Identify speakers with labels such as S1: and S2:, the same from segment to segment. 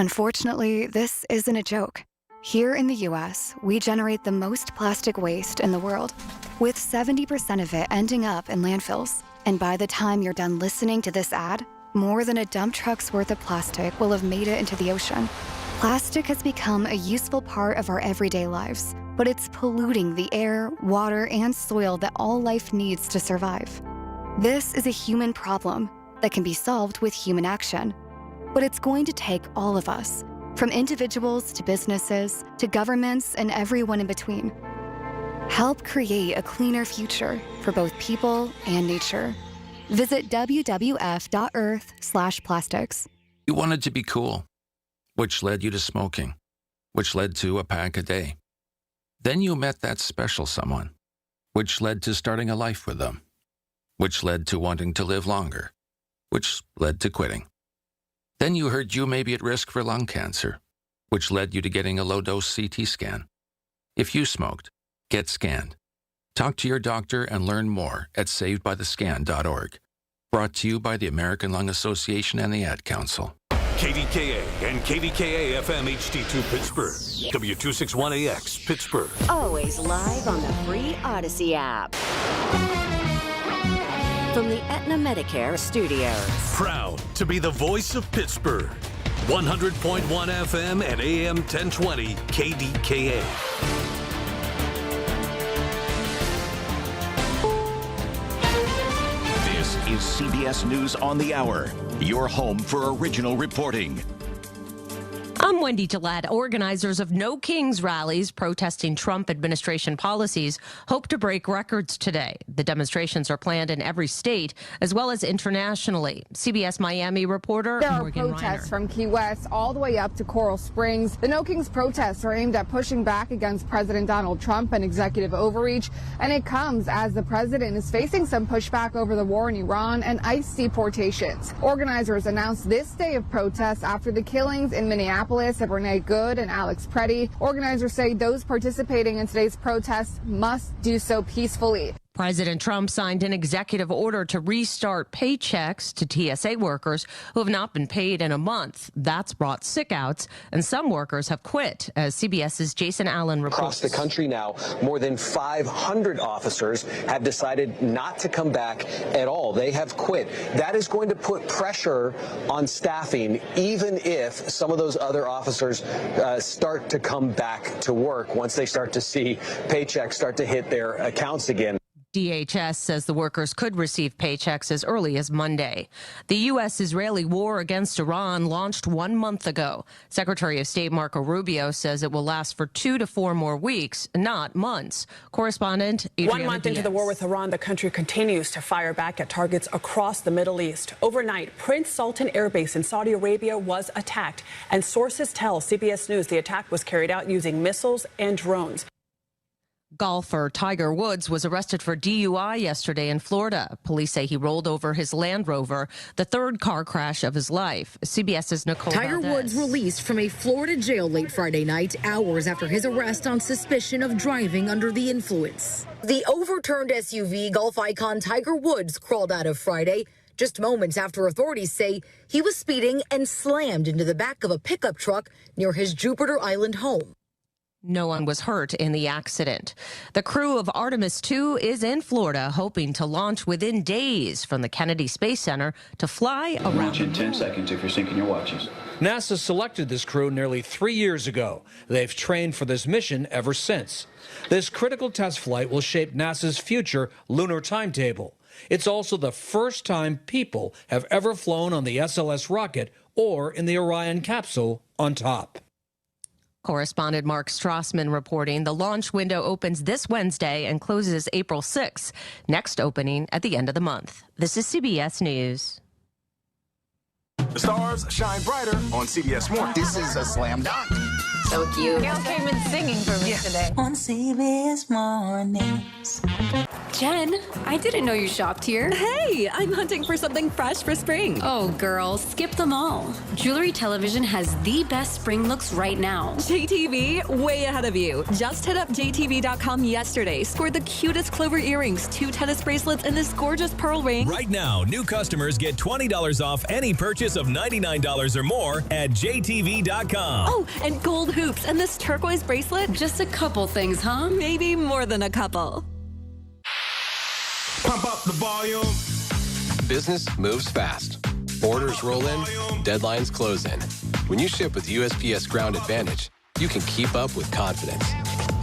S1: Unfortunately, this isn't a joke. Here in the U.S., we generate the most plastic waste in the world, with 70% of it ending up in landfills. And by the time you're done listening to this ad, more than a dump truck's worth of plastic will have made it into the ocean. Plastic has become a useful part of our everyday lives, but it's polluting the air, water, and soil that all life needs to survive. This is a human problem that can be solved with human action. But it's going to take all of us, from individuals to businesses to governments and everyone in between. Help create a cleaner future for both people and nature. Visit wwf.earth/plastics.
S2: You wanted to be cool, which led you to smoking, which led to a pack a day. Then you met that special someone, which led to starting a life with them, which led to wanting to live longer, which led to quitting. Then you heard you may be at risk for lung cancer, which led you to getting a low-dose CT scan. If you smoked, get scanned. Talk to your doctor and learn more at savedbythescan.org. Brought to you by the American Lung Association and the Ad Council.
S3: KDKA and KDKA-FM HD2 Pittsburgh. W261AX Pittsburgh.
S4: Always live on the free Odyssey app. From the Aetna Medicare Studios.
S3: Proud to be the voice of Pittsburgh. 100.1 FM and AM 1020 KDKA.
S5: This is CBS News on the Hour, your home for original reporting.
S6: I'm Wendy Gillette. Organizers of No Kings rallies protesting Trump administration policies hope to break records today. The demonstrations are planned in every state as well as internationally. CBS Miami reporter
S7: There are
S6: Morgan
S7: protests
S6: Reiner.
S7: from Key West all the way up to Coral Springs. The No Kings protests are aimed at pushing back against President Donald Trump and executive overreach, and it comes as the president is facing some pushback over the war in Iran and ICE deportations. Organizers announced this day of protests after the killings in Minneapolis of Renee Good and Alex Preddy. Organizers say those participating in today's protests must do so peacefully.
S6: President Trump signed an executive order to restart paychecks to TSA workers who have not been paid in a month. That's brought sick-outs, and some workers have quit, as CBS's Jason Allen reports.
S8: Across the country now, more than 500 officers have decided not to come back at all. They have quit. That is going to put pressure on staffing, even if some of those other officers start to come back to work once they start to see paychecks start to hit their accounts again.
S6: DHS says the workers could receive paychecks as early as Monday. The U.S.-Israeli war against Iran launched 1 month ago. Secretary of State Marco Rubio says it will last for 2 to 4 more weeks, not months. Correspondent Adriana
S9: 1 month into the war with Iran, the country continues to fire back at targets across the Middle East. Overnight, Prince Sultan Air Base in Saudi Arabia was attacked, and sources tell CBS News the attack was carried out using missiles and drones.
S6: Golfer Tiger Woods was arrested for DUI yesterday in Florida. Police say he rolled over his Land Rover, the third car crash of his life. CBS's Nicole
S10: Tiger
S6: Valdez.
S10: Woods released from a Florida jail late Friday night, hours after his arrest on suspicion of driving under the influence. The overturned SUV golf icon Tiger Woods crawled out of Friday, just moments after authorities say he was speeding and slammed into the back of a pickup truck near his Jupiter Island home.
S6: No one was hurt in the accident. The crew of Artemis 2 is in Florida, hoping to launch within days from the Kennedy Space Center to fly around.
S11: Launch in 10 seconds if you're syncing your watches. NASA selected this crew nearly 3 years ago. They've trained for this mission ever since. This critical test flight will shape NASA's future lunar timetable. It's also the first time people have ever flown on the SLS rocket or in the Orion capsule on top.
S6: Correspondent Mark Strassman reporting the launch window opens this Wednesday and closes April 6th. Next opening at the end of the month. This is CBS News.
S12: The stars shine brighter on CBS Morning.
S13: This is a slam dunk.
S12: so cute.
S13: Gail came in singing for me today.
S14: On CBS Mornings.
S12: Jen, I didn't know you shopped here.
S15: Hey, I'm hunting for something fresh for spring.
S12: Oh, girl, skip them all. Jewelry Television has the best spring looks right now.
S15: JTV, way ahead of you. Just hit up JTV.com yesterday. Scored the cutest clover earrings, 2 tennis bracelets, and this gorgeous pearl ring.
S16: Right now, new customers get $20 off any purchase of $99 or more at JTV.com.
S15: Oh, and gold hoops and this turquoise bracelet.
S12: Just a couple things, huh?
S15: Maybe more than a couple.
S17: Pump up the volume.
S18: Business moves fast. Orders roll in, deadlines close in. When you ship with USPS Ground Advantage, you can keep up with confidence.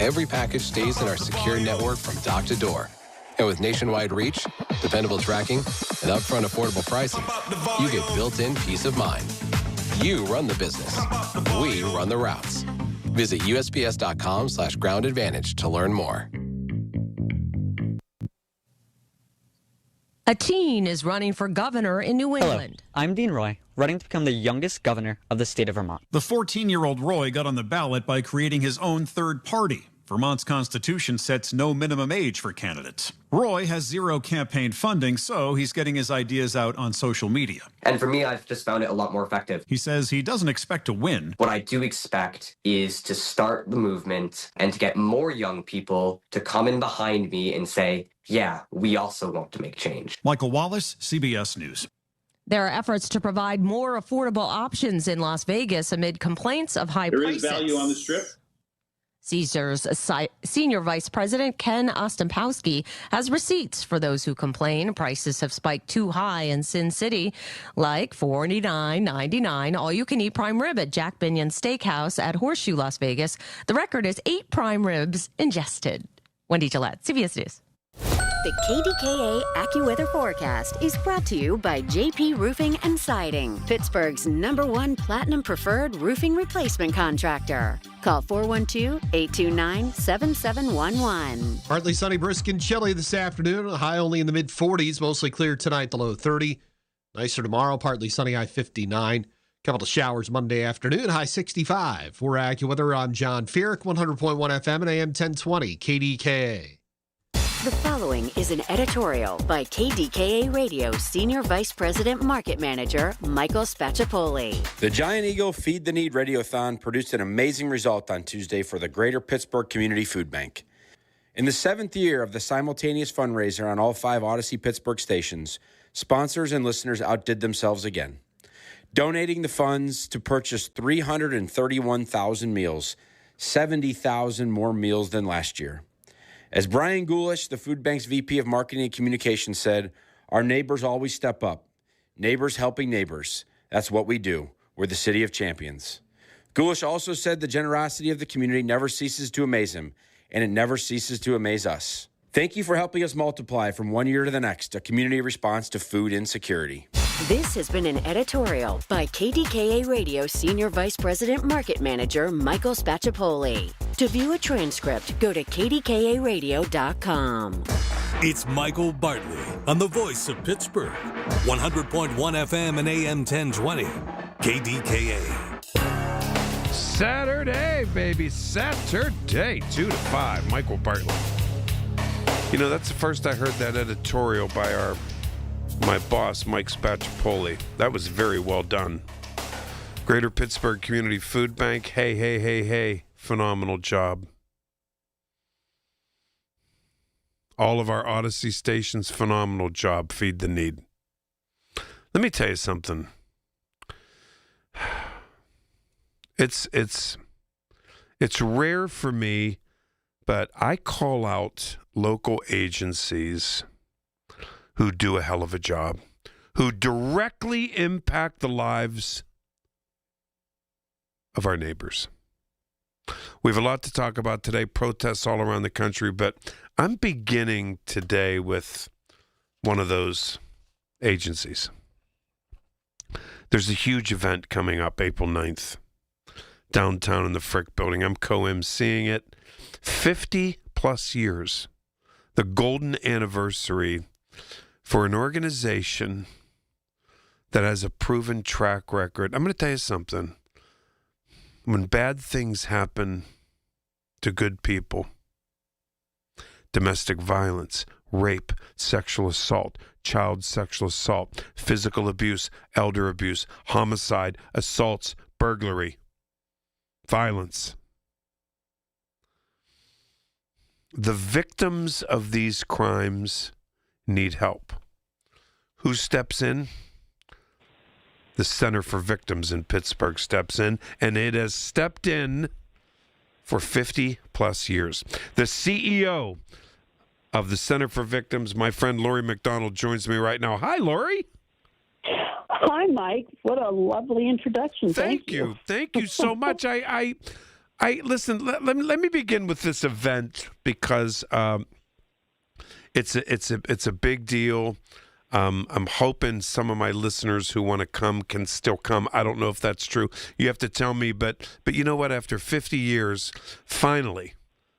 S18: Every package stays in our secure network from dock to door. And with nationwide reach, dependable tracking, and upfront affordable pricing, you get built-in peace of mind. You run the business. We run the routes. Visit USPS.com/Ground Advantage to learn more.
S6: A teen is running for governor in New England.
S19: Hello, I'm Dean Roy, running to become the youngest governor of the state of Vermont.
S20: The 14-year-old Roy got on the ballot by creating his own third party. Vermont's constitution sets no minimum age for candidates. Roy has zero campaign funding, so he's getting his ideas out on social media.
S21: And for me, I've just found it a lot more effective.
S20: He says he doesn't expect to win.
S21: What I do expect is to start the movement and to get more young people to come in behind me and say, yeah, we also want to make change.
S20: Michael Wallace, CBS News.
S6: There are efforts to provide more affordable options in Las Vegas amid complaints of high prices.
S22: There is value on the Strip.
S6: Caesars Senior Vice President Ken Ostampowski has receipts for those who complain prices have spiked too high in Sin City, like $49.99 all-you-can-eat prime rib at Jack Binion Steakhouse at Horseshoe, Las Vegas. The record is 8 prime ribs ingested. Wendy Gillette, CBS News.
S4: The KDKA AccuWeather forecast is brought to you by JP Roofing and Siding, Pittsburgh's #1 Platinum Preferred roofing replacement contractor. Call 412-829-7711.
S23: Partly sunny, brisk, and chilly this afternoon. High only in the mid-40s. Mostly clear tonight, the low 30. Nicer tomorrow, partly sunny, high 59. Couple of showers Monday afternoon, high 65. For AccuWeather, I'm John Feerick, 100.1 FM and AM 1020, KDKA.
S4: The following is an editorial by KDKA Radio Senior Vice President Market Manager Michael Spacciapoli.
S24: The Giant Eagle Feed the Need Radiothon produced an amazing result on Tuesday for the Greater Pittsburgh Community Food Bank. In the 7th year of the simultaneous fundraiser on all 5 Odyssey Pittsburgh stations, sponsors and listeners outdid themselves again, donating the funds to purchase 331,000 meals, 70,000 more meals than last year. As Brian Goulash, the Food Bank's VP of Marketing and Communications, said, our neighbors always step up. Neighbors helping neighbors. That's what we do. We're the city of champions. Goulash also said the generosity of the community never ceases to amaze him, and it never ceases to amaze us. Thank you for helping us multiply from one year to the next, a community response to food insecurity.
S4: This has been an editorial by KDKA Radio Senior Vice President Market Manager Michael Spacciapoli. To view a transcript, go to kdkaradio.com.
S3: It's Michael Bartley on the voice of Pittsburgh. 100.1 FM and AM 1020. KDKA.
S25: Saturday, baby. Saturday, 2 to 5. Michael Bartley. You know, that's the first I heard that editorial by my boss, Mike Spacciapoli. That was very well done. Greater Pittsburgh Community Food Bank. Hey. Phenomenal job. All of our Odyssey stations, phenomenal job. Feed the need. Let me tell you something. It's rare for me, but I call out local agencies who do a hell of a job, who directly impact the lives of our neighbors. We have a lot to talk about today, protests all around the country, but I'm beginning today with one of those agencies. There's a huge event coming up April 9th, downtown in the Frick Building. I'm co-emceeing it. 50 plus years, the golden anniversary for an organization that has a proven track record. I'm going to tell you something. when bad things happen to good people, domestic violence, rape, sexual assault, child sexual assault, physical abuse, elder abuse, homicide, assaults, burglary, violence. The victims of these crimes need help. Who steps in? The Center for Victims in Pittsburgh steps in, and it has stepped in for 50 plus years. The CEO of the Center for Victims, my friend Lori McDonald, joins me right now. Hi, Lori.
S1: Hi, Mike. What a lovely introduction.
S25: Thank you. Thank you so much. I listen. Let me begin with this event because it's a big deal. I'm hoping some of my listeners who want to come can still come. I don't know if that's true. You have to tell me, but you know what? After 50 years, finally,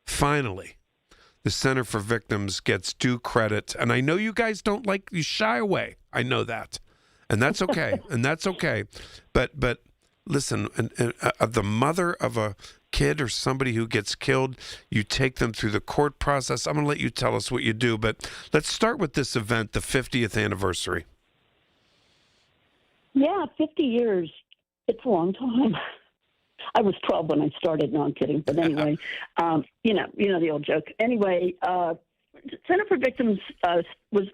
S25: the Center for Victims gets due credit. And I know you guys you shy away. I know that. And that's okay. But listen, the mother of a kid or somebody who gets killed, you take them through the court process. I'm going to let you tell us what you do, but let's start with this event, the 50th anniversary.
S1: Yeah, 50 years. It's a long time. I was 12 when I started. No, I'm kidding. But anyway, you know the old joke. Anyway, Center for Victims was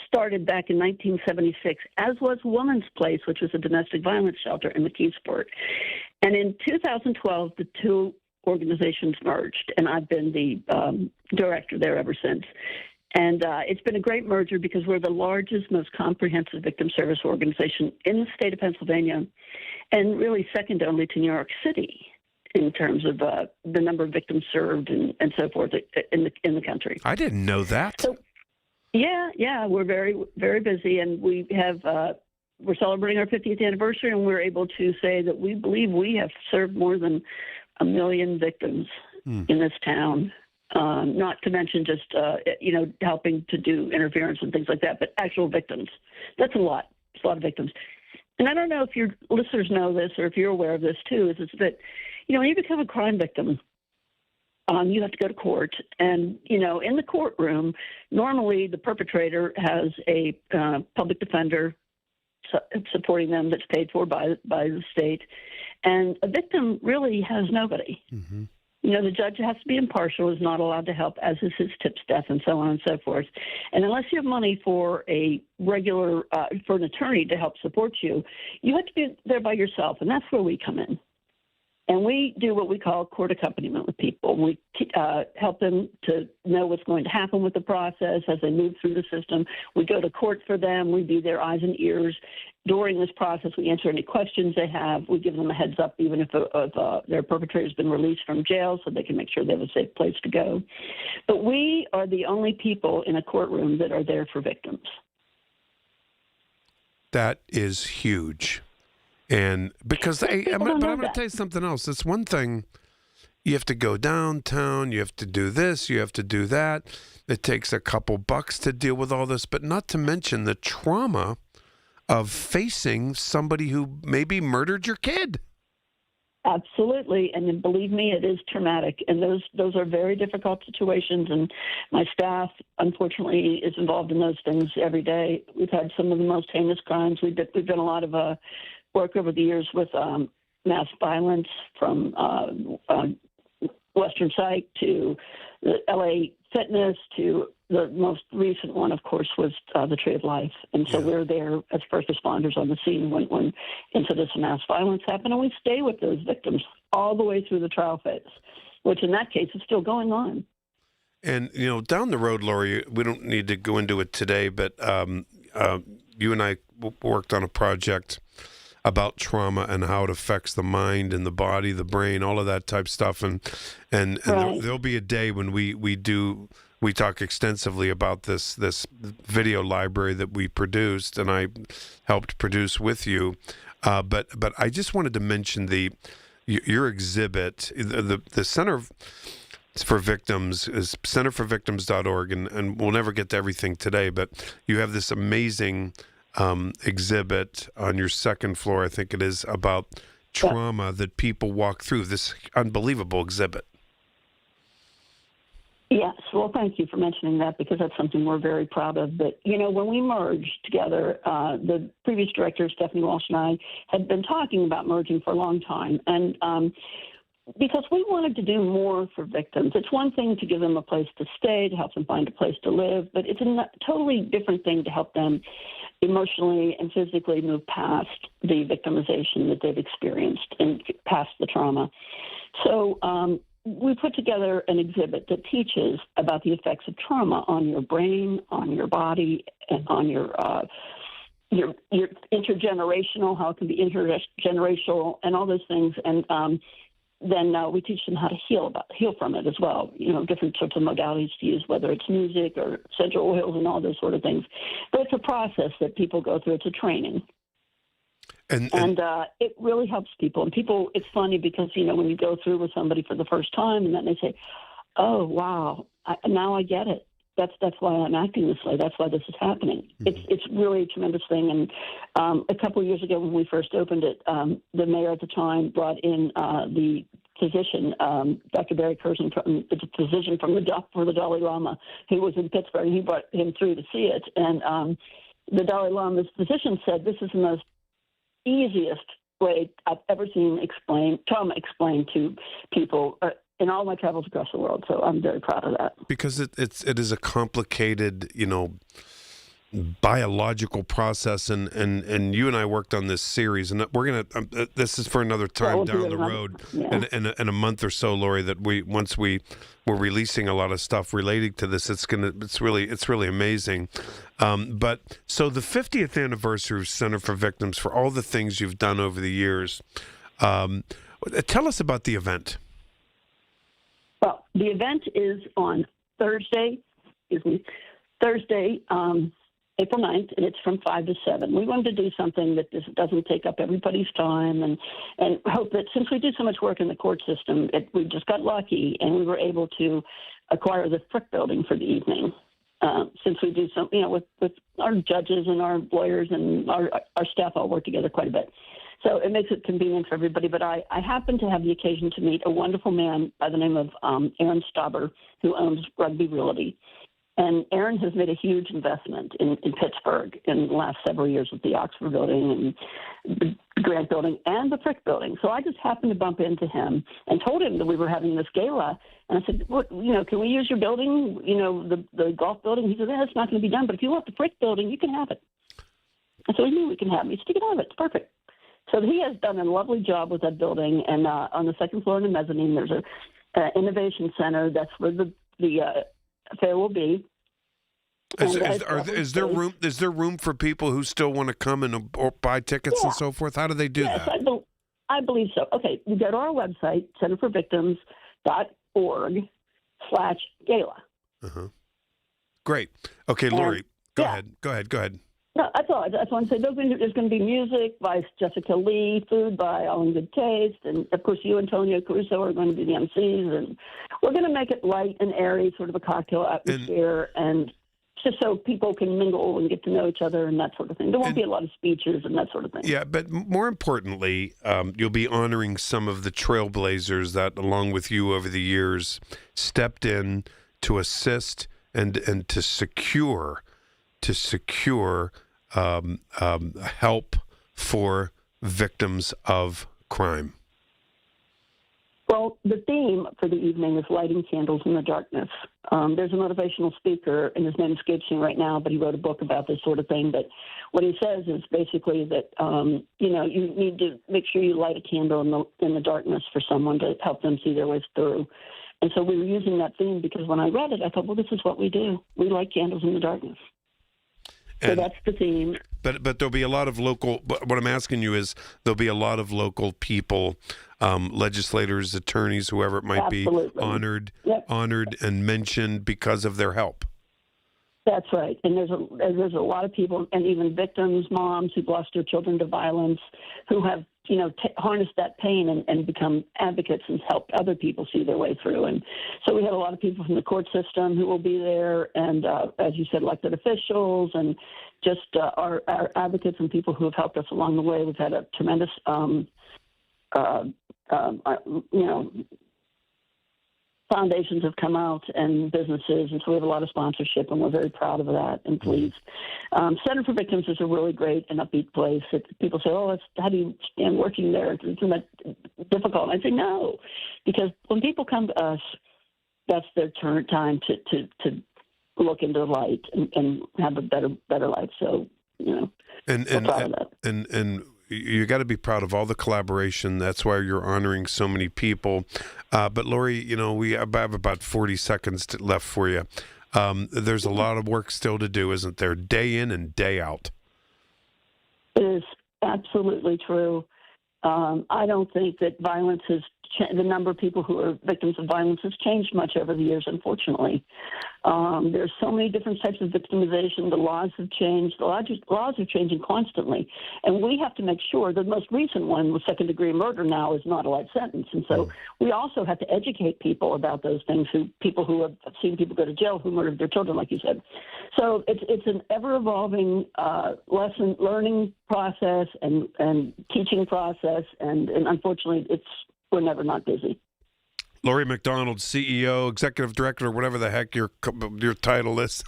S1: started back in 1976, as was Woman's Place, which was a domestic violence shelter in McKeesport. And in 2012, the two organizations merged, and I've been the director there ever since. And it's been a great merger because we're the largest, most comprehensive victim service organization in the state of Pennsylvania, and really second only to New York City in terms of the number of victims served and so forth in the country.
S25: I didn't know that.
S1: So, yeah, we're very, very busy, and we have we're celebrating our 50th anniversary, and we're able to say that we believe we have served more than 1 million victims in this town. Not to mention just helping to do interference and things like that, but actual victims. That's a lot. It's a lot of victims. And I don't know if your listeners know this or if you're aware of this too. Is that when you become a crime victim, you have to go to court, and in the courtroom, normally the perpetrator has a public defender supporting them that's paid for by the state, and a victim really has nobody. Mm-hmm. The judge has to be impartial, is not allowed to help, as is his tipstaff, and so on and so forth. And unless you have money for a regular for an attorney to help support you, you have to be there by yourself, and that's where we come in. And we do what we call court accompaniment with people. We help them to know what's going to happen with the process as they move through the system. We go to court for them. We be their eyes and ears. During this process, we answer any questions they have. We give them a heads up, even if their perpetrator has been released from jail, so they can make sure they have a safe place to go. But we are the only people in a courtroom that are there for victims.
S25: That is huge. And because I'm going to tell you something else. It's one thing, you have to go downtown, you have to do this, you have to do that. It takes a couple bucks to deal with all this, but not to mention the trauma of facing somebody who maybe murdered your kid.
S1: Absolutely, and then believe me, it is traumatic, and those are very difficult situations. And my staff, unfortunately, is involved in those things every day. We've had some of the most heinous crimes. We've done a lot of work over the years with mass violence, from Western Psych to the LA Fitness to the most recent one, of course, was the Tree of Life. And so we're there as first responders on the scene when incidents of mass violence happen, and we stay with those victims all the way through the trial phase, which in that case is still going on.
S25: And, down the road, Lori, we don't need to go into it today, but you and I worked on a project about trauma and how it affects the mind and the body, the brain, all of that type stuff. And right. There'll be a day when we talk extensively about this video library that we produced and I helped produce with you. But I just wanted to mention your exhibit, the Center for Victims is centerforvictims.org, and we'll never get to everything today, but you have this amazing exhibit on your second floor, I think it is, about trauma that people walk through, this unbelievable exhibit.
S1: Yes, well, thank you for mentioning that, because that's something we're very proud of. But, when we merged together, the previous director, Stephanie Walsh, and I had been talking about merging for a long time. And because we wanted to do more for victims. It's one thing to give them a place to stay, to help them find a place to live, but it's a totally different thing to help them emotionally and physically move past the victimization that they've experienced and past the trauma. So we put together an exhibit that teaches about the effects of trauma on your brain, on your body, and on your intergenerational, how it can be intergenerational, and all those things. And then we teach them how to heal from it as well. Different sorts of modalities to use, whether it's music or essential oils and all those sort of things. But it's a process that people go through. It's a training. And it really helps people. And people, it's funny because, when you go through with somebody for the first time and then they say, oh, wow, now I get it. That's why I'm acting this way. That's why this is happening. Mm-hmm. It's really a tremendous thing. And a couple of years ago when we first opened it, the mayor at the time brought in the physician, Dr. Barry Curzon, it's a physician for the Dalai Lama, who was in Pittsburgh, and he brought him through to see it. And the Dalai Lama's physician said, this is the most easiest way I've ever seen trauma explained to people in all my travels across the world. So I'm very proud of that.
S25: Because it is a complicated, biological process, and you and I worked on this series, and we're gonna. This is for another time down the road, in a month or so, Lori. That once we're releasing a lot of stuff relating to this, it's really amazing. But so the 50th anniversary of Center for Victims, for all the things you've done over the years, tell us about the event.
S1: Well, the event is on Thursday, April 9th, and it's from 5 to 7. We wanted to do something that doesn't take up everybody's time, and hope that since we do so much work in the court system, we just got lucky, and we were able to acquire the Frick building for the evening. Since we do some, with our judges and our lawyers and our staff all work together quite a bit. So it makes it convenient for everybody. But I happen to have the occasion to meet a wonderful man by the name of Aaron Stauber, who owns Rugby Realty. And Aaron has made a huge investment in Pittsburgh in the last several years with the Oxford building and the Grant building and the Frick building. So I just happened to bump into him and told him that we were having this gala. And I said, can we use your building, the golf building? He said, it's not going to be done. But if you want the Frick building, you can have it. I said, what do you mean we can have it? He said, you can have it. It's perfect. So he has done a lovely job with that building. And on the second floor in the mezzanine, there's an innovation center. That's where the fair will be.
S25: Is there room? Is there room for people who still want to come and or buy tickets and so forth? How do they do that?
S1: I believe so. Okay, you go to our website, centerforvictims.org/gala.
S25: Great. Okay, Lori, go ahead.
S1: No, that's all. I just want to say there's going to be music by Jessica Lee, food by All in Good Taste, and of course you, Antonio Caruso, are going to be the MCs, and we're going to make it light and airy, sort of a cocktail atmosphere, and just so people can mingle and get to know each other and that sort of thing. There won't be a lot of speeches and that sort of thing.
S25: Yeah, but more importantly, you'll be honoring some of the trailblazers that, along with you over the years, stepped in to assist and to secure help for victims of crime.
S1: Well, the theme for the evening is lighting candles in the darkness. There's a motivational speaker, and his name escapes me right now, but he wrote a book about this sort of thing. But what he says is basically that, you need to make sure you light a candle in the darkness for someone to help them see their ways through. And so we were using that theme because when I read it, I thought, well, this is what we do. We light candles in the darkness. So that's the theme.
S25: But there'll be a lot of local. What I'm asking you is there'll be a lot of local people, legislators, attorneys, whoever it might be, honored and mentioned because of their help.
S1: That's right. And there's a lot of people, and even victims, moms who've lost their children to violence, who have harnessed that pain and become advocates and helped other people see their way through. And so we have a lot of people from the court system who will be there, and as you said, elected officials, and just our advocates and people who have helped us along the way. We've had a tremendous foundations have come out and businesses, and so we have a lot of sponsorship, and we're very proud of that and pleased. Center for Victims is a really great and upbeat place. People say, how do you stand working there? Isn't that difficult? And I say, no, because when people come to us, that's their time to look into the light and have a better life. So,
S25: and you got to be proud of all the collaboration. That's why you're honoring so many people. But Lori, we have about 40 seconds left for you. There's a lot of work still to do, isn't there? Day in and day out.
S1: It is absolutely true. I don't think that violence the number of people who are victims of violence has changed much over the years, unfortunately. There's so many different types of victimization. The laws have changed. The laws are changing constantly. And we have to make sure the most recent one with second-degree murder now is not a life sentence. And so we also have to educate people about those things, people who have seen people go to jail who murdered their children, like you said. So it's an ever-evolving learning process and teaching process. And unfortunately, we're never not busy.
S25: Lori McDonald, CEO, Executive Director, whatever the heck your title is.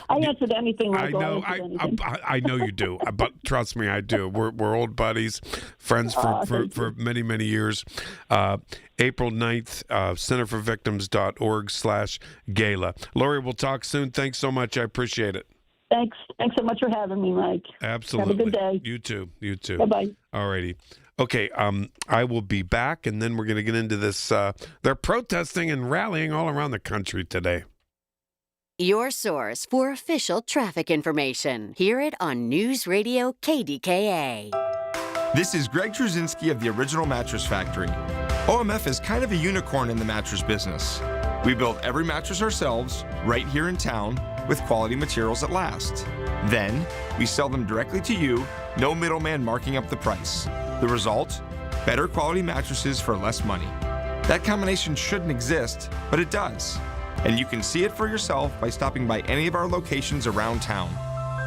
S1: I answered anything. Michael.
S25: I know you do, but trust me, I do. We're old buddies, friends for many, many years. April 9th, centerforvictims.org/gala. Lori, we'll talk soon. Thanks so much. I appreciate it.
S1: Thanks so much for having me, Mike.
S25: Absolutely.
S1: Have a good day.
S25: You too.
S1: Bye-bye.
S25: All righty. Okay, I will be back, and then we're going to get into this. They're protesting and rallying all around the country today.
S4: Your source for official traffic information. Hear it on News Radio KDKA.
S2: This is Greg Truzinski of the Original Mattress Factory. OMF is kind of a unicorn in the mattress business. We build every mattress ourselves, right here in town, with quality materials that last. Then, we sell them directly to you, no middleman marking up the price. The result? Better quality mattresses for less money. That combination shouldn't exist, but it does. And you can see it for yourself by stopping by any of our locations around town.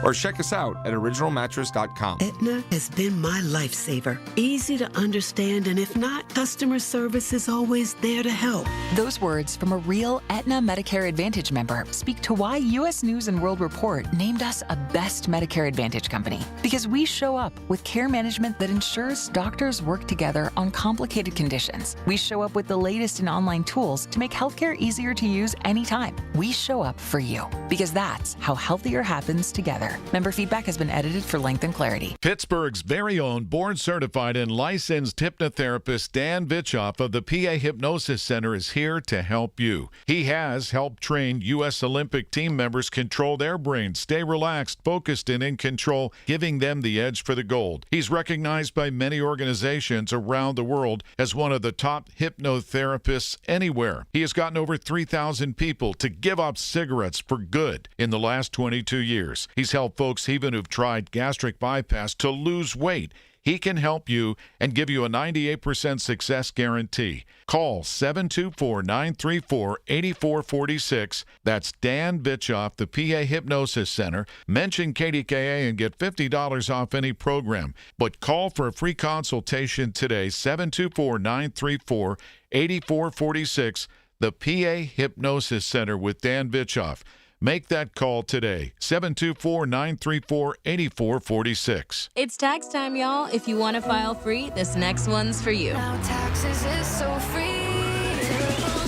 S2: Or check us out at originalmattress.com.
S5: Aetna has been my lifesaver. Easy to understand, and if not, customer service is always there to help.
S7: Those words from a real Aetna Medicare Advantage member speak to why U.S. News & World Report named us a best Medicare Advantage company. Because we show up with care management that ensures doctors work together on complicated conditions. We show up with the latest in online tools to make healthcare easier to use anytime. We show up for you, because that's how healthier happens together. Member feedback has been edited for length and clarity.
S17: Pittsburgh's very own board-certified and licensed hypnotherapist Dan Vitchoff of the PA Hypnosis Center is here to help you. He has helped train U.S. Olympic team members control their brains, stay relaxed, focused, and in control, giving them the edge for the gold. He's recognized by many organizations around the world as one of the top hypnotherapists anywhere. He has gotten over 3,000 people to give up cigarettes for good in the last 22 years. He's help folks even who've tried gastric bypass to lose weight. He can help you and give you a 98% success guarantee. Call 724-934-8446. That's Dan Vitchoff, the PA Hypnosis Center. Mention KDKA and get $50 off any program. But call for a free consultation today, 724-934-8446. The PA Hypnosis Center with Dan Vitchoff. Make that call today, 724-934-8446.
S22: It's tax time, y'all. If you want to file free, this next one's for you.
S26: Now taxes is so free.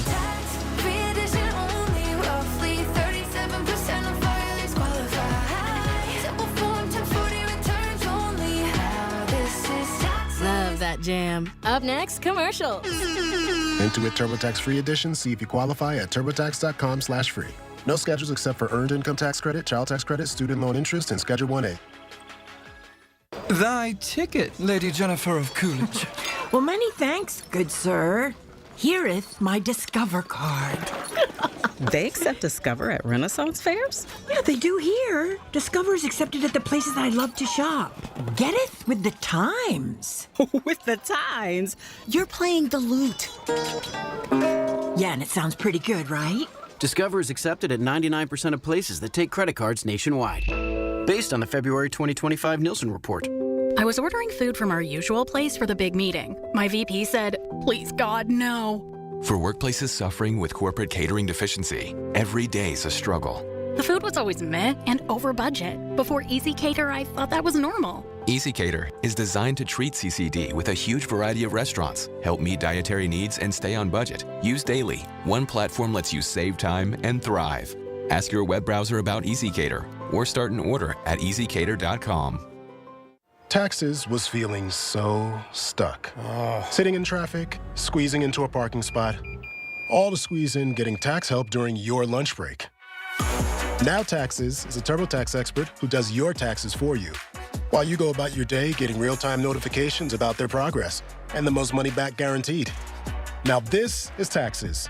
S26: Tax free edition only, roughly 37% of filings qualify. Simple form 1040 returns only. Now this is tax.
S22: Love that jam. Up next, commercials.
S27: Intuit TurboTax free edition. See if you qualify at turbotax.com/free. No schedules except for earned income tax credit, child tax credit, student loan interest, and Schedule 1A.
S28: Thy ticket, Lady Jennifer of Coolidge.
S5: Well, many thanks, good sir. Here'th my Discover card.
S29: They accept Discover at Renaissance fairs?
S5: Yeah, they do here. Discover's accepted at the places I love to shop. Getteth with the times.
S29: With the times? You're playing the lute.
S5: Yeah, and it sounds pretty good, right?
S30: Discover is accepted at 99% of places that take credit cards nationwide. Based on the February 2025 Nielsen report.
S8: I was ordering food from our usual place for the big meeting. My VP said, "Please, God, no."
S9: For workplaces suffering with corporate catering deficiency, every day's a struggle.
S8: The food was always meh and over budget. Before Easy Cater, I thought that was normal.
S9: Easy Cater is designed to treat CCD with a huge variety of restaurants, help meet dietary needs, and stay on budget. Use daily. One platform lets you save time and thrive. Ask your web browser about Easy Cater or start an order at easycater.com.
S27: Taxes was feeling so stuck. Sitting in traffic, squeezing into a parking spot, all to squeeze in getting tax help during your lunch break. Now Taxes is a TurboTax expert who does your taxes for you, while you go about your day getting real-time notifications about their progress and the most money back guaranteed. Now this is Taxes.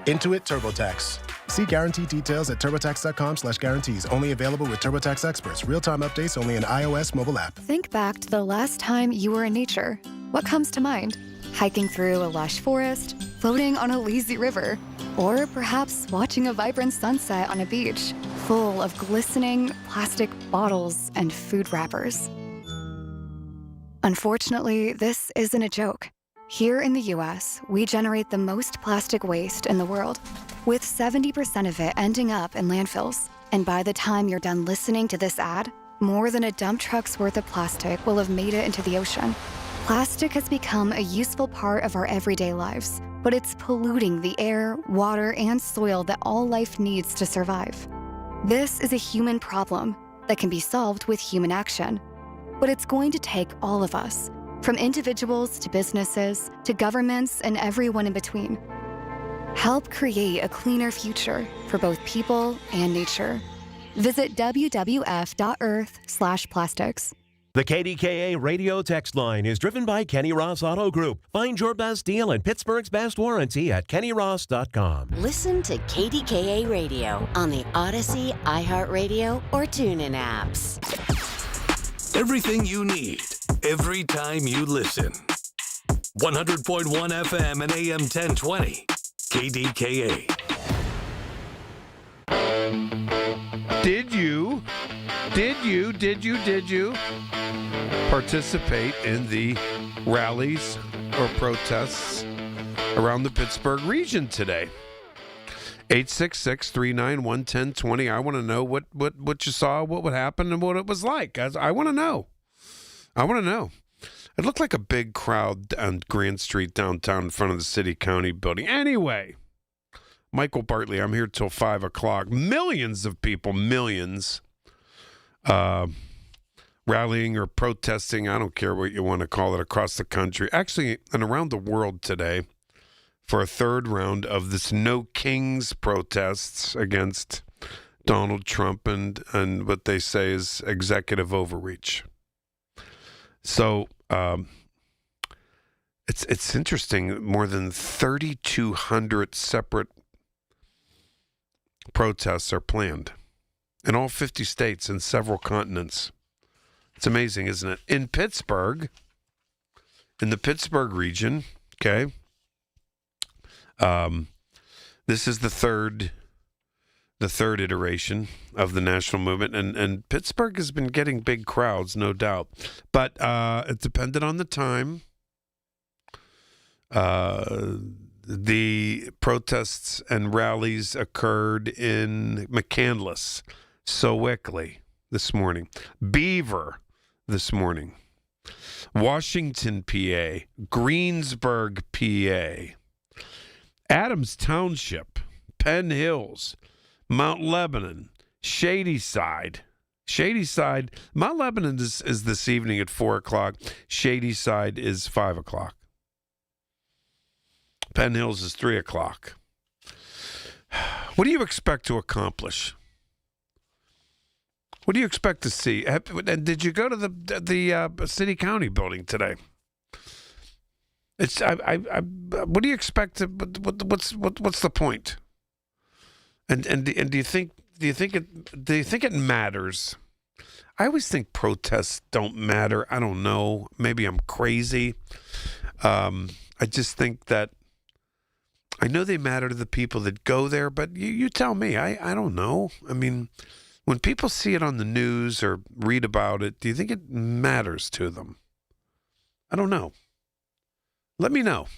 S27: Intuit TurboTax. See guarantee details at turbotax.com/guarantees. Only available with TurboTax experts. Real-time updates only in iOS mobile app.
S10: Think back to the last time you were in nature. What comes to mind? Hiking through a lush forest, floating on a lazy river, or perhaps watching a vibrant sunset on a beach full of glistening plastic bottles and food wrappers. Unfortunately, this isn't a joke. Here in the US, we generate the most plastic waste in the world, with 70% of it ending up in landfills. And by the time you're done listening to this ad, more than a dump truck's worth of plastic will have made it into the ocean. Plastic has become a useful part of our everyday lives, but it's polluting the air, water, and soil that all life needs to survive. This is a human problem that can be solved with human action. But it's going to take all of us, from individuals to businesses to governments and everyone in between. Help create a cleaner future for both people and nature. Visit wwf.earth/plastics.
S11: The KDKA radio text line is driven by Kenny Ross Auto Group. Find your best deal and Pittsburgh's best warranty at kennyross.com.
S4: Listen to KDKA Radio on the Odyssey, iHeartRadio, or TuneIn apps.
S3: Everything you need, every time you listen. 100.1 FM and AM 1020. KDKA.
S25: Did you participate in the rallies or protests around the Pittsburgh region today? 866-391-1020. I want to know what you saw, what would happen, and what it was like. I want to know. It looked like a big crowd on Grand Street downtown in front of the city-county building. Anyway, Michael Bartley, I'm here till 5 o'clock. Millions of people, rallying or protesting, I don't care what you want to call it, across the country, actually, and around the world today, for a third round of this No Kings protests against Donald Trump and what they say is executive overreach. So it's interesting. More than 3,200 separate protests are planned in all 50 states and several continents. It's amazing, isn't it? In Pittsburgh, in the Pittsburgh region, okay, this is the third iteration of the national movement, and Pittsburgh has been getting big crowds, no doubt. But it depended on the time. The protests and rallies occurred in McCandless, Sewickley this morning, Beaver this morning, Washington, PA, Greensburg, PA, Adams Township, Penn Hills, Mount Lebanon, Shadyside. Mount Lebanon is this evening at 4 o'clock. Shadyside is 5 o'clock. Penn Hills is 3 o'clock. What do you expect to accomplish? What do you expect to see? Did you go to the city county building today? It's what do you expect to? What's the point? And do you think it matters? I always think protests don't matter. I don't know. Maybe I'm crazy. I just think that I know they matter to the people that go there, but you tell me. I don't know. I mean, when people see it on the news or read about it, do you think it matters to them? I don't know. Let me know.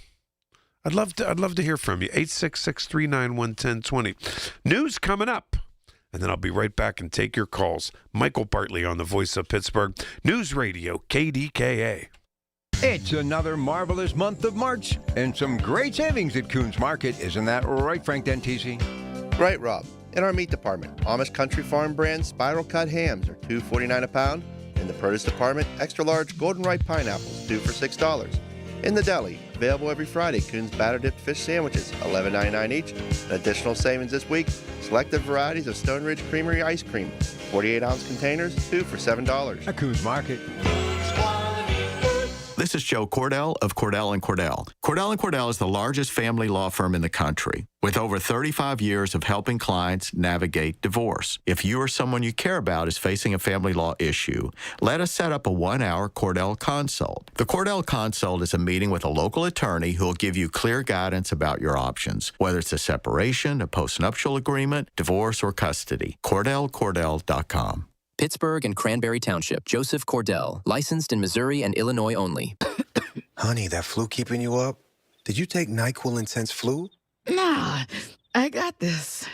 S25: I'd love to hear from you. 866-391-1020. News coming up. And then I'll be right back and take your calls. Michael Bartley on the Voice of Pittsburgh News Radio, KDKA.
S6: It's another marvelous month of March and some great savings at Kuhn's Market. Isn't that right, Frank Dentisi?
S12: Right, Rob. In our meat department, Amish Country Farm brand spiral cut hams are $2.49 a pound. In the produce department, extra large golden ripe pineapples, 2 for $6. In the deli, available every Friday, Kuhn's batter dipped fish sandwiches, $11.99 each. An additional savings this week, selected varieties of Stone Ridge Creamery ice cream, 48-ounce containers, 2 for $7.
S6: At Kuhn's Market.
S13: This is Joe Cordell of Cordell & Cordell. Cordell & Cordell is the largest family law firm in the country with over 35 years of helping clients navigate divorce. If you or someone you care about is facing a family law issue, let us set up a 1-hour Cordell Consult. The Cordell Consult is a meeting with a local attorney who will give you clear guidance about your options, whether it's a separation, a postnuptial agreement, divorce, or custody. CordellCordell.com.
S14: Pittsburgh and Cranberry Township. Joseph Cordell. Licensed in Missouri and Illinois only.
S15: Honey, that flu keeping you up? Did you take NyQuil Intense Flu?
S16: Nah, I got this.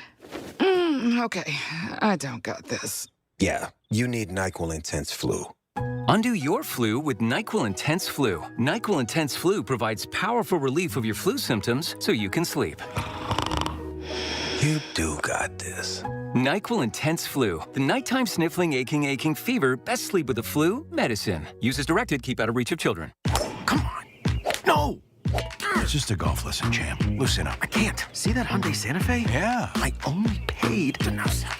S16: Okay, I don't got this.
S15: Yeah, you need NyQuil Intense Flu.
S14: Undo your flu with NyQuil Intense Flu. NyQuil Intense Flu provides powerful relief of your flu symptoms so you can sleep.
S15: You do got this.
S14: NyQuil Intense Flu. The nighttime sniffling, aching fever. Best sleep with the flu medicine. Use as directed. Keep out of reach of children.
S18: No! It's just a golf lesson, champ. Loosen up.
S14: I can't. See that Hyundai Santa Fe?
S18: Yeah.
S14: I only paid to now sell.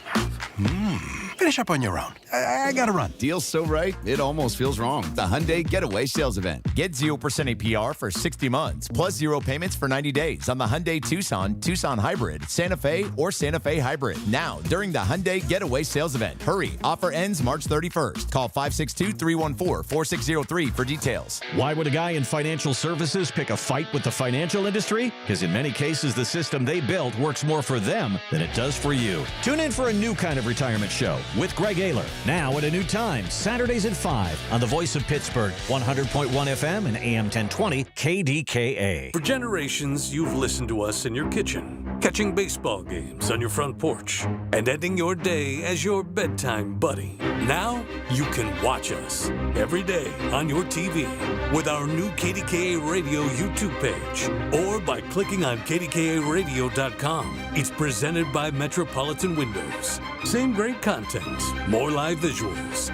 S18: Finish up on your own. I gotta run.
S19: Deal's so right, it almost feels wrong. The Hyundai Getaway Sales Event. Get 0% APR for 60 months, plus 0 payments for 90 days on the Hyundai Tucson, Tucson Hybrid, Santa Fe, or Santa Fe Hybrid. Now, during the Hyundai Getaway Sales Event. Hurry. Offer ends March 31st. Call 562-314-4603 for details.
S20: Why would a guy in financial services pick a fight with the financial industry? Because in many cases, the system they built works more for them than it does for you. Tune in for a new kind of retirement show with Greg Ayler. Now at a new time, Saturdays at 5 on the Voice of Pittsburgh, 100.1 FM and AM 1020 KDKA.
S3: For generations, you've listened to us in your kitchen, catching baseball games on your front porch, and ending your day as your bedtime buddy. Now you can watch us every day on your TV with our new KDKA Radio YouTube page or by clicking on KDKARadio.com. It's presented by Metropolitan Windows. Same great content, more live visuals.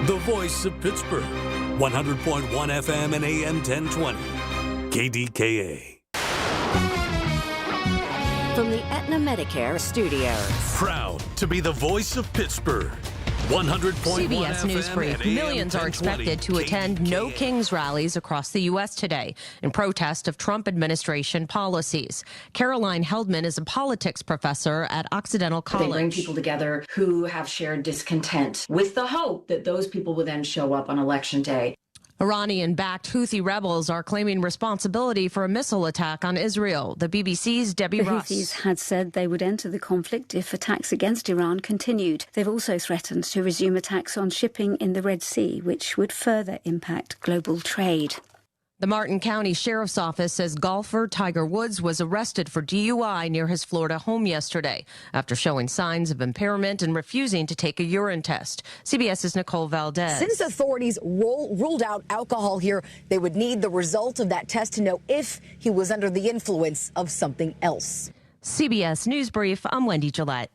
S3: The Voice of Pittsburgh, 100.1 FM and AM 1020. KDKA.
S4: From the Aetna Medicare studios.
S3: Proud to be the voice of Pittsburgh. 100.1
S21: CBS News Brief. Millions are expected to attend No Kings rallies across the U.S. today in protest of Trump administration policies. Caroline Heldman is a politics professor at Occidental College.
S31: They bring people together who have shared discontent with the hope that those people will then show up on Election Day.
S21: Iranian-backed Houthi rebels are claiming responsibility for a missile attack on Israel. The BBC's Debbie Ross.
S32: The Houthis had said they would enter the conflict if attacks against Iran continued. They've also threatened to resume attacks on shipping in the Red Sea, which would further impact global trade.
S21: The Martin County Sheriff's Office says golfer Tiger Woods was arrested for DUI near his Florida home yesterday after showing signs of impairment and refusing to take a urine test. CBS's Nicole Valdez.
S33: Since authorities ruled out alcohol here, they would need the result of that test to know if he was under the influence of something else.
S21: CBS News Brief, I'm Wendy Gillette.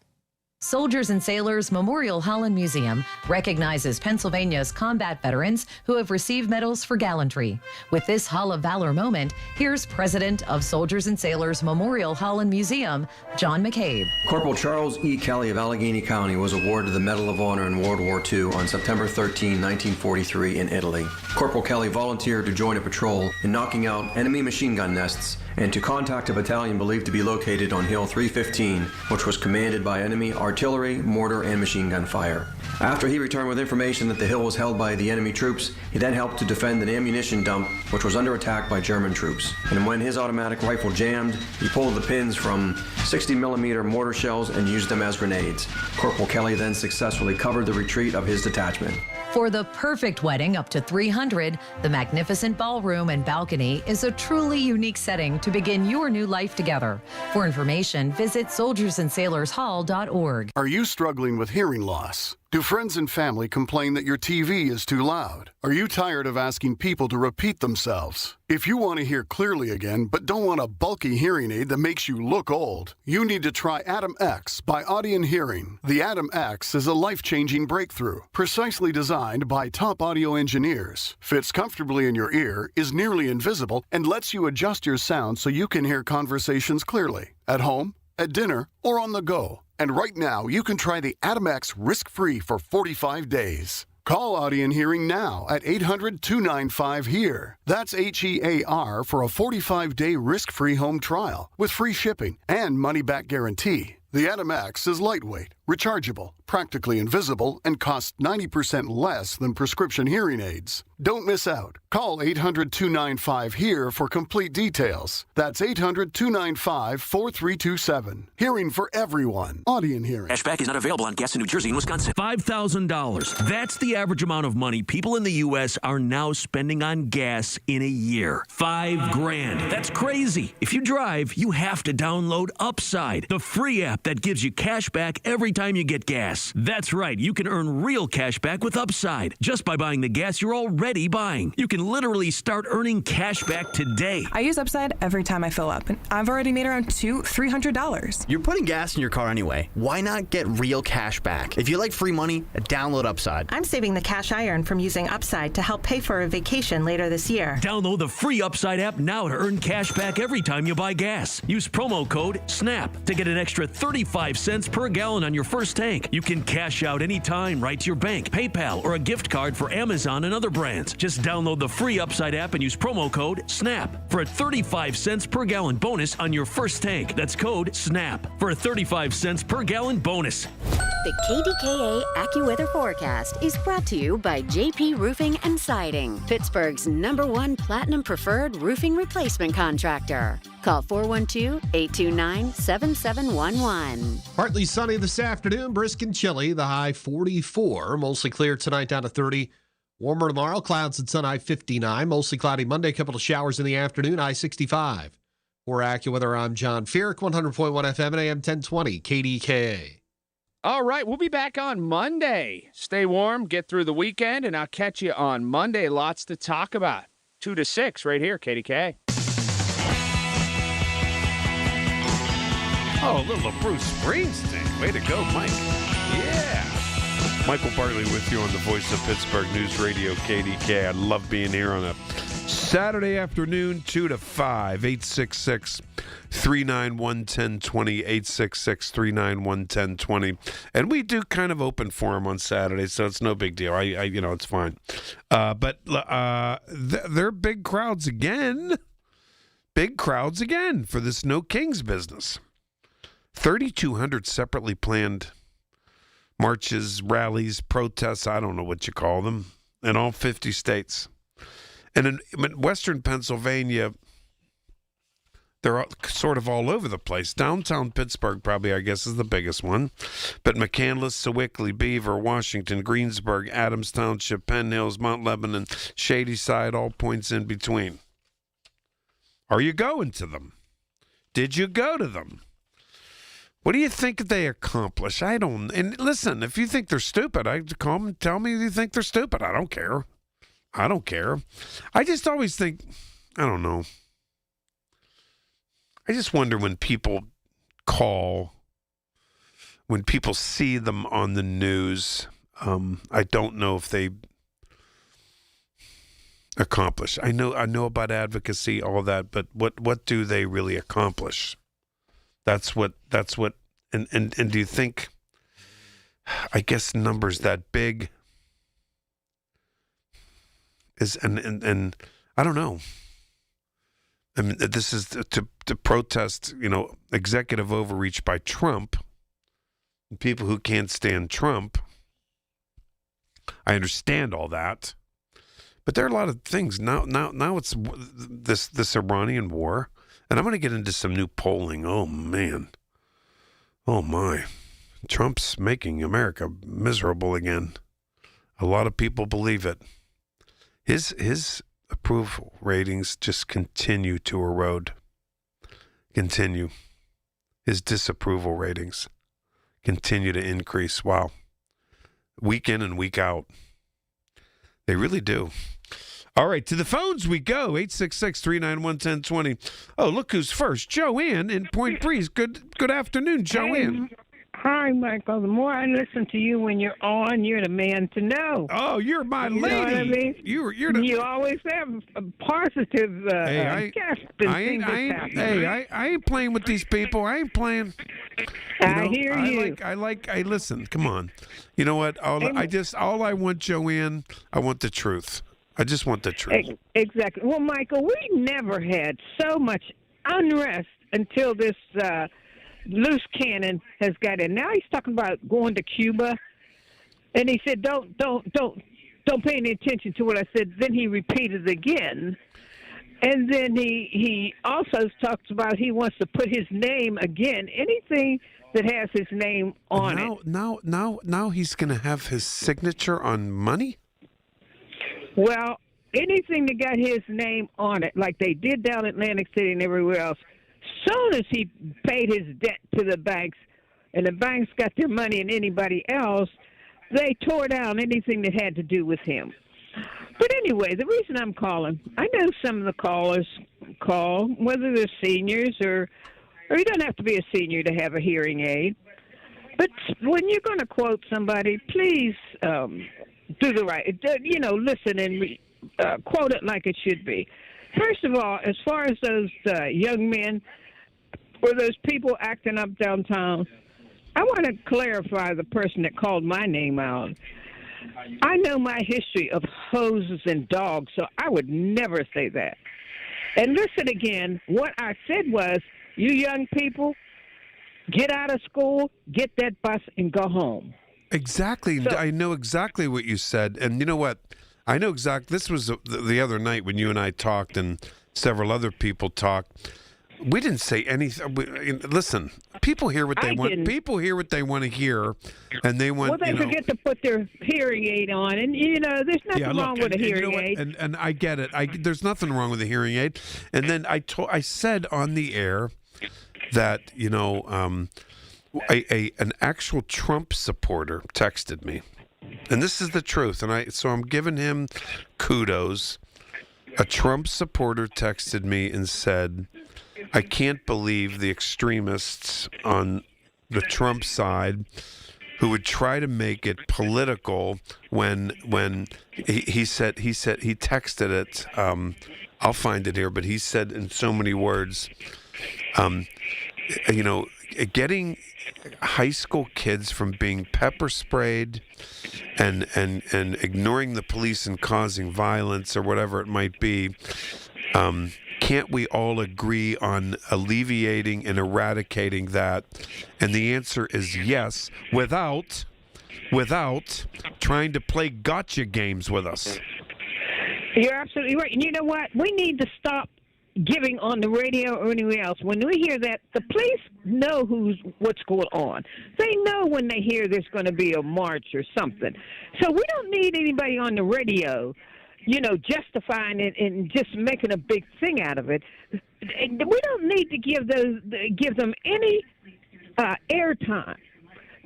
S34: Soldiers and Sailors Memorial Hall and Museum recognizes Pennsylvania's combat veterans who have received medals for gallantry. With this Hall of Valor moment, here's President of Soldiers and Sailors Memorial Hall and Museum, John McCabe.
S35: Corporal Charles E. Kelly of Allegheny County was awarded the Medal of Honor in World War II on September 13, 1943 in Italy. Corporal Kelly volunteered to join a patrol in knocking out enemy machine gun nests and to contact a battalion believed to be located on Hill 315, which was commanded by enemy artillery, mortar, and machine gun fire. After he returned with information that the hill was held by the enemy troops, he then helped to defend an ammunition dump which was under attack by German troops. And when his automatic rifle jammed, he pulled the pins from 60mm mortar shells and used them as grenades. Corporal Kelly then successfully covered the retreat of his detachment.
S34: For the perfect wedding up to 300, the magnificent ballroom and balcony is a truly unique setting to begin your new life together. For information, visit soldiersandsailorshall.org.
S1: Are you struggling with hearing loss? Do friends and family complain that your TV is too loud? Are you tired of asking people to repeat themselves? If you want to hear clearly again, but don't want a bulky hearing aid that makes you look old, you need to try Atom X by Audion Hearing. The Atom X is a life-changing breakthrough, precisely designed by top audio engineers, fits comfortably in your ear, is nearly invisible, and lets you adjust your sound so you can hear conversations clearly, at home, at dinner, or on the go. And right now, you can try the Atom X risk-free for 45 days. Call Audion Hearing now at 800-295-HEAR. That's HEAR for a 45-day risk-free home trial with free shipping and money-back guarantee. The Atom X is lightweight, rechargeable, practically invisible, and costs 90% less than prescription hearing aids. Don't miss out. Call 800-295-HEAR for complete details. That's 800-295-4327. Hearing for everyone. Audion Hearing.
S2: Cashback is not available on gas in New Jersey and Wisconsin.
S5: $5,000. That's the average amount of money people in the U.S. are now spending on gas in a year. $5,000. That's crazy. If you drive, you have to download Upside, the free app that gives you cash back every time you get gas. That's right. You can earn real cash back with Upside just by buying the gas you're already buying. You can literally start earning cash back today.
S7: I use Upside every time I fill up, and I've already made around $200-$300.
S8: You're putting gas in your car anyway. Why not get real cash back? If you like free money, download Upside.
S9: I'm saving the cash I earn from using Upside to help pay for a vacation later this year.
S5: Download the free Upside app now to earn cash back every time you buy gas. Use promo code SNAP to get an extra 35 cents per gallon on your first tank. You can cash out anytime right to your bank, PayPal, or a gift card for Amazon and other brands. Just download the free Upside app and use promo code SNAP for a 35 cents per gallon bonus on your first tank. That's code SNAP for a 35 cents per gallon bonus.
S4: The KDKA AccuWeather forecast is brought to you by JP Roofing and Siding, Pittsburgh's #1 Platinum Preferred Roofing Replacement Contractor. Call 412-829-7711.
S17: Partly sunny this afternoon, brisk and chilly, the high 44. Mostly clear tonight down to 30. Warmer tomorrow, clouds and sun, high 59. Mostly cloudy Monday, couple of showers in the afternoon, high 65. For AccuWeather, I'm John Fierk, 100.1 FM and AM 1020, KDKA.
S22: All right, we'll be back on Monday. Stay warm, get through the weekend, and I'll catch you on Monday. Lots to talk about. 2 to 6 right here, KDKA.
S25: Oh, a little of Bruce Springsteen. Way to go, Mike. Yeah. Michael Bartley with you on the Voice of Pittsburgh News Radio, KDK. I love being here on a Saturday afternoon, 2 to 5, 866-391-1020, 866-391-1020. And we do kind of open forum on Saturdays, so it's no big deal. I it's fine. But they're big crowds again. Big crowds again for this No Kings business. 3,200 separately planned marches, rallies, protests, I don't know what you call them, in all 50 states. And in Western Pennsylvania, they're sort of all over the place. Downtown Pittsburgh probably, I guess, is the biggest one. But McCandless, Sewickley, Beaver, Washington, Greensburg, Adams Township, Penn Hills, Mount Lebanon, Shadyside, all points in between. Are you going to them? Did you go to them? What do you think they accomplish? I don't. And listen, if you think they're stupid, call them and tell me you think they're stupid. I don't care. I don't care. I just always think, I don't know. I just wonder when people call, when people see them on the news, I don't know if they accomplish. I know about advocacy, all that, but what do they really accomplish? That's what, and do you think, I guess numbers that big is, and I don't know. I mean, this is to protest, executive overreach by Trump. People who can't stand Trump. I understand all that, but there are a lot of things now. It's this Iranian war, and I'm going to get into some new polling. Oh man, oh my, Trump's making America miserable again. A lot of people believe it. His approval ratings just continue to erode. Continue. His disapproval ratings continue to increase. Wow. Week in and week out. They really do. All right, to the phones we go. 866-391-1020. Oh, look who's first. Joanne in Point Breeze. Good afternoon, Joanne.
S6: Hi, Michael. The more I listen to you when you're on, you're the man to know.
S25: Oh, you're my lady.
S6: You know what I mean? You always have a positive guest.
S25: I ain't playing with these people. I ain't playing.
S6: I hear you.
S25: I listen. Come on. You know what? All I want, Joanne, I want the truth. I just want the truth.
S6: Exactly. Well, Michael, we never had so much unrest until this loose cannon has got in. Now he's talking about going to Cuba, and he said, "Don't pay any attention to what I said." Then he repeated it again, and then he also talks about he wants to put his name again. Anything that has his name on it.
S25: Now he's going to have his signature on money?
S6: Well, anything that got his name on it, like they did down in Atlantic City and everywhere else, soon as he paid his debt to the banks and the banks got their money and anybody else, they tore down anything that had to do with him. But anyway, the reason I'm calling, I know some of the callers call, whether they're seniors or you don't have to be a senior to have a hearing aid. But when you're going to quote somebody, please do the right, listen and quote it like it should be. First of all, as far as those young men or those people acting up downtown, I want to clarify the person that called my name out. I know my history of hoses and dogs, so I would never say that. And listen again, what I said was, you young people, get out of school, get that bus, and go home.
S25: Exactly. So, I know exactly what you said. And you know what? I know exactly. This was the other night when you and I talked and several other people talked. We didn't say anything. Listen, people hear what they want. People hear what they want to hear, and they want.
S6: Well, they forget to put their hearing aid on, and there's nothing wrong with a hearing aid.
S25: And I get it. There's nothing wrong with a hearing aid. And then I said on the air that an actual Trump supporter texted me, and this is the truth. And so I'm giving him kudos. A Trump supporter texted me and said, I can't believe the extremists on the Trump side who would try to make it political when he texted it. I'll find it here, but he said in so many words, getting high school kids from being pepper sprayed and ignoring the police and causing violence or whatever it might be. Can't we all agree on alleviating and eradicating that? And the answer is yes, without trying to play gotcha games with us.
S6: You're absolutely right. And you know what? We need to stop giving on the radio or anywhere else. When we hear that, the police know what's going on. They know when they hear there's going to be a march or something. So we don't need anybody on the radio justifying it and just making a big thing out of it. We don't need to give them any airtime.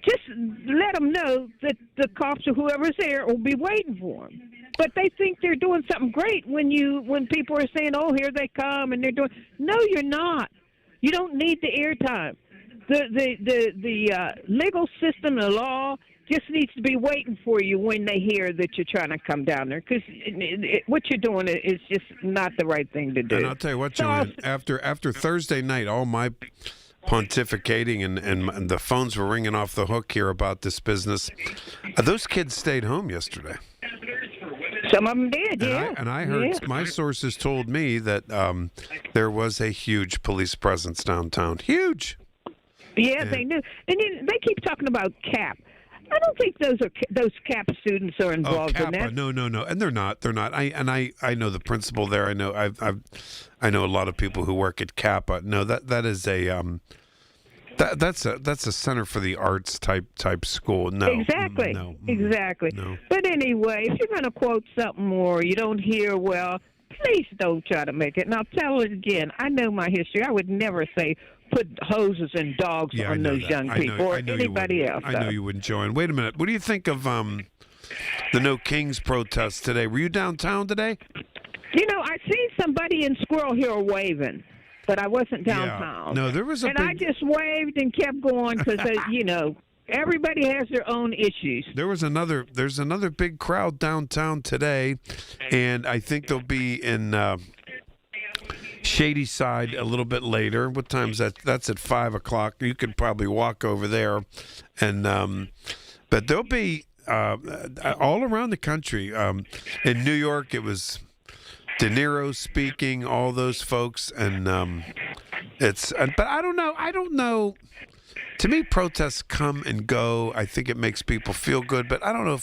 S6: Just let them know that the cops or whoever's there will be waiting for them. But they think they're doing something great when people are saying, "Oh, here they come," and they're doing. No, you're not. You don't need the airtime. The legal system, the law, just needs to be waiting for you when they hear that you're trying to come down there, because what you're doing is just not the right thing to do.
S25: And I'll tell you what, Joanne, after Thursday night, all my pontificating and the phones were ringing off the hook here about this business. Those kids stayed home yesterday.
S6: Some of them did,
S25: And I heard my sources told me that there was a huge police presence downtown. Huge.
S6: Yeah, they knew. And they keep talking about CAP. I don't think those CAP students are involved in that.
S25: No, and they're not. They're not. I know the principal there. I know I know a lot of people who work at CAPA. No, that is a that's a Center for the Arts type school. No,
S6: exactly, exactly.
S25: No.
S6: But anyway, if you're going to quote something more, you don't hear well. Please don't try to make it. And I'll tell it again. I know my history. I would never say put hoses and dogs on those young people or anybody else.
S25: I know you wouldn't, Joanne. Wait a minute. What do you think of the No Kings protest today? Were you downtown today?
S6: You know, I seen somebody in Squirrel Hill waving, but I wasn't downtown.
S25: Yeah. No, there was
S6: and I just waved and kept going because, you know, everybody has their own issues.
S25: There's another big crowd downtown today, and I think they'll be in Shady Side a little bit later. What time's that? That's at 5 o'clock. You could probably walk over there, and but there'll be all around the country. In New York, it was De Niro speaking, all those folks, and but I don't know. To me, protests come and go. I think it makes people feel good, but I don't know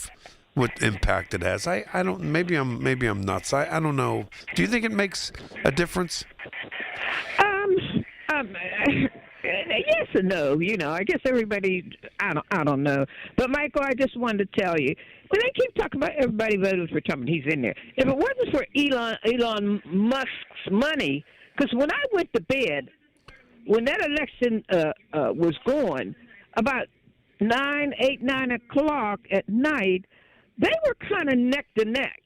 S25: what impact it has. I don't. Maybe I'm nuts. I don't know. Do you think it makes a difference?
S6: Yes and no. You know, I guess everybody. I don't know. But Michael, I just wanted to tell you, when they keep talking about everybody voted for Trump and he's in there, if it wasn't for Elon Musk's money, because when I went to bed, when that election was going, about 9 o'clock at night, they were kind of neck to neck.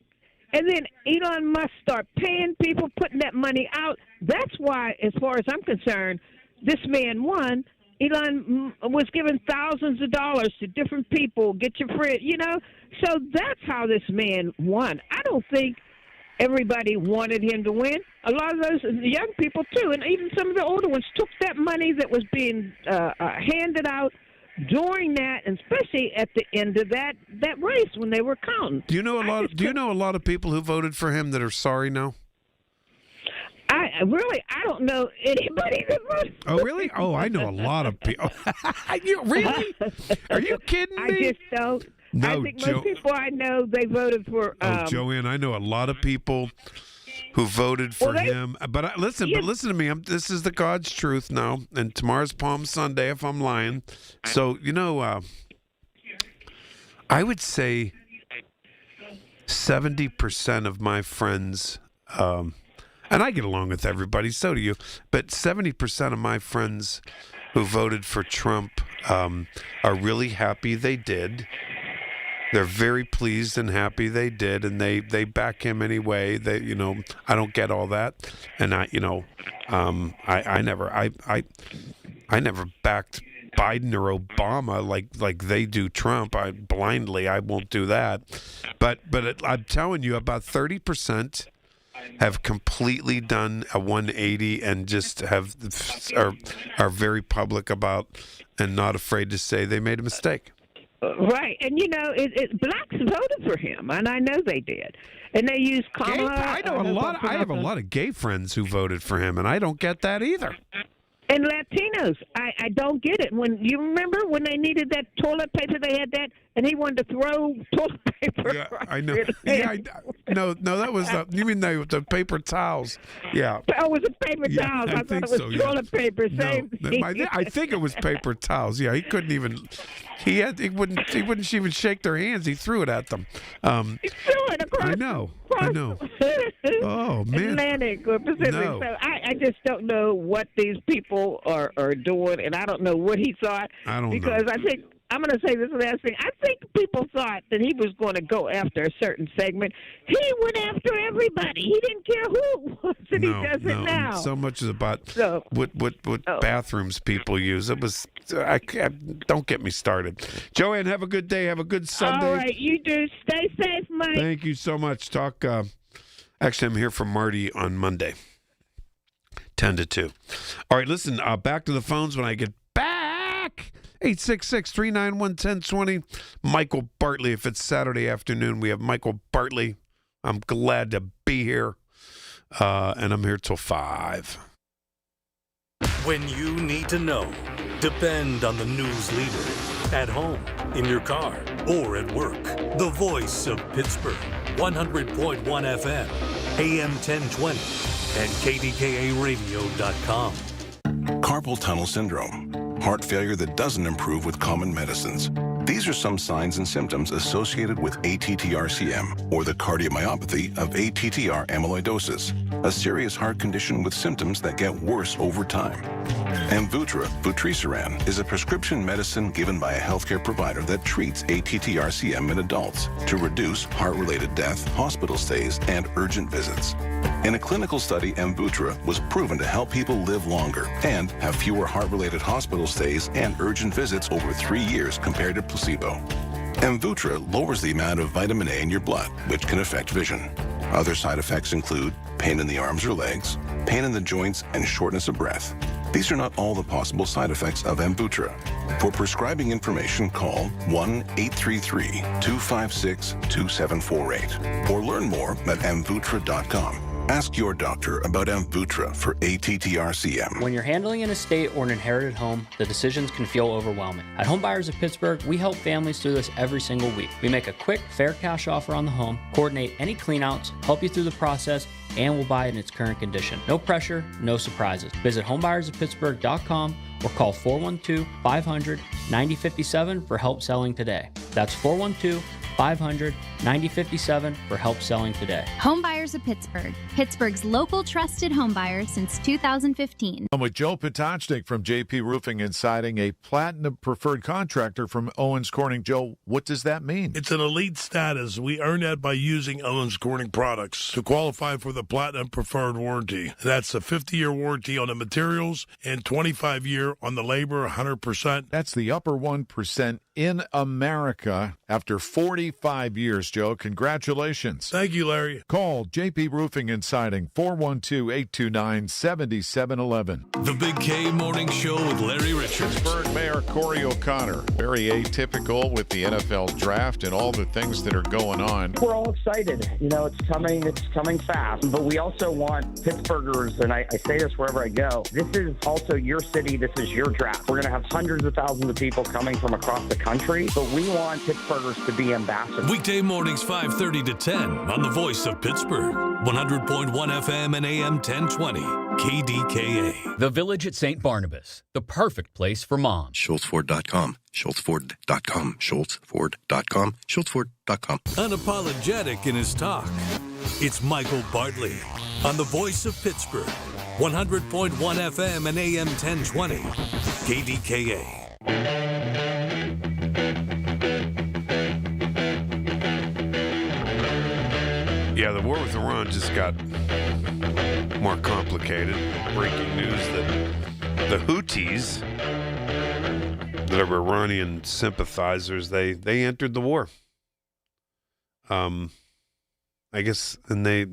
S6: And then Elon Musk started paying people, putting that money out. That's why, as far as I'm concerned, this man won. Elon was giving thousands of dollars to different people, get your friend, you know. So that's how this man won. I don't think everybody wanted him to win. A lot of those young people, too, and even some of the older ones, took that money that was being handed out during that, and especially at the end of that race when they were counting.
S25: Do you know a lot of people who voted for him that are sorry now?
S6: I don't know anybody that voted.
S25: Oh, really? Oh, I know a lot of people. Really? Are you kidding me?
S6: I just don't.
S25: No,
S6: I think most people I know, they voted for.
S25: Joanne, I know a lot of people who voted for him. But listen to me. This is the God's truth now, and tomorrow's Palm Sunday. If I'm lying, so you know, I would say 70% of my friends, and I get along with everybody. So do you. But 70% of my friends who voted for Trump are really happy they did. They're very pleased and happy they did, and they back him anyway. They, you know, I don't get all that, and I never backed Biden or Obama like they do Trump. I won't do that, but I'm telling you, about 30% have completely done a 180 and just are very public about and not afraid to say they made a mistake.
S6: Right, and you know, blacks voted for him, and I know they did, and they used Kamala.
S25: I have a lot of gay friends who voted for him, and I don't get that either.
S6: And Latinos, I don't get it. When you remember when they needed that toilet paper, they had that, and he wanted to throw toilet paper.
S25: Yeah, I know. Yeah, no, that was you mean the paper towels? Yeah.
S6: Oh, was it paper towels? I thought it was toilet paper. Same thing.
S25: I think it was paper towels. Yeah, he couldn't even. He wouldn't even shake their hands. He threw it at them.
S6: He threw it across.
S25: I know. Oh man.
S6: Atlantic or Pacific.
S25: No.
S6: So I just don't know what these people are doing, and I don't know what he thought.
S25: I don't know.
S6: Because I think I'm going to say this last thing. I think people thought that he was going to go after a certain segment. He went after everybody. He didn't care who it was, and he does it now.
S25: So much is about what bathrooms people use. It was. Don't get me started. Joanne, have a good day. Have a good Sunday.
S6: All right, you do. Stay safe, Mike.
S25: Thank you so much. Talk. Actually, I'm here for Marty on Monday, 10 to 2. All right, listen. Back to the phones when I get back. 866-391-1020. Michael Bartley. If it's Saturday afternoon, we have Michael Bartley I'm glad to be here, and I'm here till 5.
S3: When you need to know, depend on the news leader. At home, in your car, or at work. The voice of Pittsburgh. 100.1 FM, AM 1020, and KDKA-radio.com.
S10: Carpal tunnel syndrome. Heart failure that doesn't improve with common medicines. These are some signs and symptoms associated with ATTR-CM, or the cardiomyopathy of ATTR amyloidosis, a serious heart condition with symptoms that get worse over time. Amvuttra, vutrisiran, is a prescription medicine given by a healthcare provider that treats ATTR-CM in adults to reduce heart-related death, hospital stays, and urgent visits. In a clinical study, Amvuttra was proven to help people live longer and have fewer heart-related hospital stays and urgent visits over 3 years compared to placebo. Amvuttra lowers the amount of vitamin A in your blood, which can affect vision. Other side effects include pain in the arms or legs, pain in the joints, and shortness of breath. These are not all the possible side effects of Amvuttra. For prescribing information, call 1-833-256-2748 or learn more at amvuttra.com. Ask your doctor about Amvuttra for ATTR-CM.
S11: When you're handling an estate or an inherited home, the decisions can feel overwhelming. At Home Buyers of Pittsburgh, we help families through this every single week. We make a quick, fair cash offer on the home, coordinate any cleanouts, help you through the process, and we'll buy it in its current condition. No pressure, no surprises. Visit homebuyersoftpittsburgh.com or call 412-500-9057 for help selling today. That's 412-500-9057 for help selling today.
S12: Home Buyers of Pittsburgh, Pittsburgh's local trusted home buyer since 2015.
S13: I'm with Joe Potachnik from JP Roofing and Siding, a platinum preferred contractor from Owens Corning. Joe, what does that mean?
S14: It's an elite status. We earn that by using Owens Corning products to qualify for the platinum preferred warranty. That's a 50-year warranty on the materials and 25-year on the labor, 100%.
S13: That's the upper 1% in America after 45 years, Joe. Congratulations.
S14: Thank you, Larry.
S13: Call JP Roofing and Siding, 412-829-7711.
S3: The Big K Morning Show with Larry Richards.
S13: Pittsburgh Mayor Corey O'Connor, very atypical with the NFL draft and all the things that are going on.
S15: We're all excited. You know, it's coming fast. But we also want Pittsburghers, and I say this wherever I go, this is also your city, this is your draft. We're going to have hundreds of thousands of people coming from across the country, but we want Pittsburghers to be ambassadors.
S3: Weekday mornings 5:30 to 10 on the voice of Pittsburgh. 100.1 FM and AM 1020. KDKA.
S16: The Village at St. Barnabas, the perfect place for moms.
S18: SchultzFord.com. SchultzFord.com. SchultzFord.com. SchultzFord.com.
S3: Unapologetic in his talk. It's Michael Bartley on the voice of Pittsburgh. 100.1 FM and AM 1020. KDKA.
S25: Yeah, the war with Iran just got more complicated. Breaking news that the Houthis, that are Iranian sympathizers, they entered the war. I guess, and they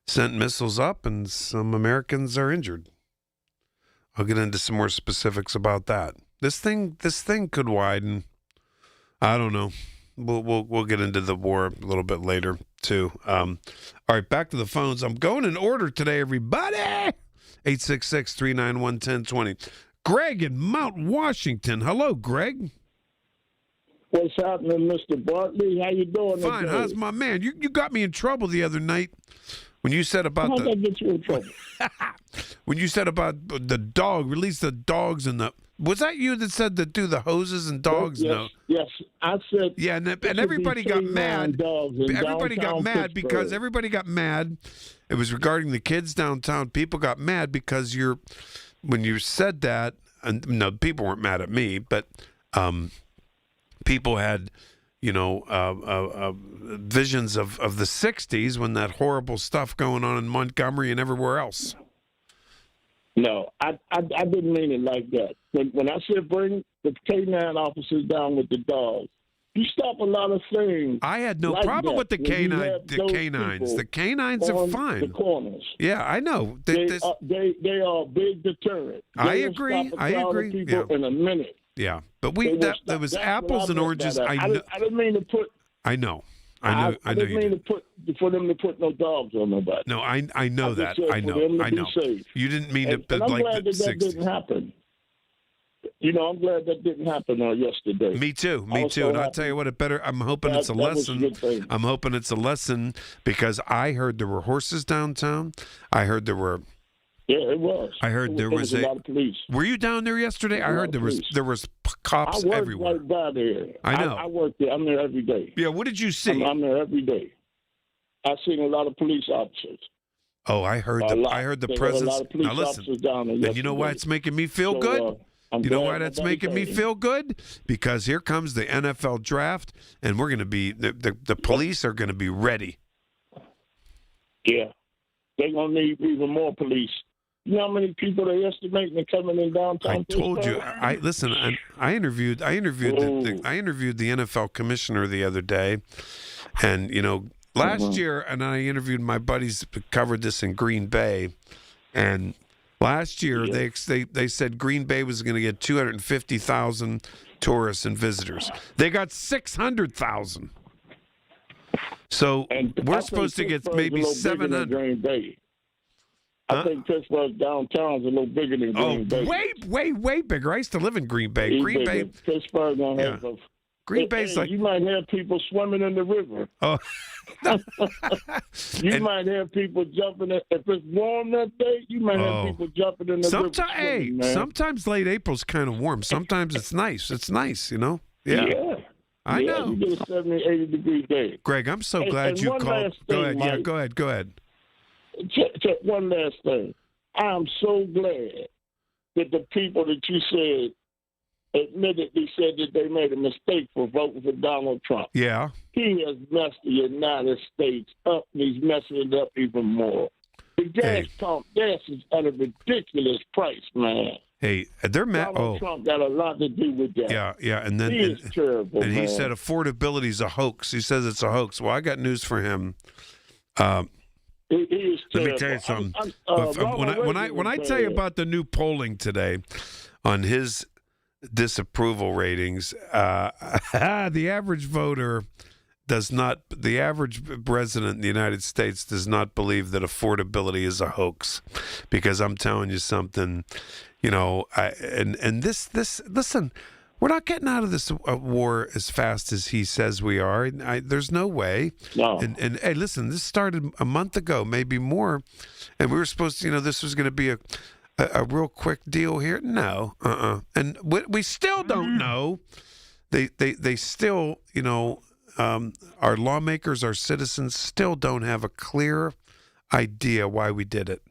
S25: sent missiles up, and some Americans are injured. I'll get into some more specifics about that. This thing could widen. I don't know. We'll get into the war a little bit later too. All right, back to the phones. I'm going in order today, everybody. 866-391-1020. Greg in Mount Washington. Hello, Greg.
S23: What's happening, Mr. Bartley? How you doing?
S25: Fine.
S23: Today?
S25: How's my man? You got me in trouble the other night when you said about
S23: How'd I get you in trouble?
S25: When you said about the dog, release the dogs and the. Was that you that said to do the hoses and dogs?
S23: Yes,
S25: no.
S23: Yes, I said.
S25: Yeah, and everybody got mad. Everybody got mad because everybody got mad. It was regarding the kids downtown. People got mad because when you said that, and no, people weren't mad at me, but people had, visions of the '60s when that horrible stuff going on in Montgomery and everywhere else.
S23: No, I didn't mean it like that. When I said bring the K-9 officers down with the dogs, you stop a lot of things.
S25: I had no problem with the canines. The canines are fine.
S23: The corners.
S25: Yeah, I know.
S23: They are a big deterrent.
S25: I agree.
S23: People in a minute.
S25: Yeah, but that was apples and oranges.
S23: I didn't mean to put.
S25: I know.
S23: I
S25: know
S23: didn't
S25: you
S23: mean
S25: did.
S23: for them to put no dogs on nobody.
S25: No, I know that.
S23: Just said
S25: I
S23: for
S25: know.
S23: them to
S25: I
S23: be
S25: know.
S23: safe.
S25: You didn't mean
S23: And
S25: to
S23: I'm
S25: like
S23: glad
S25: the
S23: that
S25: 60s.
S23: didn't happen. I'm glad that didn't happen yesterday.
S25: Me too.
S23: So
S25: And I'll tell you what, I'm hoping it's a
S23: that was a
S25: lesson.
S23: good thing.
S25: I'm hoping it's a lesson because I heard there were horses downtown. I heard there were.
S23: Yeah, it was.
S25: I heard there was
S23: a lot of police.
S25: Were you down there yesterday? I heard there was cops
S23: I work
S25: everywhere.
S23: right by there.
S25: I know.
S23: I work there. I'm there every day.
S25: Yeah, what did you see?
S23: I'm there every day. I've seen a lot of police officers.
S25: Oh, I heard the presence.
S23: A lot of police
S25: Now listen,
S23: officers down there
S25: and you know why it's making me feel good? You know why that's making me feel good? Because here comes the NFL draft, and we're going to be the police are going to be ready.
S23: Yeah, they're going to need even more police. You know how many people they estimating are coming in downtown?
S25: I told you. Listen. I interviewed the NFL commissioner the other day, and last year, and I interviewed my buddies who covered this in Green Bay, and last year they said Green Bay was going to get 250,000 tourists and visitors. They got 600,000. So we're supposed to get maybe 700.
S23: Green Bay. I think Pittsburgh downtown is a little bigger than Green Bay.
S25: Way bigger. I used to live in Green Bay. Green Bay.
S23: Pittsburgh don't have a...
S25: Green Bay's like...
S23: You might have people swimming in the river.
S25: Oh.
S23: You might have people jumping in... If it's warm that day, you might have people jumping in the river. Swimming,
S25: sometimes late April's kind of warm. Sometimes it's nice. It's nice, Yeah. I know.
S23: You get a 70, 80-degree day.
S25: Greg, I'm so glad you called. Go ahead.
S23: Mike,
S25: Go ahead.
S23: Check one last thing. I'm so glad that the people that you said admittedly said that they made a mistake for voting for Donald Trump.
S25: Yeah.
S23: He has messed the United States up, and he's messing it up even more. The gas is at a ridiculous price, man.
S25: Hey, they're mad.
S23: Donald Trump got a lot to do with that.
S25: Yeah, and then
S23: he is terrible.
S25: And he said affordability is a hoax. He says it's a hoax. Well, I got news for him.
S23: He is
S25: let
S23: terrible.
S25: me tell you something.
S23: When
S25: I tell you about the new polling today on his disapproval ratings, the average voter does not. The average resident in the United States does not believe that affordability is a hoax, because I'm telling you something. This listen. We're not getting out of this war as fast as he says we are. There's no way.
S23: No.
S25: And hey, listen, this started a month ago, maybe more, and we were supposed to, this was going to be a real quick deal here. No, and we still don't know. They still, our lawmakers, our citizens still don't have a clear idea why we did it.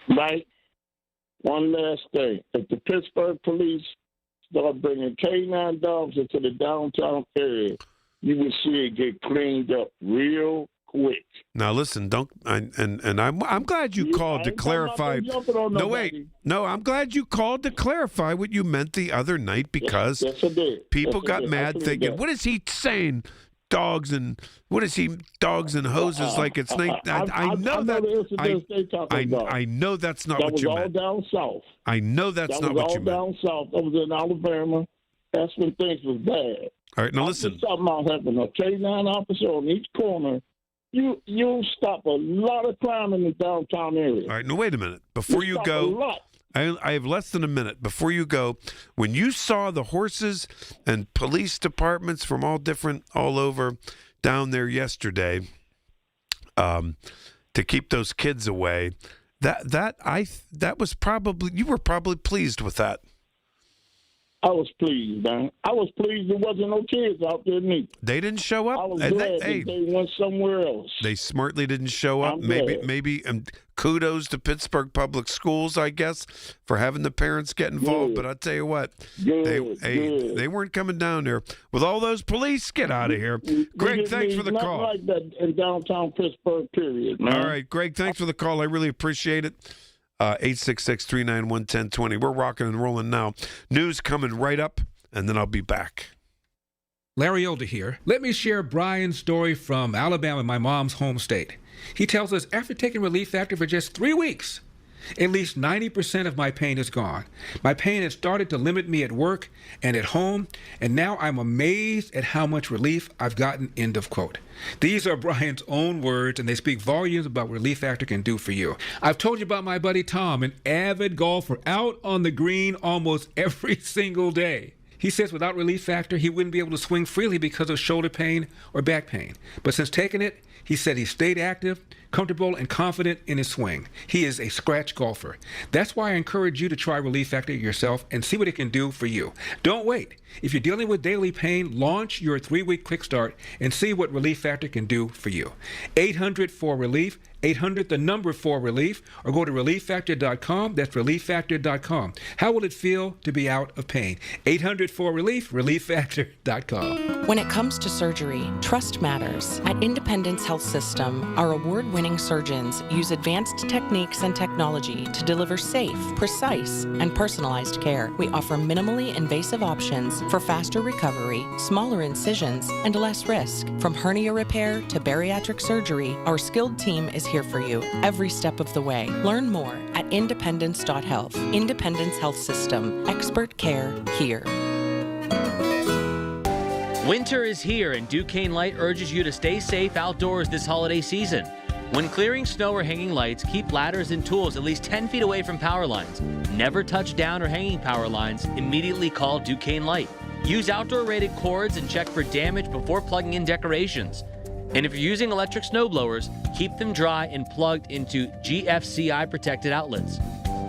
S23: Right. One last thing. If the Pittsburgh police start bringing K9 dogs into the downtown area, you will see it get cleaned up real quick.
S25: Now listen, I'm glad you called to clarify. No, wait. No, I'm glad you called to clarify what you meant the other night, because
S23: yes, I did.
S25: People got mad thinking, what is he saying? Dogs and hoses like it's night. I know that. I know that's not what you meant.
S23: That was all down south.
S25: I know that's not what you meant.
S23: That was all down south. That was in Alabama. That's when things was bad.
S25: All right, now listen.
S23: Something else happened. A K9 officer on each corner. You'll stop a lot of crime in the downtown area.
S25: All right, now wait a minute. Before you go, I have less than a minute. Before you go, when you saw the horses and police departments from all over down there yesterday, to keep those kids away, that was probably, you were probably pleased with that.
S23: I was pleased, man. I was pleased there wasn't no kids out there neither.
S25: They didn't show up.
S23: I was glad that they went somewhere else.
S25: They smartly didn't show up. Maybe kudos to Pittsburgh Public Schools, I guess, for having the parents get involved. But I'll tell you what, they weren't coming down there with all those police. Get out of here. Greg, thanks for the call.
S23: Like that in downtown Pittsburgh, period, man.
S25: All right, Greg, thanks for the call. I really appreciate it. 866-391-1020. We're rocking and rolling now. News coming right up, and then I'll be back.
S1: Larry Older here. Let me share Brian's story from Alabama, my mom's home state. He tells us after taking Relief Factor for just 3 weeks, At least 90% of my pain is gone. My pain has started to limit me at work and at home, and now I'm amazed at how much relief I've gotten, end of quote. These are Brian's own words, and they speak volumes about what Relief Factor can do for you. I've told you about my buddy Tom, an avid golfer out on the green almost every single day. He says without Relief Factor, he wouldn't be able to swing freely because of shoulder pain or back pain. But since taking it, he said he stayed active, comfortable, and confident in his swing. He is a scratch golfer. That's why I encourage you to try Relief Factor yourself and see what it can do for you. Don't wait. If you're dealing with daily pain, launch your 3-week quick start and see what Relief Factor can do for you. 800-4RELIEF, 800 the number 4RELIEF, or go to ReliefFactor.com. That's ReliefFactor.com. How will it feel to be out of pain? 800-4RELIEF, ReliefFactor.com.
S2: When it comes to surgery, trust matters. At Independence Health System, our award-winning surgeons use advanced techniques and technology to deliver safe, precise, and personalized care. We offer minimally invasive options for faster recovery, smaller incisions, and less risk. From hernia repair to bariatric surgery, our skilled team is here for you every step of the way. Learn more at independence.health. Independence Health System. Expert care here.
S19: Winter is here, and Duquesne Light urges you to stay safe outdoors this holiday season. When clearing snow or hanging lights, keep ladders and tools at least 10 feet away from power lines. Never touch down or hanging power lines. Immediately call Duquesne Light. Use outdoor-rated cords and check for damage before plugging in decorations. And if you're using electric snow blowers, keep them dry and plugged into GFCI-protected outlets.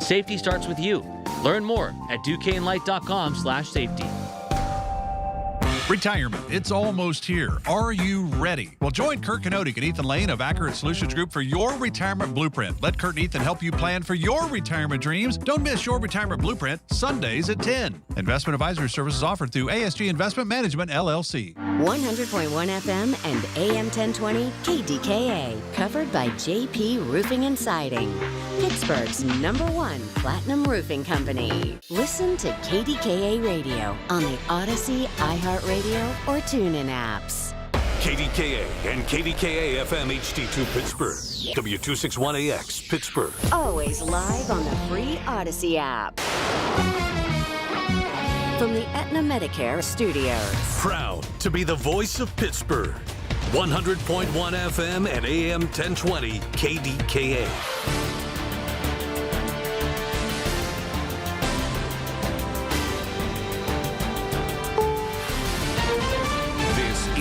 S19: Safety starts with you. Learn more at DuquesneLight.com/safety.
S20: Retirement, it's almost here. Are you ready? Well, join Kurt Kanodik and Ethan Lane of Accurate Solutions Group for your retirement blueprint. Let Kurt and Ethan help you plan for your retirement dreams. Don't miss your retirement blueprint, Sundays at 10. Investment advisory services offered through ASG Investment Management, LLC.
S4: 100.1 FM and AM 1020 KDKA. Covered by JP Roofing and Siding. Pittsburgh's #1 platinum roofing company. Listen to KDKA Radio on the Odyssey, iHeartRadio, or TuneIn apps.
S3: KDKA and KDKA-FM HD2 Pittsburgh. W261AX Pittsburgh.
S4: Always live on the free Odyssey app. From the Aetna Medicare studios.
S3: Proud to be the voice of Pittsburgh. 100.1 FM and AM 1020 KDKA.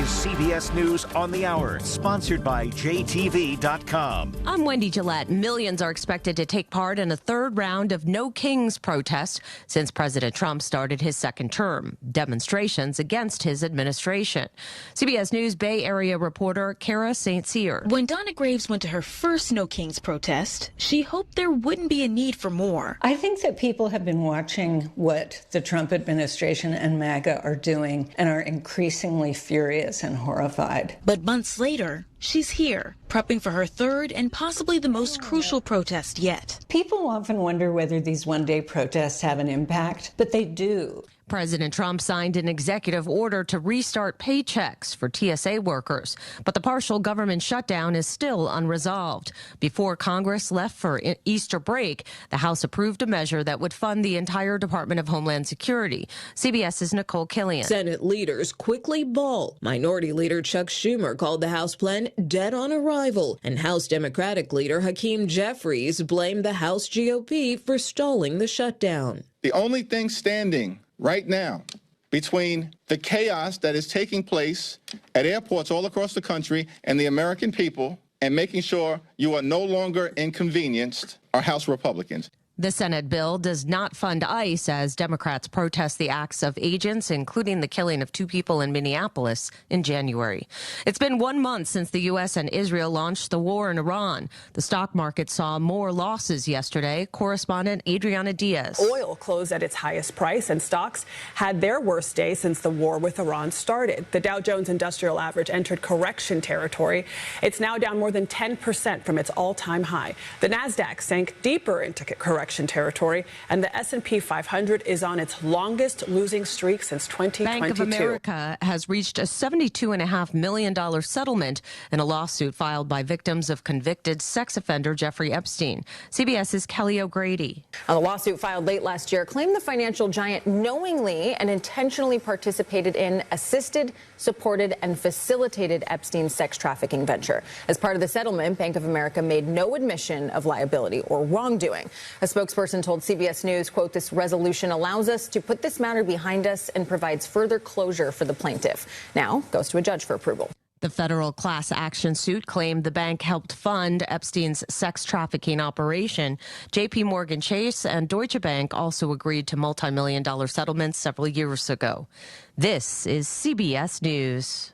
S21: CBS News on the Hour, sponsored by JTV.com.
S24: I'm Wendy Gillette. Millions are expected to take part in a third round of No Kings protests since President Trump started his second term. Demonstrations against his administration. CBS News Bay Area reporter Kara St. Cyr.
S26: When Donna Graves went to her first No Kings protest, she hoped there wouldn't be a need for more.
S27: I think that people have been watching what the Trump administration and MAGA are doing and are increasingly furious and horrified.
S26: But months later, she's here, prepping for her third and possibly the most crucial protest yet.
S27: People often wonder whether these one-day protests have an impact, but they do.
S24: President Trump signed an executive order to restart paychecks for TSA workers, but the partial government shutdown is still unresolved. Before Congress left for Easter break, the House approved a measure that would fund the entire Department of Homeland Security. CBS's Nicole Killian.
S28: Senate leaders quickly bawl. Minority Leader Chuck Schumer called the House plan dead on arrival, and House Democratic Leader Hakeem Jeffries blamed the House GOP for stalling the shutdown.
S29: The only thing standing right now between the chaos that is taking place at airports all across the country and the American people and making sure you are no longer inconvenienced are House Republicans.
S24: The Senate bill does not fund ICE as Democrats protest the acts of agents, including the killing of 2 people in Minneapolis in January. It's been 1 month since the U.S. and Israel launched the war in Iran. The stock market saw more losses yesterday. Correspondent Adriana Diaz.
S30: Oil closed at its highest price, and stocks had their worst day since the war with Iran started. The Dow Jones Industrial Average entered correction territory. It's now down more than 10% from its all-time high. The Nasdaq sank deeper into correction correction territory, and the S&P 500 is on its longest losing streak since 2022.
S24: Bank of America has reached a $72.5 million settlement in a lawsuit filed by victims of convicted sex offender Jeffrey Epstein. CBS's Kelly O'Grady.
S5: A lawsuit filed late last year claimed the financial giant knowingly and intentionally participated in, assisted, supported, and facilitated Epstein's sex trafficking venture. As part of the settlement, Bank of America made no admission of liability or wrongdoing. A spokesperson told CBS News, quote, "This resolution allows us to put this matter behind us and provides further closure for the plaintiff. Now goes to a judge for approval."
S24: The federal class action suit claimed the bank helped fund Epstein's sex trafficking operation. JP Morgan Chase and Deutsche Bank also agreed to multi-million-dollar settlements several years ago. This is CBS News.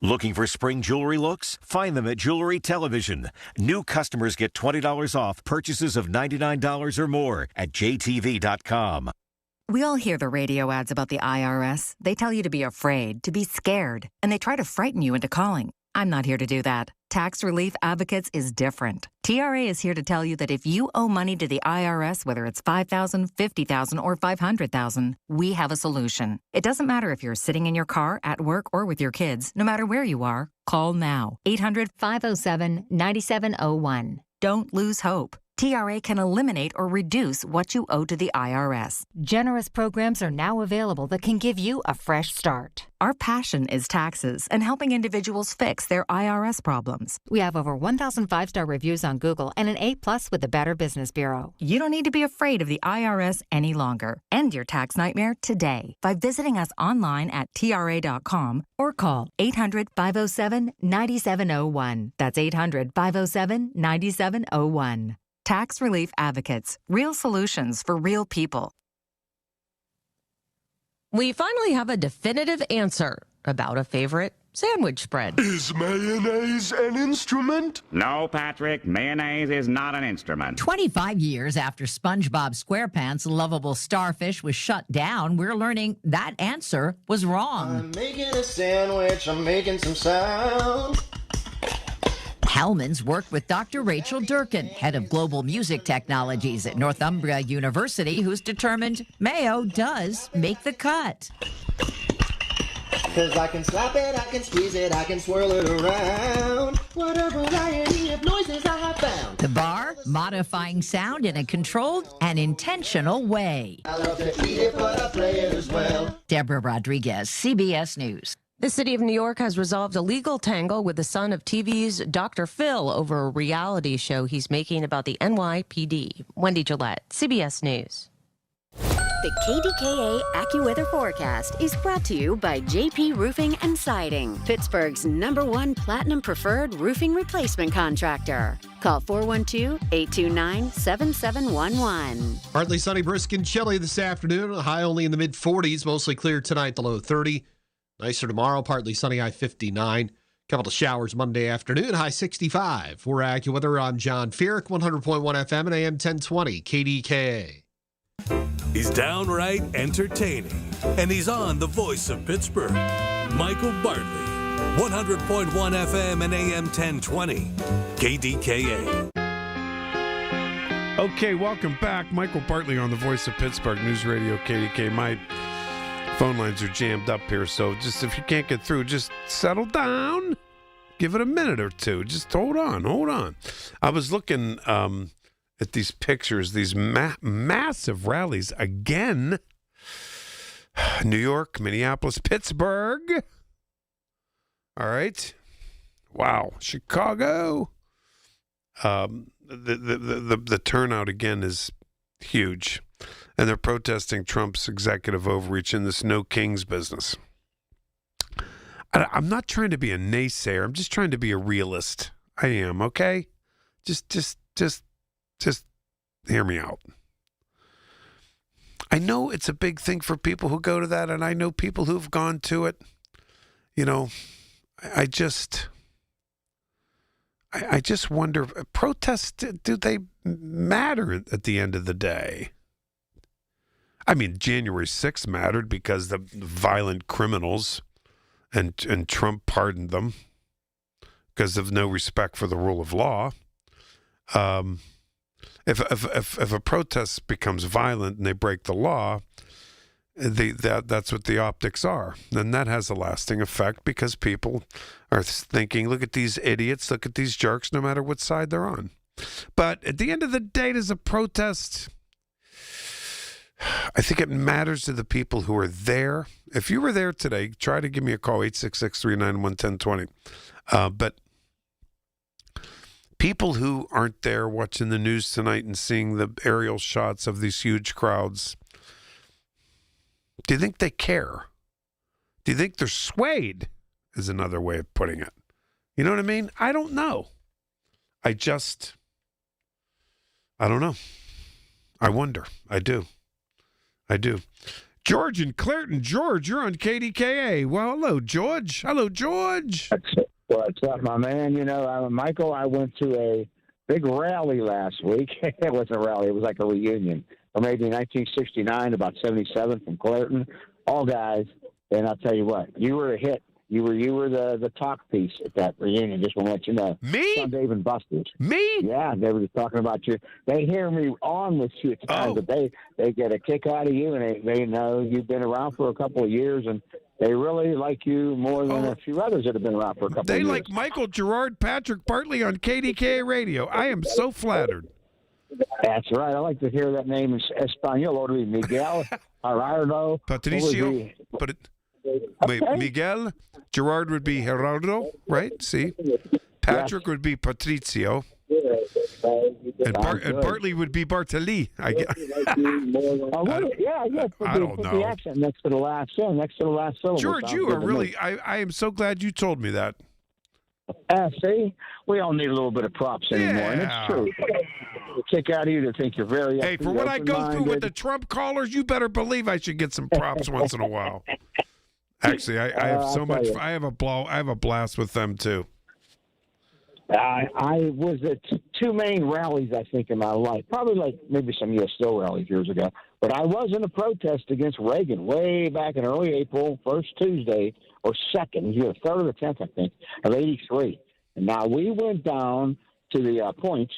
S21: Looking for spring jewelry looks? Find them at Jewelry Television. New customers get $20 off purchases of $99 or more at jtv.com.
S6: We all hear the radio ads about the IRS. They tell you to be afraid, to be scared, and they try to frighten you into calling. I'm not here to do that. Tax Relief Advocates is different. TRA is here to tell you that if you owe money to the IRS, whether it's $5,000, $50,000, or $500,000, we have a solution. It doesn't matter if you're sitting in your car, at work, or with your kids. No matter where you are, call now. 800-507-9701. Don't lose hope. TRA can eliminate or reduce what you owe to the IRS.
S7: Generous programs are now available that can give you a fresh start.
S6: Our passion is taxes and helping individuals fix their IRS problems.
S7: We have over 1,000 five-star reviews on Google and an A+ with the Better Business Bureau.
S6: You don't need to be afraid of the IRS any longer. End your tax nightmare today by visiting us online at TRA.com or call 800-507-9701. That's 800-507-9701. Tax Relief Advocates. Real solutions for real people.
S24: We finally have a definitive answer about a favorite sandwich spread.
S8: Is mayonnaise an instrument?
S9: No, Patrick, mayonnaise is not an instrument.
S10: 25 years after SpongeBob SquarePants' lovable starfish was shut down, we're learning that answer was wrong.
S11: I'm making a sandwich, I'm making some sound.
S10: Hellman's worked with Dr. Rachel Durkin, head of global music technologies at Northumbria University, who's determined mayo does make the cut.
S11: Cause I can slap it, I can squeeze it, I can swirl it around. What a variety of noises I have found.
S10: The bar, modifying sound in a controlled and intentional way.
S11: I love to eat it, but I play it as well.
S10: Deborah Rodriguez, CBS News.
S24: The city of New York has resolved a legal tangle with the son of TV's Dr. Phil over a reality show he's making about the NYPD. Wendy Gillette, CBS News.
S4: The KDKA AccuWeather forecast is brought to you by JP Roofing and Siding, Pittsburgh's #1 Platinum Preferred Roofing Replacement Contractor. Call 412-829-7711.
S12: Partly sunny, brisk, and chilly this afternoon. A high only in the mid-40s. Mostly clear tonight, the low 30. Nicer tomorrow, partly sunny, high 59. Couple of showers Monday afternoon, high 65. For AccuWeather, I'm John Feerick, 100.1 FM and AM 1020, KDKA.
S3: He's downright entertaining, and he's on the voice of Pittsburgh. Michael Bartley, 100.1 FM and AM 1020, KDKA.
S25: Okay, welcome back. Michael Bartley on the voice of Pittsburgh News Radio, KDK. My phone lines are jammed up here, so just if you can't get through, just settle down. Give it a minute or two. Just hold on. I was looking at these pictures, these massive rallies again. New York, Minneapolis, Pittsburgh. All right. Wow. Chicago. The turnout again is huge. And they're protesting Trump's executive overreach in this no kings business. I'm not trying to be a naysayer. I'm just trying to be a realist. I am, okay? Just hear me out. I know it's a big thing for people who go to that, and I know people who've gone to it. You know, I just wonder, protests, do they matter at the end of the day? I mean, January 6th mattered because the violent criminals and Trump pardoned them because of no respect for the rule of law. If a protest becomes violent and they break the law, that's what the optics are. And that has a lasting effect because people are thinking, look at these idiots, look at these jerks, no matter what side they're on. But at the end of the day, does a protest, I think it matters to the people who are there. If you were there today, try to give me a call, 866-391-1020. But people who aren't there watching the news tonight and seeing the aerial shots of these huge crowds, do you think they care? Do you think they're swayed, is another way of putting it? You know what I mean? I don't know. I don't know. I wonder. I do. George in Clairton. George, you're on KDKA. Well, hello, George.
S1: What's up, my man? You know, Michael, I went to a big rally last week. It wasn't a rally. It was like a reunion from maybe 1969 to about 77 from Clairton. All guys. And I'll tell you what, you were a hit. You were the talk piece at that reunion. Just want to let you know.
S25: Me?
S1: Son Dave and Buster's.
S25: Me?
S1: Yeah, they were just talking about you. They hear me on with you at times, but they get a kick out of you, and they know you've been around for a couple of years, and they really like you more than a few others that have been around for a couple of years.
S25: They like Michael, Gerard, Patrick Bartley on KDKA Radio. I am so flattered.
S1: That's right. I like to hear that name in Espanol. Or Miguel, Gerardo.
S25: Patricio. Miguel. Gerard would be Gerardo, right? See? Patrick would be Patricio. And Bartley would be Bartoli. I don't know.
S1: The accent next to the last syllable.
S25: George, you are really. I am so glad you told me that.
S1: See, we all need a little bit of props anymore, and it's true. It'll kick out of you to think you're very.
S25: Hey, for what I go through with the Trump callers, you better believe I should get some props once in a while. Actually, I have so much. I have a blast with them too.
S1: I was at two main rallies, I think, in my life. Probably like maybe some U.S. Still rallies years ago. But I was in a protest against Reagan way back in early April, first Tuesday or second, either 3rd or the 10th, I think, of '83. And now we went down to the point,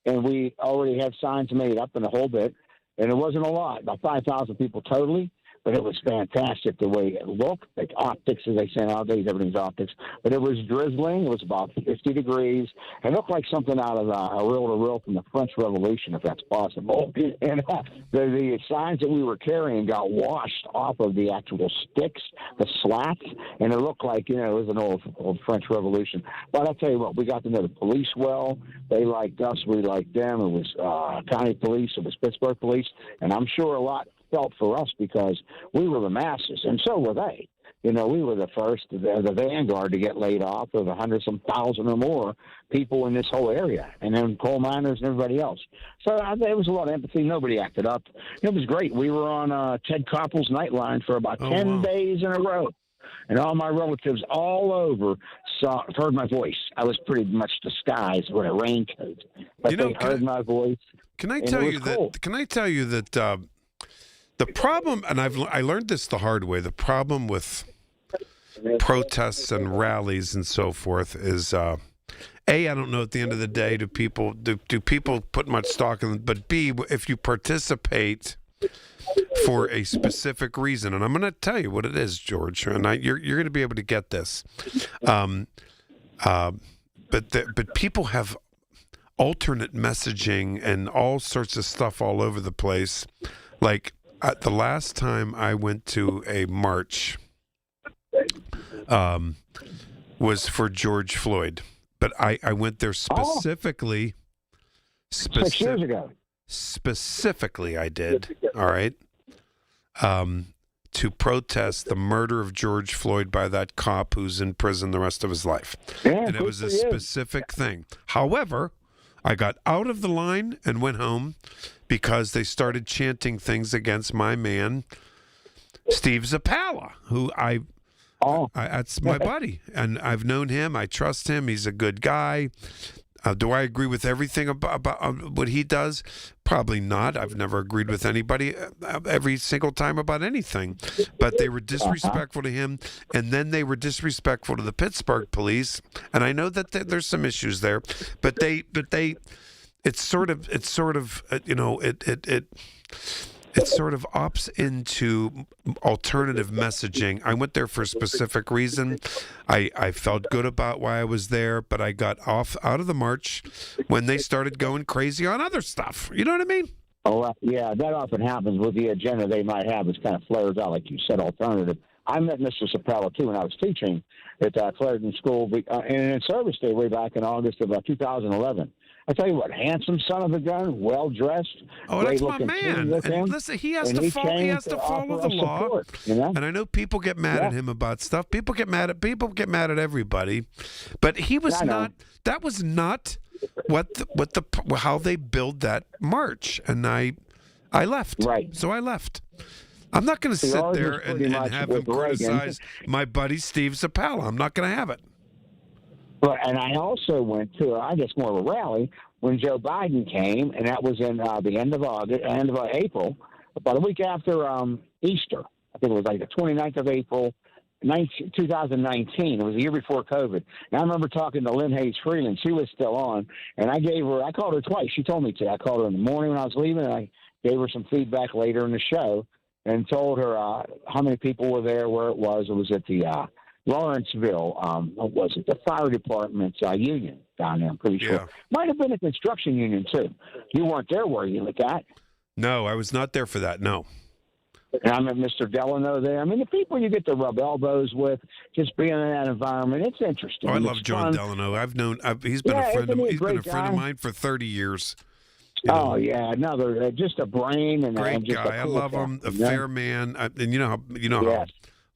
S1: and we already had signs made up and a whole bit. And it wasn't a lot, about 5,000 people totally. But it was fantastic the way it looked. Like optics, as they say nowadays, everything's optics. But it was drizzling. It was about 50 degrees. It looked like something out of a reel-to-reel from the French Revolution, if that's possible. And the signs that we were carrying got washed off of the actual sticks, the slats, and it looked like, it was an old French Revolution. But I'll tell you what, we got to know the police well. They liked us. We liked them. It was county police. It was Pittsburgh police. And I'm sure a lot felt for us because we were the masses, and so were they. We were the first, the vanguard to get laid off of 100-some thousand or more people in this whole area, and then coal miners and everybody else. So there was a lot of empathy. Nobody acted up. It was great. We were on Ted Koppel's Nightline for about 10 days in a row, and all my relatives all over heard my voice. I was pretty much disguised with a raincoat, but they heard my voice.
S25: Can I tell you that? The problem, and I learned this the hard way, the problem with protests and rallies and so forth is, A, I don't know at the end of the day, do people put much stock in it, but B, if you participate for a specific reason, and I'm going to tell you what it is, George, and you're going to be able to get this, but people have alternate messaging and all sorts of stuff all over the place, like, the last time I went to a march was for George Floyd, but I went there specifically.
S1: 6 years ago.
S25: Specifically, I did. All right. To protest the murder of George Floyd by that cop who's in prison the rest of his life.
S1: Yeah,
S25: and it was a specific thing. However, I got out of the line and went home because they started chanting things against my man, Steve Zappala, who that's my buddy. And I've known him. I trust him. He's a good guy. Do I agree with everything about what he does? Probably not. I've never agreed with anybody every single time about anything. But they were disrespectful to him, and then they were disrespectful to the Pittsburgh police. And I know that there's some issues there, but they it sort of it sort of opts into alternative messaging. I went there for a specific reason. I felt good about why I was there, but I got out of the march when they started going crazy on other stuff. You know what I mean?
S1: Oh, yeah, that often happens with the agenda they might have. It's kind of flares out, like you said, alternative. I met Mr. Sapella, too, when I was teaching at Clarendon School in service day way back in August of 2011. I tell you what, handsome son of a gun, well-dressed.
S25: Oh, that's my man. And listen, he has to follow the law.
S1: Support, you know?
S25: And I know people get mad at him about stuff. People get mad at everybody. But he was not. That was not how they build that march. And I left.
S1: Right.
S25: So I left. I'm not going to sit there and have him criticize my buddy Steve Zapala. I'm not going to have it.
S1: And I also went to, I guess, more of a rally when Joe Biden came, and that was in the end of April, about a week after Easter. I think it was like the 29th of April, 2019. It was the year before COVID. And I remember talking to Lynn Hayes Freeland. She was still on, and I called her twice. She told me to. I called her in the morning when I was leaving, and I gave her some feedback later in the show and told her how many people were there, where it was. It was at the Lawrenceville, what was it? The fire department's union down there, I'm pretty sure.
S25: Yeah.
S1: Might have been a construction union, too. You weren't there, were you, with that?
S25: No, I was not there for that, no.
S1: And I met Mr. Delano there. I mean, the people you get to rub elbows with, just being in that environment, it's interesting.
S25: Oh, I love John Delano. He's been a friend of mine for 30 years.
S1: Oh, yeah, another, just a brain. And
S25: great
S1: just
S25: guy. I love him, a fair man. And you know how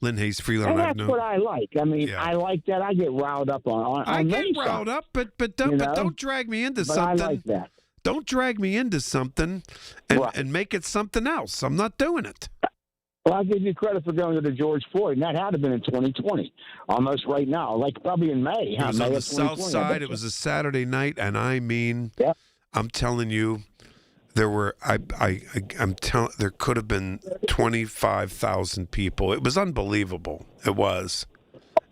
S25: Lynn Hayes Freeland.
S1: And that's what I like. I mean, I like that. I get riled up on
S25: I get riled up, but don't drag me into something.
S1: I like that.
S25: Don't drag me into something and make it something else. I'm not doing it.
S1: Well, I'll give you credit for going to the George Floyd, and that had to have been in 2020, almost right now, like probably in May.
S25: It was on the south side. It was a Saturday night, and I mean, I'm telling you, there were there could have been 25,000 people. It was unbelievable. It was.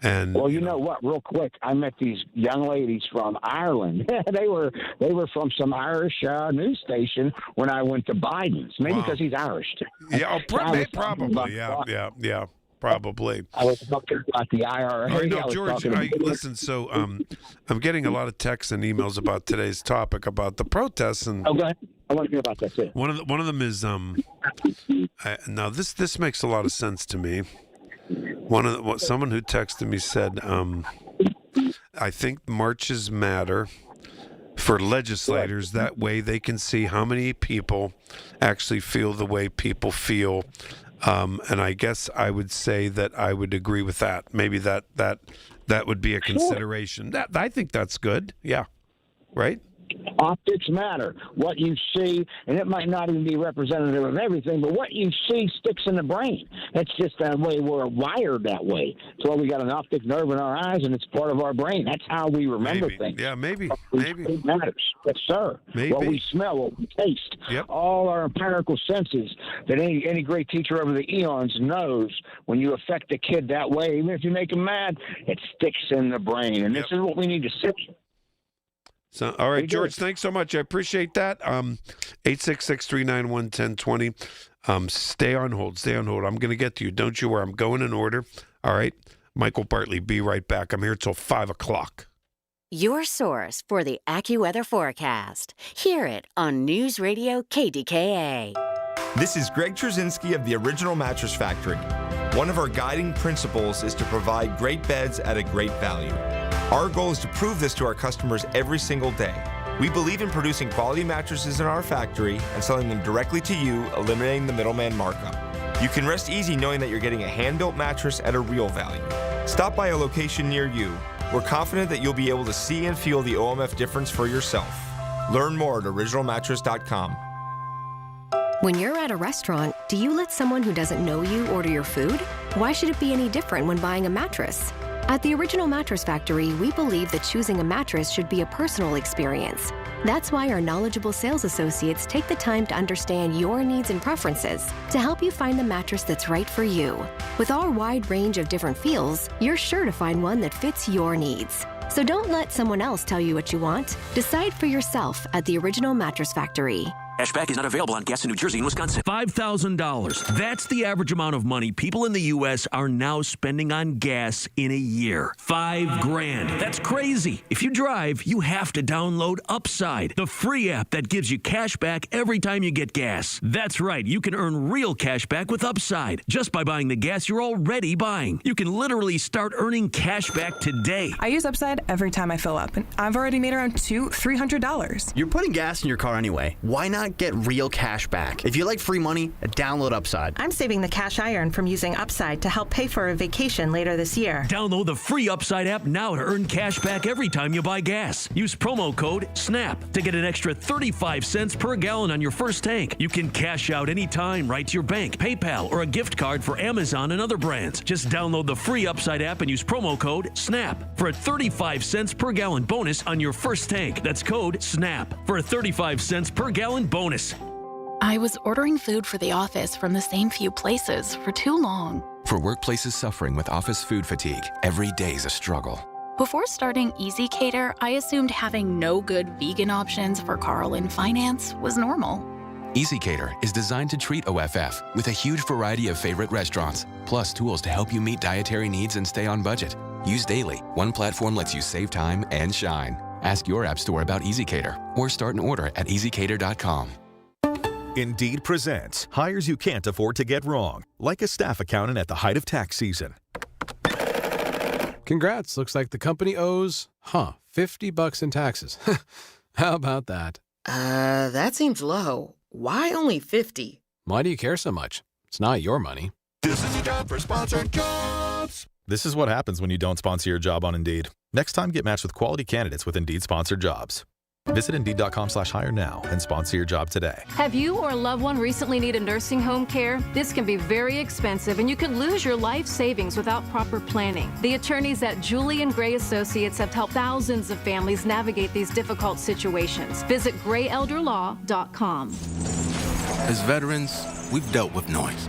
S25: And
S1: well, you know what? Real quick, I met these young ladies from Ireland. they were from some Irish news station when I went to Biden's. Maybe because he's Irish.
S25: Yeah, probably. Yeah. Probably.
S1: I was talking about the IRA.
S25: All right, no, George, listen, so I'm getting a lot of texts and emails about today's topic about the protests. And
S1: okay. I want to hear about that too.
S25: One of them is now this makes a lot of sense to me. Someone who texted me said, I think marches matter for legislators. That way they can see how many people actually feel the way people feel. And I guess I would say that I would agree with that. Maybe that would be a consideration. I think that's good. Yeah. Right?
S1: Optics matter. What you see, and it might not even be representative of everything, but what you see sticks in the brain. It's just that way we're wired that way. That's why we got an optic nerve in our eyes, and it's part of our brain. That's how we remember things.
S25: Yeah, maybe.
S1: It matters. Yes, sir.
S25: Maybe.
S1: What we smell, what we taste.
S25: Yep.
S1: All our empirical senses that any great teacher over the eons knows. When you affect a kid that way, even if you make him mad, it sticks in the brain. And this is what we need to see.
S25: So, all right, George, thanks so much. I appreciate that. 866-391-1020. Stay on hold. I'm going to get to you. Don't you worry. I'm going in order. All right. Michael Bartley, be right back. I'm here till 5 o'clock.
S4: Your source for the AccuWeather forecast. Hear it on News Radio KDKA.
S2: This is Greg Trzynski of the Original Mattress Factory. One of our guiding principles is to provide great beds at a great value. Our goal is to prove this to our customers every single day. We believe in producing quality mattresses in our factory and selling them directly to you, eliminating the middleman markup. You can rest easy knowing that you're getting a hand-built mattress at a real value. Stop by a location near you. We're confident that you'll be able to see and feel the OMF difference for yourself. Learn more at originalmattress.com.
S13: When you're at a restaurant, do you let someone who doesn't know you order your food? Why should it be any different when buying a mattress? At the Original Mattress Factory, we believe that choosing a mattress should be a personal experience. That's why our knowledgeable sales associates take the time to understand your needs and preferences to help you find the mattress that's right for you. With our wide range of different feels, you're sure to find one that fits your needs. So don't let someone else tell you what you want. Decide for yourself at the Original Mattress Factory.
S14: Cashback is not available on gas in New Jersey and Wisconsin.
S15: $5,000. That's the average amount of money people in the U.S. are now spending on gas in a year. $5,000. That's crazy. If you drive, you have to download Upside, the free app that gives you cash back every time you get gas. That's right. You can earn real cash back with Upside just by buying the gas you're already buying. You can literally start earning cash back today.
S16: I use Upside every time I fill up, and I've already made around $300.
S17: You're putting gas in your car anyway. Why not get real cash back? If you like free money, download Upside.
S18: I'm saving the cash I earn from using Upside to help pay for a vacation later this year.
S15: Download the free Upside app now to earn cash back every time you buy gas. Use promo code SNAP to get an extra 35 cents per gallon on your first tank. You can cash out anytime right to your bank, PayPal, or a gift card for Amazon and other brands. Just download the free Upside app and use promo code SNAP for a 35 cents per gallon bonus on your first tank. That's code SNAP for a 35 cents per gallon bonus.
S19: I was ordering food for the office from the same few places for too long.
S20: For workplaces suffering with office food fatigue, every day's a struggle.
S19: Before starting Easy Cater, I assumed having no good vegan options for Carl in finance was normal.
S20: Easy Cater is designed to treat OFF with a huge variety of favorite restaurants, plus tools to help you meet dietary needs and stay on budget. Used daily, one platform lets you save time and shine. Ask your app store about Easy Cater or start an order at easycater.com.
S22: Indeed presents hires you can't afford to get wrong, like a staff accountant at the height of tax season.
S23: Congrats, looks like the company owes, $50 in taxes. How about that?
S26: That seems low. Why only 50?
S23: Why do you care so much? It's not your money.
S22: This is a job for sponsored jobs. This is what happens when you don't sponsor your job on Indeed. Next time, get matched with quality candidates with Indeed sponsored jobs. Visit Indeed.com/hire now and sponsor your job today.
S31: Have you or a loved one recently needed nursing home care? This can be very expensive and you can lose your life savings without proper planning. The attorneys at Julian Gray Associates have helped thousands of families navigate these difficult situations. Visit grayelderlaw.com.
S32: As veterans, we've dealt with noise.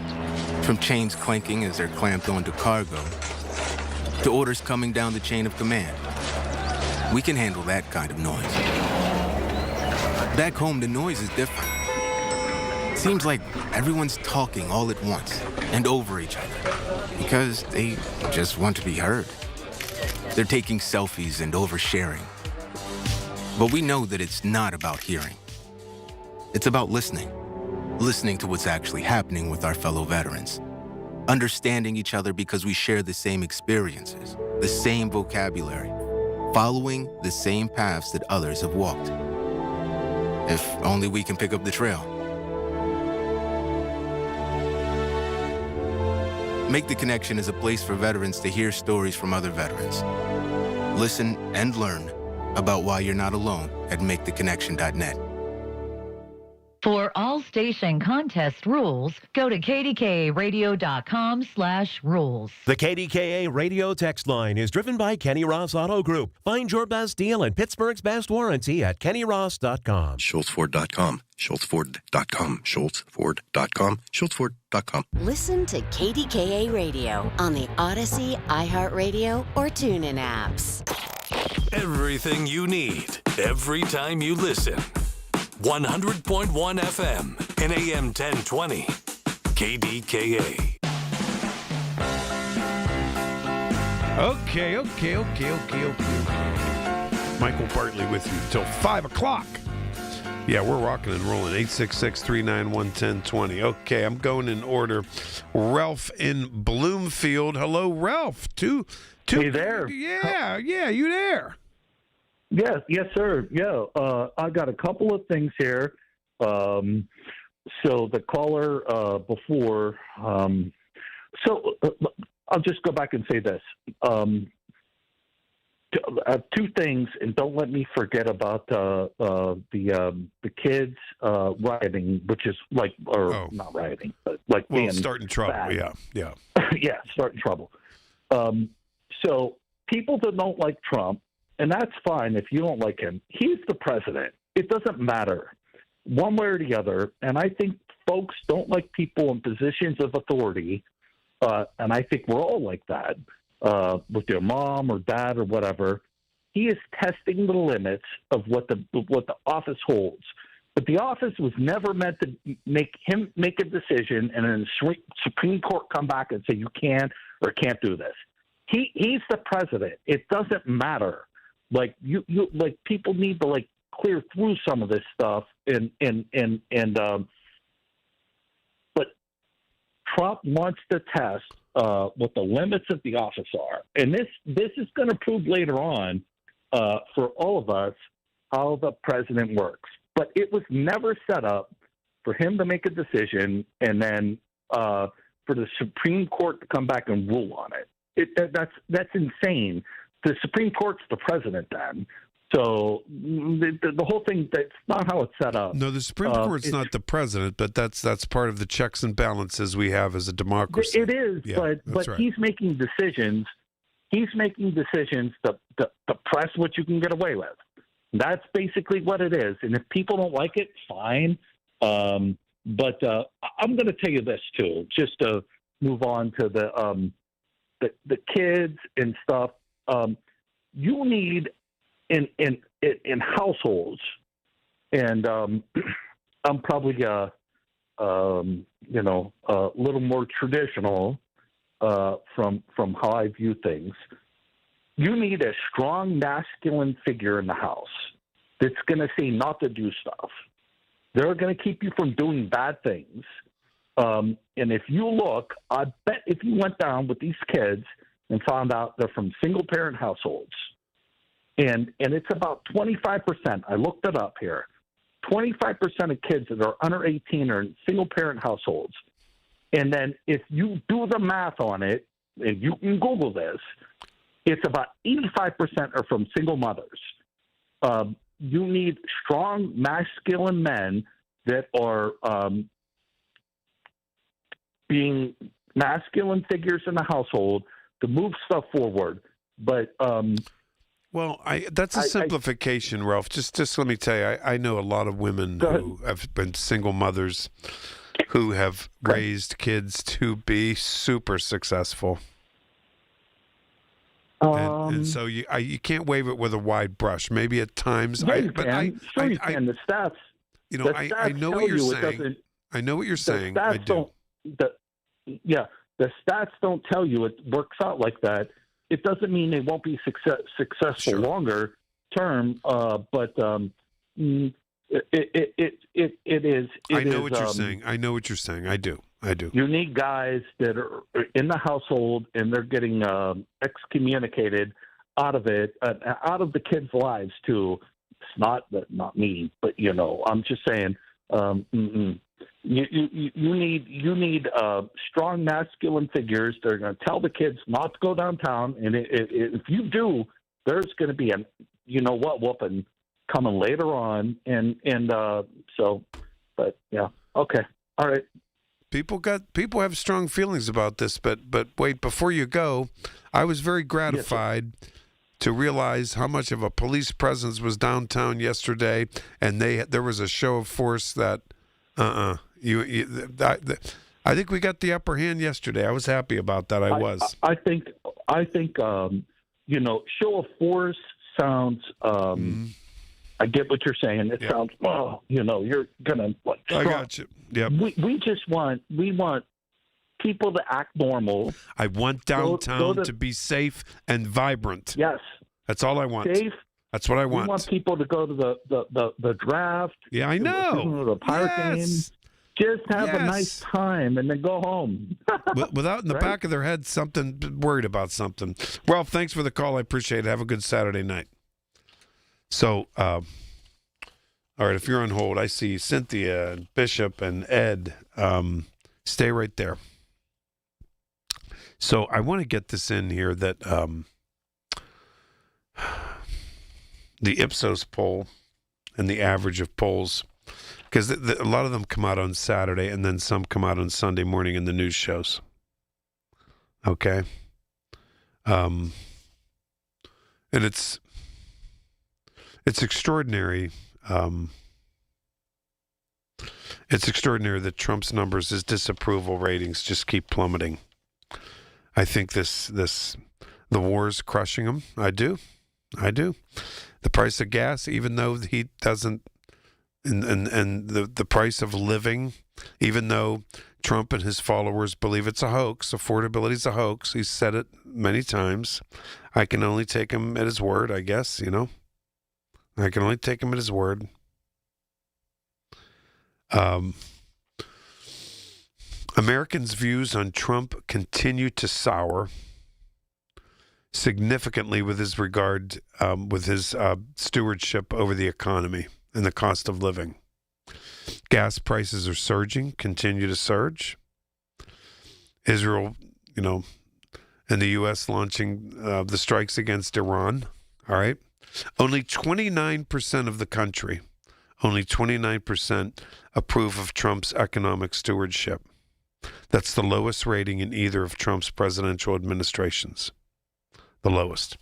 S32: From chains clanking as they're clamped onto cargo, to orders coming down the chain of command. We can handle that kind of noise. Back home, the noise is different. Seems like everyone's talking all at once and over each other because they just want to be heard. They're taking selfies and oversharing. But we know that it's not about hearing. It's about listening. Listening to what's actually happening with our fellow veterans. Understanding each other because we share the same experiences, the same vocabulary, following the same paths that others have walked. If only we can pick up the trail. Make the Connection is a place for veterans to hear stories from other veterans. Listen and learn about why you're not alone at maketheconnection.net.
S10: For all station contest rules, go to kdkaradio.com/rules.
S33: The KDKA radio text line is driven by Kenny Ross Auto Group. Find your best deal and Pittsburgh's best warranty at kennyross.com.
S34: SchultzFord.com. SchultzFord.com. SchultzFord.com. SchultzFord.com.
S4: Listen to KDKA Radio on the Odyssey, iHeartRadio, or TuneIn apps.
S3: Everything you need, every time you listen. 100.1 FM and AM 1020. KDKA.
S25: Okay. Michael Bartley with you till 5 o'clock. Yeah, we're rocking and rolling. 866-391-1020. Okay, I'm going in order. Ralph in Bloomfield. Hello, Ralph.
S35: Hey there.
S25: Yeah, you there?
S35: Yes, sir. Yeah, I got a couple of things here. So the caller before. So I'll just go back and say this. Two things, and don't let me forget about the kids rioting, which is not rioting, but being
S25: starting trouble.
S35: bad.
S25: Yeah.
S35: Yeah, starting trouble. So people that don't like Trump. And that's fine if you don't like him. He's the president. It doesn't matter one way or the other. And I think folks don't like people in positions of authority. And I think we're all like that with your mom or dad or whatever. he is testing the limits of what the office holds. But the office was never meant to make him make a decision and then the Supreme Court come back and say you can or can't do this. He's the president. It doesn't matter. Like you like people need to like clear through some of this stuff but Trump wants to test what the limits of the office are, and this is going to prove later on for all of us how the president works. But it was never set up for him to make a decision and then for the Supreme Court to come back and rule on it. That's insane. The Supreme Court's the president then. So the whole thing, that's not how it's set up.
S25: No, the Supreme Court's not the president, but that's part of the checks and balances we have as a democracy.
S35: It is,
S25: yeah,
S35: but
S25: right.
S35: he's making decisions. He's making decisions to press what you can get away with. That's basically what it is. And if people don't like it, fine. But I'm going to tell you this too, just to move on to the kids and stuff. You need in households, and I'm probably a little more traditional from how I view things. You need a strong masculine figure in the house that's going to say not to do stuff. They're going to keep you from doing bad things. And if you look, I bet if you went down with these kids and found out they're from single-parent households, and it's about 25%. I looked it up here. 25% of kids that are under 18 are in single-parent households. And then if you do the math on it, and you can Google this, it's about 85% are from single mothers. You need strong masculine men that are being masculine figures in the household to move stuff forward. But
S25: that's a simplification, Ralph. Just let me tell you, I know a lot of women who have been single mothers who have raised kids to be super successful. And so you can't wave it with a wide brush. Maybe at times,
S35: you can. The stats.
S25: You know, I know what you're saying. I know what you're saying. I do.
S35: The stats don't tell you it works out like that. It doesn't mean they won't be successful longer term. But it is.
S25: I know what you're saying. I know what you're saying. I do.
S35: You need guys that are in the household and they're getting excommunicated out of it, out of the kids' lives too. It's not me, but I'm just saying. You need strong masculine figures. They're going to tell the kids not to go downtown, and if you do, there's going to be a whooping coming later on, but yeah, okay, all right.
S25: People have strong feelings about this, but wait, before you go, I was very gratified to realize how much of a police presence was downtown yesterday, and there was a show of force that I think we got the upper hand yesterday. I was happy about that.
S35: I think show of force sounds. I get what you're saying. It sounds you're gonna like.
S25: I got you. Yep.
S35: We want people to act normal.
S25: I want downtown to be safe and vibrant.
S35: Yes,
S25: that's all I want.
S35: Safe.
S25: That's what I want.
S35: We want people to go to the draft.
S25: Yeah, I know.
S35: The Pirate games. Just have a nice time and then go home.
S25: Without in the back of their head something worried about something. Ralph, thanks for the call. I appreciate it. Have a good Saturday night. So, all right, if you're on hold, I see Cynthia and Bishop and Ed. Stay right there. So I want to get this in here that the Ipsos poll and the average of polls, because a lot of them come out on Saturday and then some come out on Sunday morning in the news shows. Okay? And it's extraordinary. It's extraordinary that Trump's numbers, his disapproval ratings, just keep plummeting. I think the war's crushing him. I do. I do. The price of gas, even though he doesn't, and the price of living, even though Trump and his followers believe it's a hoax, affordability is a hoax. He's said it many times. I can only take him at his word, I guess, you know. I can only take him at his word. Americans' views on Trump continue to sour significantly with his regard, with his stewardship over the economy and the cost of living. Gas prices are surging, continue to surge. Israel, you know, and the U.S. launching the strikes against Iran. All right. Only 29% of the country, only 29% approve of Trump's economic stewardship. That's the lowest rating in either of Trump's presidential administrations. The lowest.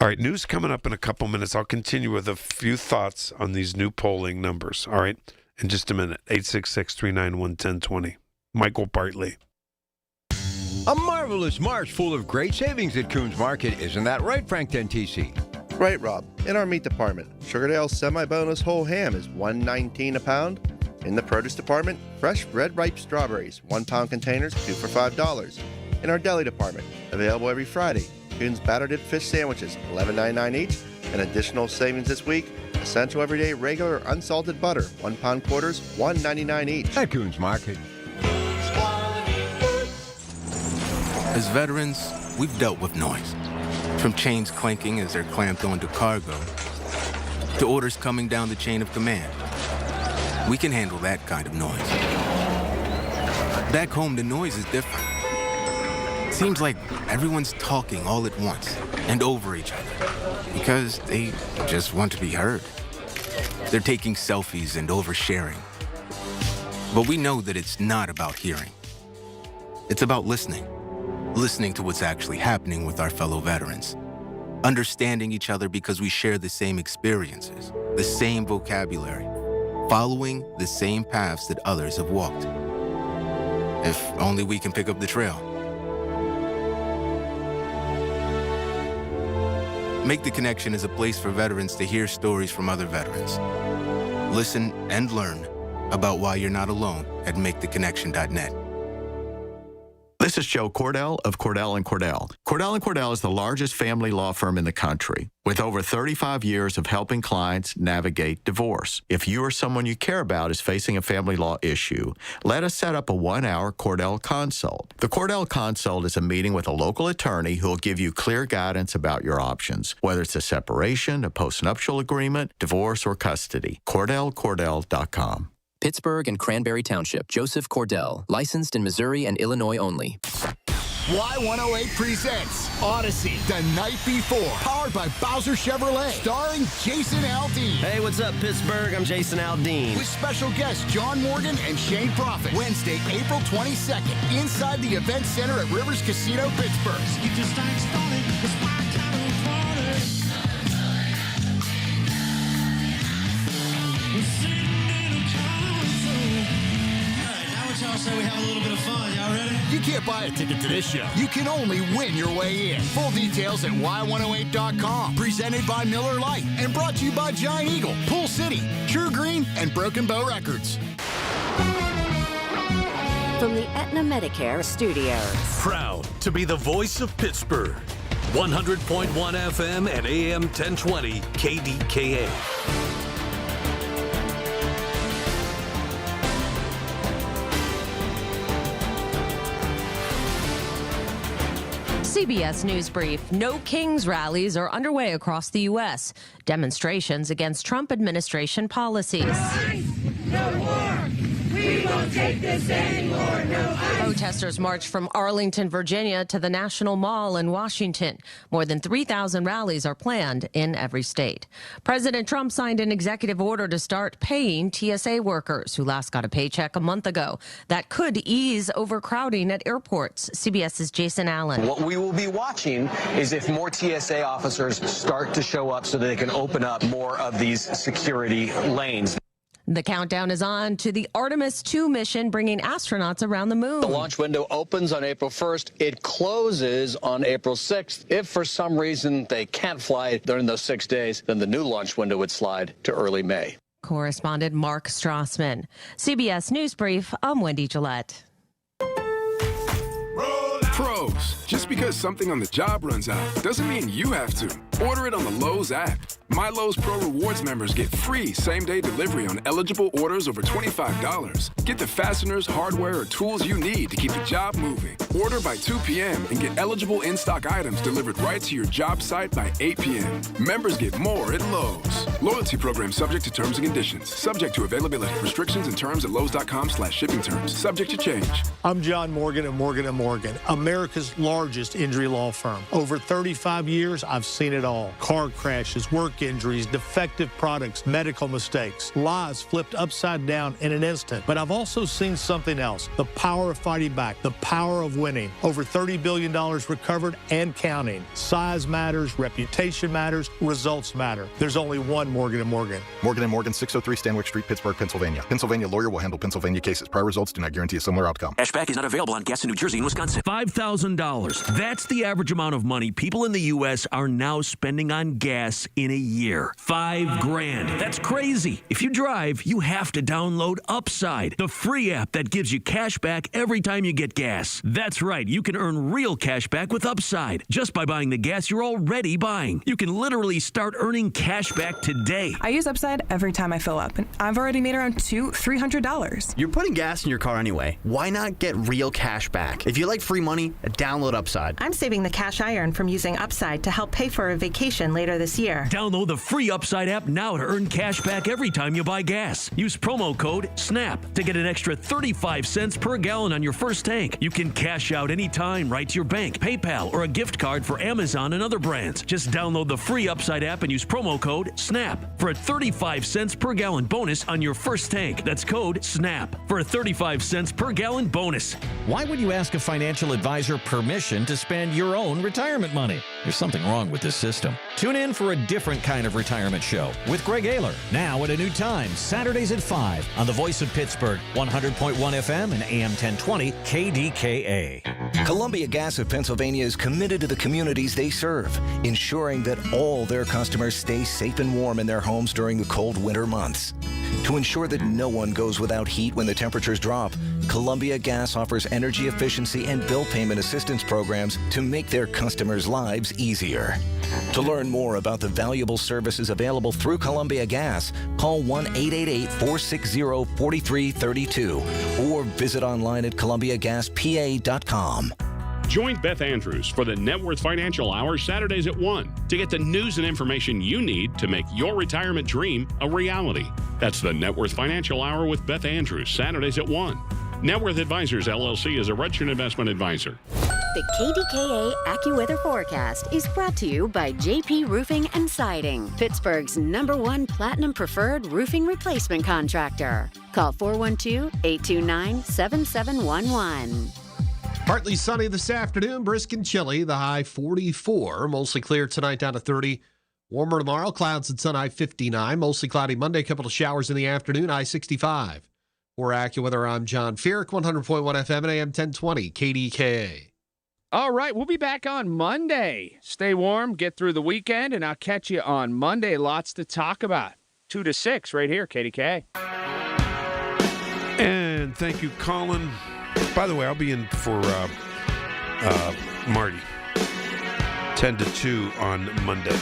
S25: All right, news coming up in a couple minutes. I'll continue with a few thoughts on these new polling numbers. All right, in just a minute. 866-391-1020. Michael Bartley.
S1: A marvelous March full of great savings at Coons Market. Isn't that right, Frank Dentisi?
S2: Right, Rob. In our meat department, Sugardale semi-boneless whole ham is $1.19 a pound. In the produce department, fresh red ripe strawberries, 1 pound containers, 2 for $5. In our deli department, available every Friday, Coons batter dip fish sandwiches, $11.99 each. And additional savings this week, essential everyday regular unsalted butter, 1 pound quarters, $1.99 each.
S1: At Coons Market.
S32: As veterans, we've dealt with noise. From chains clanking as they're clamped onto cargo, to orders coming down the chain of command. We can handle that kind of noise. Back home, the noise is different. Seems like everyone's talking all at once and over each other because they just want to be heard. They're taking selfies and oversharing. But we know that it's not about hearing. It's about listening. Listening to what's actually happening with our fellow veterans. Understanding each other because we share the same experiences, the same vocabulary, following the same paths that others have walked. If only we can pick up the trail. Make the Connection is a place for veterans to hear stories from other veterans. Listen and learn about why you're not alone at maketheconnection.net.
S5: This is Joe Cordell of Cordell & Cordell. Cordell & Cordell is the largest family law firm in the country, with over 35 years of helping clients navigate divorce. If you or someone you care about is facing a family law issue, let us set up a 1-hour Cordell Consult. The Cordell Consult is a meeting with a local attorney who will give you clear guidance about your options, whether it's a separation, a postnuptial agreement, divorce, or custody. CordellCordell.com.
S6: Pittsburgh and Cranberry Township. Joseph Cordell. Licensed in Missouri and Illinois only.
S7: Y108 presents Odyssey the Night Before. Powered by Bowser Chevrolet. Starring Jason Aldean.
S8: Hey, what's up, Pittsburgh? I'm Jason Aldean.
S7: With special guests John Morgan and Shane Prophet. Wednesday, April 22nd. Inside the Event Center at Rivers Casino, Pittsburgh. Get your stacks started. It's my kind of party.
S9: Y'all say we have a little bit of fun. Y'all ready?
S7: You can't buy a ticket to this show. You can only win your way in. Full details at y108.com. Presented by Miller Lite and brought to you by Giant Eagle, Pool City, True Green, and Broken Bow Records.
S4: From the Aetna Medicare Studios.
S3: Proud to be the voice of Pittsburgh. 100.1 FM and AM 1020 KDKA.
S11: CBS News Brief. No Kings rallies are underway across the U.S. Demonstrations against Trump administration policies.
S12: No war! We won't take this anymore. No ice.
S11: Protesters marched from Arlington, Virginia to the National Mall in Washington. More than 3,000 rallies are planned in every state. President Trump signed an executive order to start paying TSA workers who last got a paycheck a month ago. That could ease overcrowding at airports. CBS's Jason Allen.
S21: What we will be watching is if more TSA officers start to show up so that they can open up more of these security lanes.
S11: The countdown is on to the Artemis 2 mission, bringing astronauts around the moon.
S21: The launch window opens on April 1st. It closes on April 6th. If for some reason they can't fly during those 6 days, then the new launch window would slide to early May.
S11: Correspondent Mark Strassman. CBS News Brief, I'm Wendy Gillette.
S13: Pros, just because something on the job runs out doesn't mean you have to. Order it on the Lowe's app. My Lowe's Pro Rewards members get free same-day delivery on eligible orders over $25. Get the fasteners, hardware, or tools you need to keep the job moving. Order by 2 p.m. and get eligible in-stock items delivered right to your job site by 8 p.m. Members get more at Lowe's. Loyalty program subject to terms and conditions. Subject to availability. Restrictions and terms at Lowe's.com/shipping terms. Subject to change.
S14: I'm John Morgan at Morgan & Morgan, America's largest injury law firm. Over 35 years, I've seen it all. Car crashes, work injuries, defective products, medical mistakes, lives flipped upside down in an instant. But I've also seen something else, the power of fighting back, the power of winning. Over $30 billion recovered and counting. Size matters, reputation matters, results matter. There's only one Morgan & Morgan.
S15: Morgan & Morgan, 603 Stanwyck Street, Pittsburgh, Pennsylvania. Pennsylvania lawyer will handle Pennsylvania cases. Prior results do not guarantee a similar outcome.
S16: Cashback is not available on gas in New Jersey and Wisconsin. $5,000. That's the average amount of money people in the U.S. are now spending on gas in a year. $5,000. That's crazy. If you drive, you have to download Upside, the free app that gives you cash back every time you get gas. That's right. You can earn real cash back with Upside just by buying the gas you're already buying. You can literally start earning cash back today.
S17: I use Upside every time I fill up, and I've already made around $200-$300.
S18: You're putting gas in your car anyway. Why not get real cash back? If you like free money, download Upside.
S19: I'm saving the cash I earn from using Upside to help pay for a vacation later this year.
S16: Download the free Upside app now to earn cash back every time you buy gas. Use promo code SNAP to get an extra 35 cents per gallon on your first tank. You can cash out anytime right to your bank, PayPal, or a gift card for Amazon and other brands. Just download the free Upside app and use promo code SNAP for a 35 cents per gallon bonus on your first tank. That's code SNAP for a 35 cents per gallon bonus.
S20: Why would you ask a financial advisor permission to spend your own retirement money? There's something wrong with this system. Tune in for a different kind of retirement show with Greg Ayler, now at a new time, Saturdays at 5 on the Voice of Pittsburgh, 100.1 FM and AM 1020 KDKA.
S23: Columbia Gas of Pennsylvania is committed to the communities they serve, ensuring that all their customers stay safe and warm in their homes during the cold winter months. To ensure that no one goes without heat when the temperatures drop, Columbia Gas offers energy efficiency and bill payment assistance programs to make their customers' lives easier. To learn more about the valuable services available through Columbia Gas, call 1-888-460-4332 or visit online at columbiagaspa.com.
S24: Join Beth Andrews for the Net Worth Financial Hour Saturdays at 1 to get the news and information you need to make your retirement dream a reality. That's the Net Worth Financial Hour with Beth Andrews, Saturdays at 1. Net Worth Advisors, LLC is a registered investment advisor.
S4: The KDKA AccuWeather forecast is brought to you by JP Roofing and Siding, Pittsburgh's #1 Platinum Preferred Roofing Replacement Contractor. Call 412-829-7711.
S26: Partly sunny this afternoon, brisk and chilly, the high 44. Mostly clear tonight down to 30. Warmer tomorrow, clouds and sun, high 59. Mostly cloudy Monday, couple of showers in the afternoon, high 65. For AccuWeather, I'm John Feerick, 100.1 FM and AM 1020, KDKA.
S27: All right, we'll be back on Monday. Stay warm, get through the weekend, and I'll catch you on Monday. Lots to talk about. 2 to 6 right here, KDKA.
S25: And thank you, Colin. By the way, I'll be in for Marty, 10 to 2 on Monday.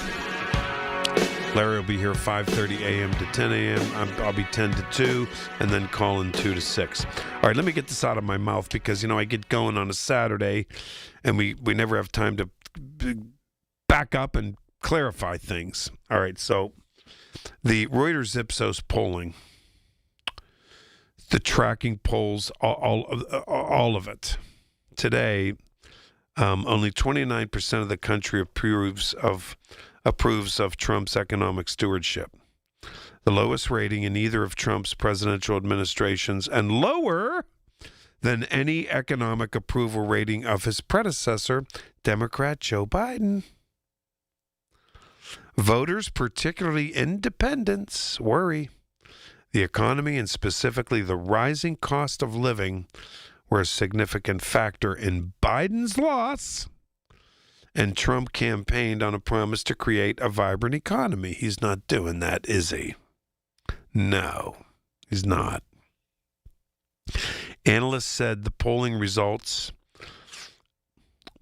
S25: Larry will be here 5:30 a.m. to 10 a.m. I'll be 10 to 2, and then Colin 2 to 6. All right, let me get this out of my mouth because, I get going on a Saturday, and we never have time to back up and clarify things. All right, so the Reuters Ipsos polling, the tracking polls, all of it. Today, only 29% of the country approves of Trump's economic stewardship. The lowest rating in either of Trump's presidential administrations and lower than any economic approval rating of his predecessor, Democrat Joe Biden. Voters, particularly independents, worry The economy and specifically the rising cost of living were a significant factor in Biden's loss, and Trump campaigned on a promise to create a vibrant economy. He's not doing that, is he? No, he's not. Analysts said the polling results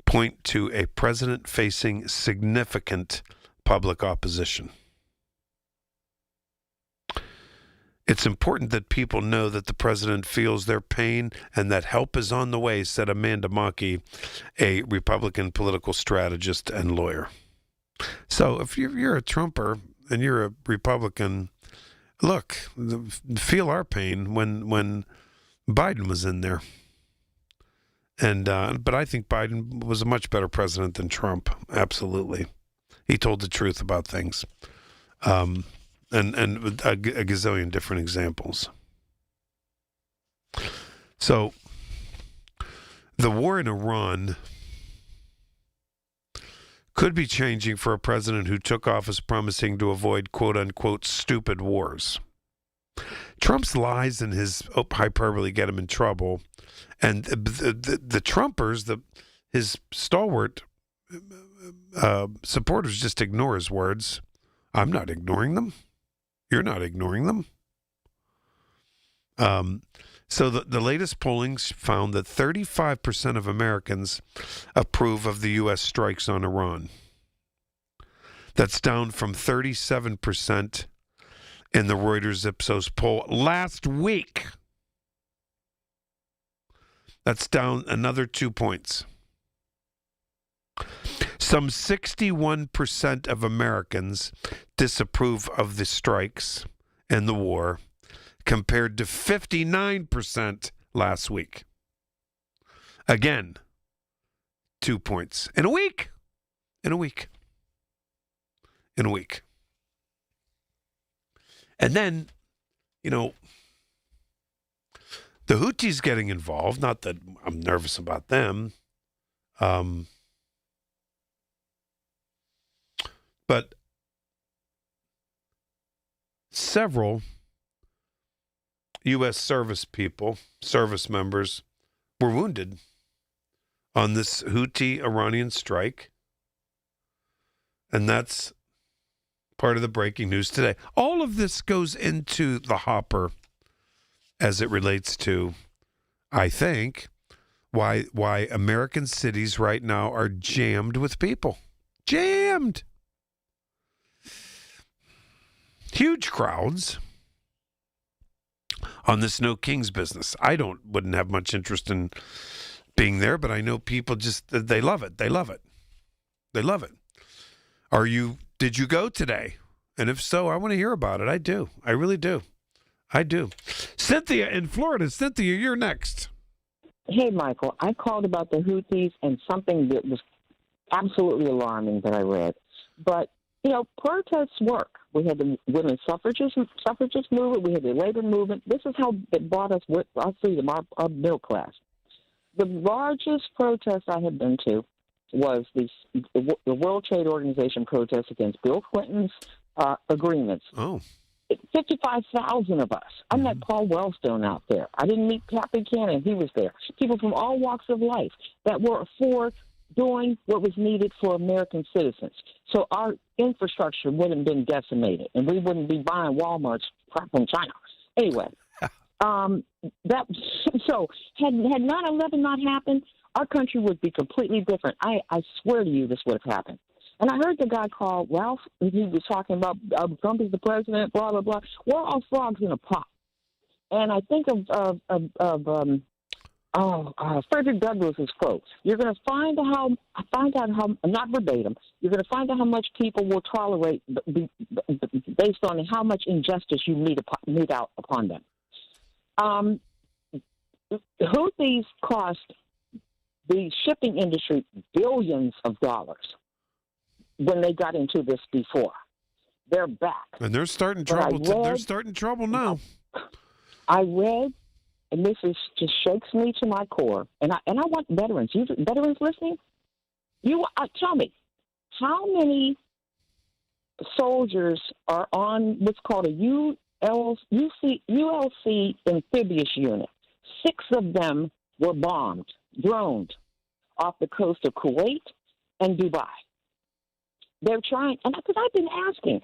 S25: point to a president facing significant public opposition. It's important that people know that the president feels their pain and that help is on the way, said Amanda Maki, a Republican political strategist and lawyer. So if you're a Trumper and you're a Republican, look, feel our pain when Biden was in there. And but I think Biden was a much better president than Trump. Absolutely. He told the truth about things. And a gazillion different examples. So, the war in Iran could be changing for a president who took office promising to avoid quote-unquote stupid wars. Trump's lies and his hyperbole get him in trouble. And the Trumpers, his stalwart supporters just ignore his words. I'm not ignoring them. You're not ignoring them. So the latest polling found that 35% of Americans approve of the U.S. strikes on Iran. That's down from 37% in the Reuters Ipsos poll last week. That's down another 2 points. Some 61% of Americans disapprove of the strikes and the war, compared to 59% last week. Again, 2 points. In a week. And then, the Houthis getting involved, not that I'm nervous about them, but several U.S. service members were wounded on this Houthi Iranian strike. And that's part of the breaking news today. All of this goes into the hopper as it relates to, I think, why American cities right now are jammed with people. Jammed. Huge crowds on this No Kings business. I wouldn't have much interest in being there, but I know people they love it. They love it. Did you go today? And if so, I want to hear about it. I do. I really do. I do. Cynthia in Florida. Cynthia, you're next.
S1: Hey, Michael. I called about the Houthis and something that was absolutely alarming that I read. But, protests work. We had the women's suffragist movement. We had the labor movement. This is how it brought us our freedom, our middle class. The largest protest I had been to was the World Trade Organization protest against Bill Clinton's agreements.
S25: Oh.
S1: 55,000 of us. I met Paul Wellstone out there. I didn't meet Pat Buchanan. He was there. People from all walks of life that were for doing what was needed for American citizens. So our infrastructure wouldn't have been decimated, and we wouldn't be buying Walmart's crap from China. Anyway, had 9/11 not happened, our country would be completely different. I swear to you this would have happened. And I heard the guy called Ralph, and he was talking about Trump is the president, blah, blah, blah. We're all frogs in a pot. And I think of Frederick Douglass's quote. You're going to find out how, not verbatim, you're going to find out how much people will tolerate based on how much injustice you mete out upon them. Houthis cost the shipping industry billions of dollars when they got into this before. They're back.
S25: And they're starting trouble. They're starting trouble now.
S1: I read, and this just shakes me to my core. And I want veterans. Veterans listening? Tell me, how many soldiers are on what's called a ULC amphibious unit. 6 of them were bombed, droned off the coast of Kuwait and Dubai. They're trying, and because I've been asking,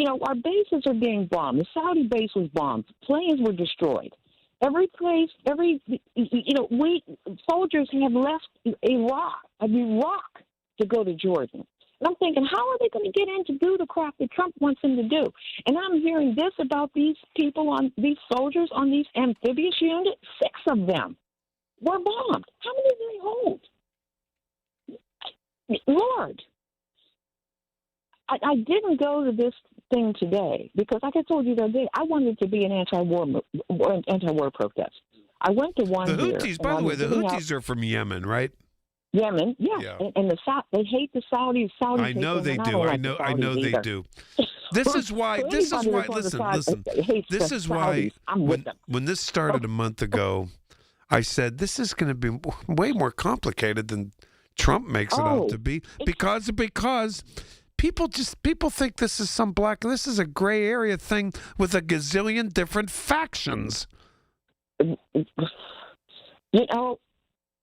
S1: our bases are being bombed. The Saudi base was bombed. Planes were destroyed. Every place, we soldiers have left Iraq to go to Jordan. And I'm thinking, how are they going to get in to do the crap that Trump wants them to do? And I'm hearing this about these these soldiers on these amphibious units. 6 of them were bombed. How many do they hold? Lord, I didn't go to this thing today because, like I told you the other day, I wanted to be an anti-war protest. I went to one.
S25: The Houthis, by the way, the Houthis are from Yemen, right?
S1: Yemen, yeah. And the South, they hate the Saudis.
S25: I know they do. I know they do. This is why. Listen. This is why. When this started a month ago, I said this is going to be way more complicated than Trump makes it out to be because people think this is this is a gray area thing with a gazillion different factions.
S1: I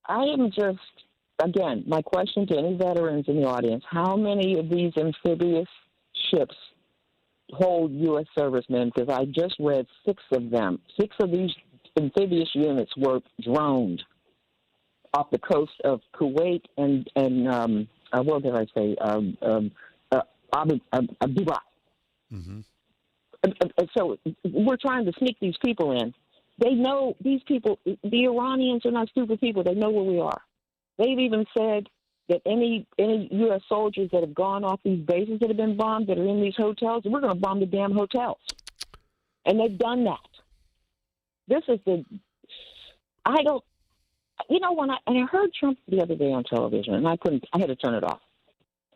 S1: am just, again, my question to any veterans in the audience, how many of these amphibious ships hold U.S. servicemen? Because I just read 6 of them. 6 of these amphibious units were droned off the coast of Kuwait and what did I say? Dubai.
S25: Mm-hmm.
S1: So we're trying to sneak these people in. They know these people, the Iranians are not stupid people. They know where we are. They've even said that any U.S. soldiers that have gone off these bases that have been bombed, that are in these hotels, we're going to bomb the damn hotels. And they've done that. This is when I heard Trump the other day on television, and I had to turn it off.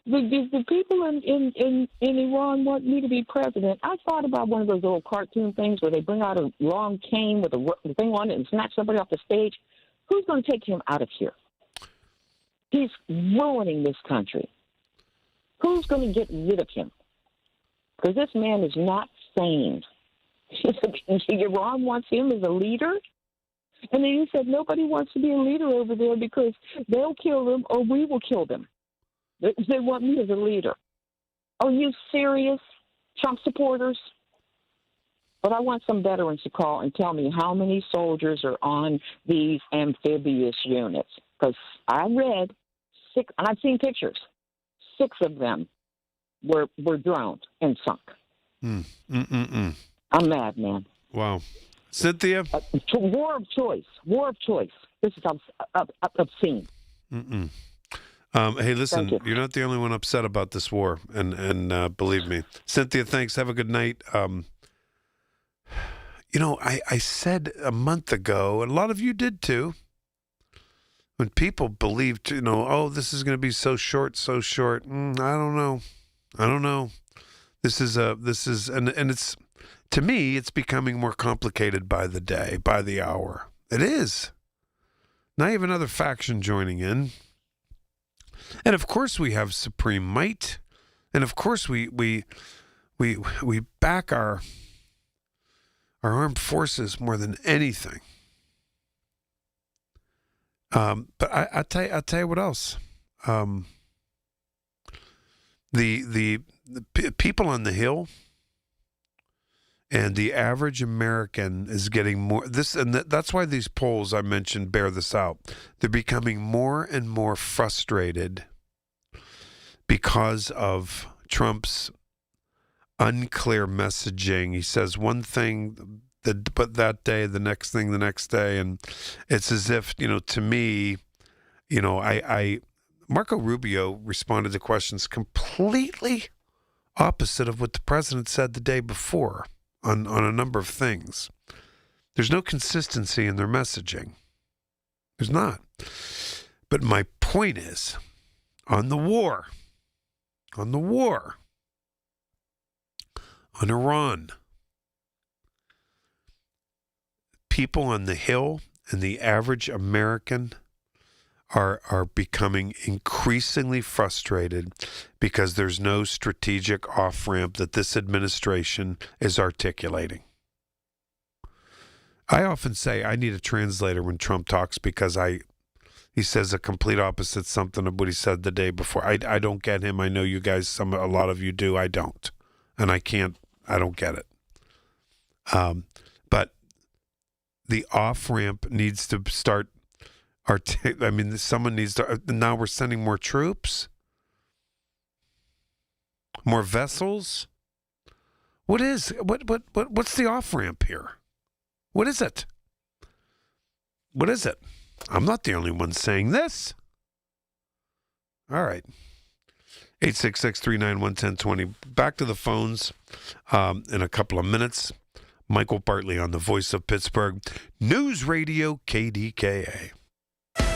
S1: The people in Iran want me to be president. I thought about one of those little cartoon things where they bring out a long cane with a thing on it and snatch somebody off the stage. Who's going to take him out of here? He's ruining this country. Who's going to get rid of him? Because this man is not sane. Iran wants him as a leader. And then he said nobody wants to be a leader over there because they'll kill them or we will kill them. They want me as a leader. Are you serious, Trump supporters? But I want some veterans to call and tell me how many soldiers are on these amphibious units. Because I read 6, and I've seen pictures. 6 of them were droned and sunk. I'm mad, man.
S25: Wow. Cynthia?
S1: War of choice. This is obscene.
S25: Hey, listen, you're not the only one upset about this war, and believe me. Cynthia, thanks. Have a good night. I said a month ago, and a lot of you did too, when people believed, this is going to be so short. I don't know. This is, and it's, to me, it's becoming more complicated by the day, by the hour. It is. Now you have another faction joining in. And of course we have supreme might. And of course we back our armed forces more than anything. But I'll tell you what else. The people on the Hill and the average American is getting more that's why these polls I mentioned bear this out. They're becoming more and more frustrated because of Trump's unclear messaging. He says one thing but that day, the next thing the next day, and it's as if, to me, Marco Rubio responded to questions completely opposite of what the president said the day before on a number of things. There's no consistency in their messaging. There's not. But my point is, on the war, on Iran, people on the Hill and the average American are becoming increasingly frustrated because there's no strategic off-ramp that this administration is articulating. I often say I need a translator when Trump talks because he says a complete opposite something of what he said the day before. I don't get him. I know you guys, a lot of you do. I don't. And I don't get it. But the off-ramp needs to start, someone needs to, now we're sending more troops, more vessels. What's the off-ramp here? What is it? What is it? I'm not the only one saying this. All right. 866-391-1020. Back to the phones in a couple of minutes. Michael Bartley on the Voice of Pittsburgh News Radio KDKA.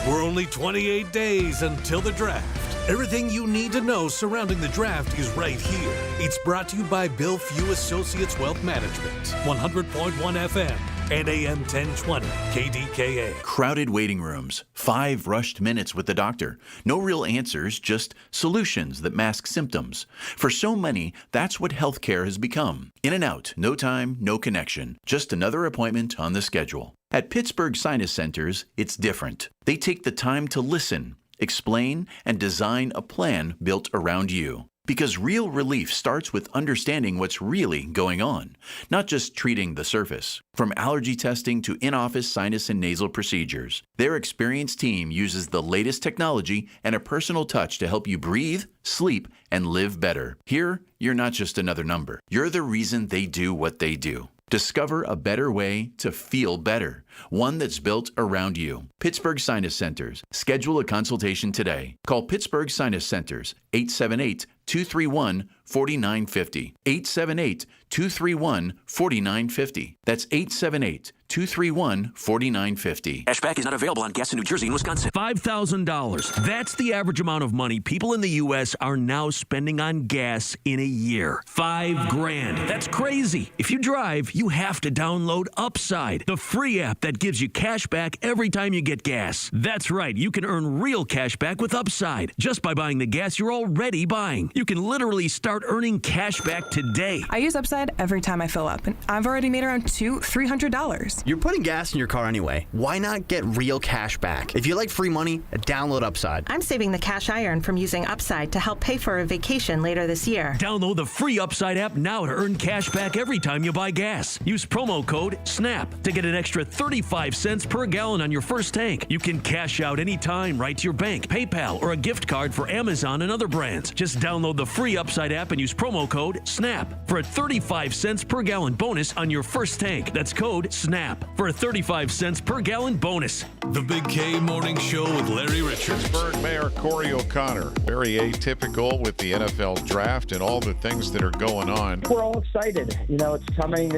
S3: We're only 28 days until the draft. Everything you need to know surrounding the draft is right here. It's brought to you by Bill Few Associates Wealth Management, 100.1 FM and AM 1020 KDKA.
S2: Crowded waiting rooms, 5 rushed minutes with the doctor. No real answers, just solutions that mask symptoms. For so many, that's what healthcare has become. In and out, no time, no connection. Just another appointment on the schedule. At Pittsburgh Sinus Centers, it's different. They take the time to listen, explain, and design a plan built around you. Because real relief starts with understanding what's really going on, not just treating the surface. From allergy testing to in-office sinus and nasal procedures, their experienced team uses the latest technology and a personal touch to help you breathe, sleep, and live better. Here, you're not just another number. You're the reason they do what they do. Discover a better way to feel better, one that's built around you. Pittsburgh Sinus Centers. Schedule a consultation today. Call Pittsburgh Sinus Centers, 878-231-4950. 878-231-4950. That's 878-231-4950.
S16: Cashback is not available on gas in New Jersey and Wisconsin. $5,000. That's the average amount of money people in the U.S. are now spending on gas in a year. $5,000. That's crazy. If you drive, you have to download Upside, the free app that gives you cash back every time you get gas. That's right. You can earn real cash back with Upside just by buying the gas you're already buying. You can literally start earning cash back today.
S17: I use Upside every time I fill up, and I've already made around $200-$300.
S18: You're putting gas in your car anyway. Why not get real cash back? If you like free money, download Upside.
S19: I'm saving the cash I earn from using Upside to help pay for a vacation later this year.
S16: Download the free Upside app now to earn cash back every time you buy gas. Use promo code SNAP to get an extra 35 cents per gallon on your first tank. You can cash out anytime right to your bank, PayPal, or a gift card for Amazon and other brands. Just download the free Upside app and use promo code SNAP for a 35 cents per gallon bonus on your first tank. That's code SNAP for a 35 cents per gallon bonus.
S3: The Big K Morning Show with Larry Richards.
S5: Pittsburgh Mayor Corey O'Connor. Very atypical with the NFL draft and all the things that are going on.
S6: We're all excited. You know, it's coming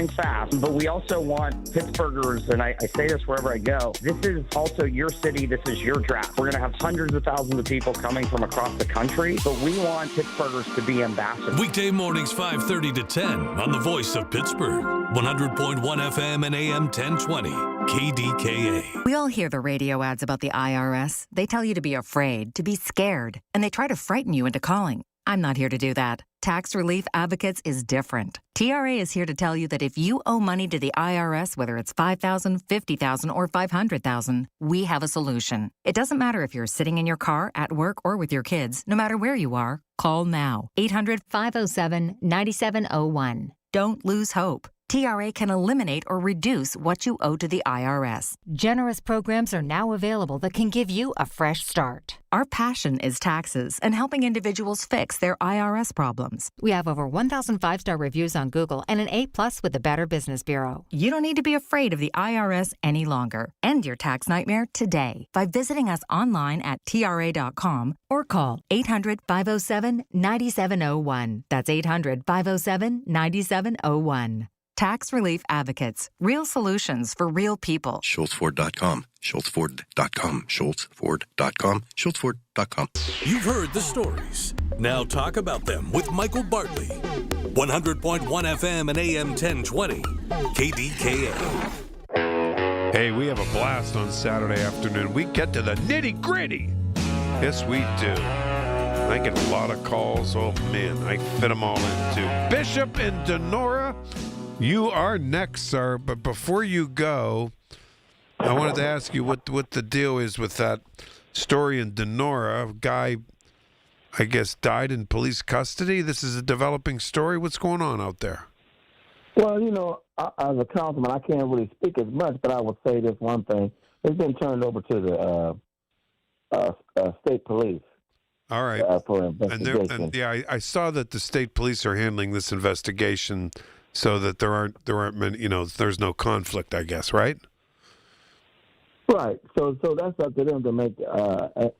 S6: fast. But we also want Pittsburghers, and I say this wherever I go, this is also your city, this is your draft. We're going to have hundreds of thousands of people coming from across the country, but we want Pittsburghers to be ambassadors.
S3: Weekday mornings 5:30 to 10 on the Voice of Pittsburgh. 100.1 FM and AM 1020 KDKA.
S8: We all hear the radio ads about the IRS. They tell you to be afraid, to be scared, and they try to frighten you into calling. I'm not here to do that. Tax Relief Advocates is different. TRA is here to tell you that if you owe money to the IRS, whether it's $5,000, $50,000, or $500,000, we have a solution. It doesn't matter if you're sitting in your car, at work, or with your kids. No matter where you are, call now. 800-507-9701. Don't lose hope. TRA can eliminate or reduce what you owe to the IRS. Generous programs are now available that can give you a fresh start. Our passion is taxes and helping individuals fix their IRS problems. We have over 1,000 5-star reviews on Google and an A+ with the Better Business Bureau. You don't need to be afraid of the IRS any longer. End your tax nightmare today by visiting us online at TRA.com or call 800-507-9701. That's 800-507-9701. Tax Relief Advocates. Real solutions for real people.
S9: SchultzFord.com. SchultzFord.com. SchultzFord.com. SchultzFord.com.
S3: You've heard the stories. Now talk about them with Michael Bartley. 100.1 FM and AM 1020 KDKA.
S25: Hey, we have a blast on Saturday afternoon. We get to the nitty-gritty. Yes, we do. I get a lot of calls. Oh, man, I fit them all into Bishop and Denora. You are next, sir. But before you go, I wanted to ask you what the deal is with that story in Denora. A guy, I guess, died in police custody. This is a developing story. What's going on out there?
S7: Well, as a councilman, I can't really speak as much, but I will say this one thing. It's been turned over to the state police.
S25: All right.
S7: For investigation.
S25: And I saw that the state police are handling this investigation so that there aren't many, there's no conflict, I guess, right?
S7: Right. So that's up to them to make.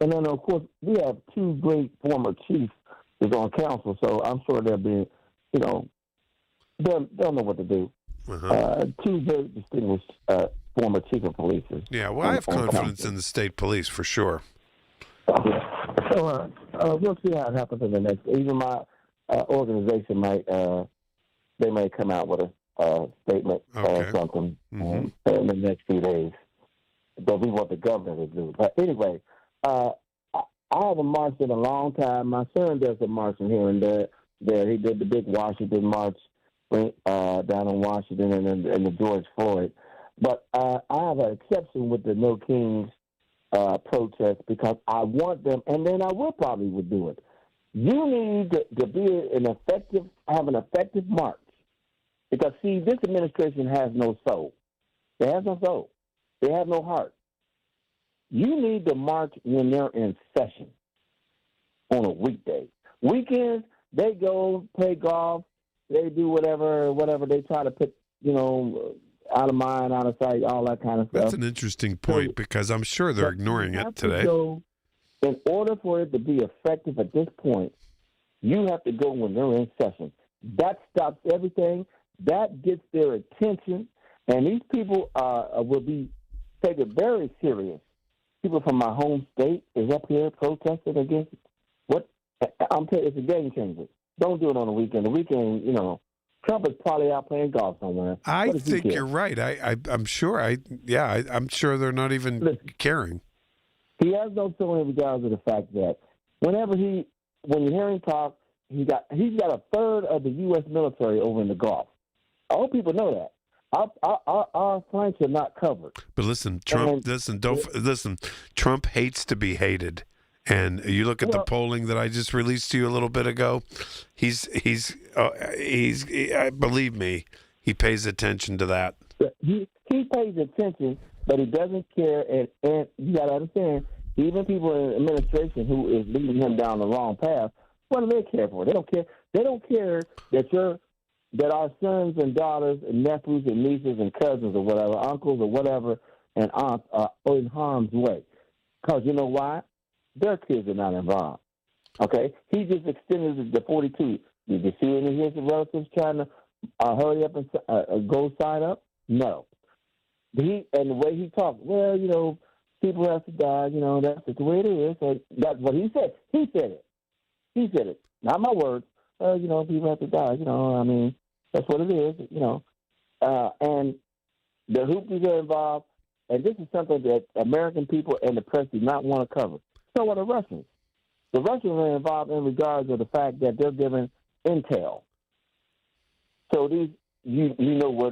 S7: And then, of course, we have two great former chiefs that's on council, so I'm sure they'll be, they'll know what to do. Two very distinguished former chief of police.
S25: Yeah, well, I have confidence in the state police for sure.
S7: So we'll see how it happens in the next. Even my organization they may come out with a statement or something in the next few days. But we want the governor to do. But anyway, I haven't marched in a long time. My son does the marching here and there. He did the big Washington march down in Washington and the George Floyd. But I have an exception with the No Kings protest because I want them, and then I would do it. You need to be have an effective march because, see, this administration has no soul. They have no soul. They have no heart. You need to march when they're in session on a weekday. Weekends, they go play golf. They do whatever they try to put, out of mind, out of sight, all that kind of stuff.
S25: That's an interesting point because I'm sure they're ignoring it today.
S7: In order for it to be effective at this point, you have to go when they're in session. That stops everything. That gets their attention. And these people will be taken very serious. People from my home state is up here protesting against what? I'm telling you, it's a game changer. Don't do it on the weekend. The weekend, Trump is probably out playing golf somewhere.
S25: I think you're right. I'm sure. I'm sure they're not even caring.
S1: He has no soul in regards to the fact that when you hear him talk, he's got a third of the U.S. military over in the Gulf. I hope people know that. Our flanks are not covered.
S25: But listen, Trump. Trump hates to be hated, and you look at the polling that I just released to you a little bit ago. He's believe me, he pays attention to that.
S1: He pays attention, but he doesn't care. And you got to understand, even people in the administration who is leading him down the wrong path, what do they care for? They don't care. They don't care that our sons and daughters and nephews and nieces and cousins or whatever, uncles or whatever, and aunts are in harm's way. Because you know why? Their kids are not involved. Okay? He just extended the 42. Did you see any of his relatives trying to hurry up and go sign up? No. And the way he talked, people have to die, that's just the way it is. So that's what he said. He said it. Not my words. People have to die, that's what it is, and the Houthis are involved, and this is something that American people and the press do not want to cover. So are the Russians. The Russians are involved in regards to the fact that they're giving intel. So you know where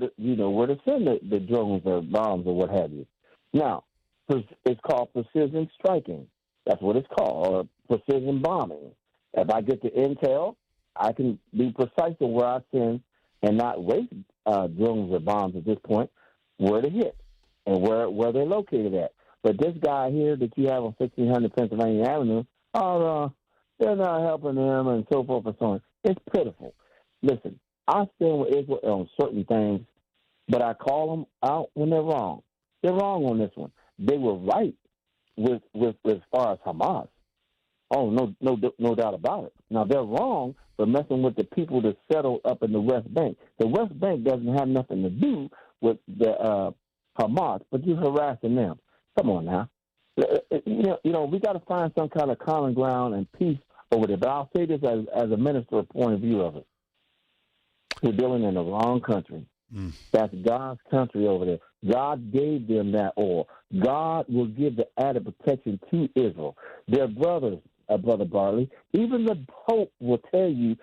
S1: to send the drones or bombs or what have you. Now, it's called precision striking. That's what it's called, or precision bombing. If I get the intel, I can be precise in where I send and not waste drones or bombs at this point, where to hit and where they're located at. But this guy here that you have on 1600 Pennsylvania Avenue, they're not helping them and so forth and so on. It's pitiful. Listen, I stand with Israel on certain things, but I call them out when they're wrong. They're wrong on this one. They were right with as far as Hamas. Oh, no doubt about it. Now, they're wrong for messing with the people that settled up in the West Bank. The West Bank doesn't have nothing to do with the Hamas, but you're harassing them. Come on now. We got to find some kind of common ground and peace over there. But I'll say this as a minister's point of view of it. We're dealing in the wrong country. That's God's country over there. God gave them that oil. God will give the added protection to Israel. They're brothers. Brother Barley, even the Pope will tell you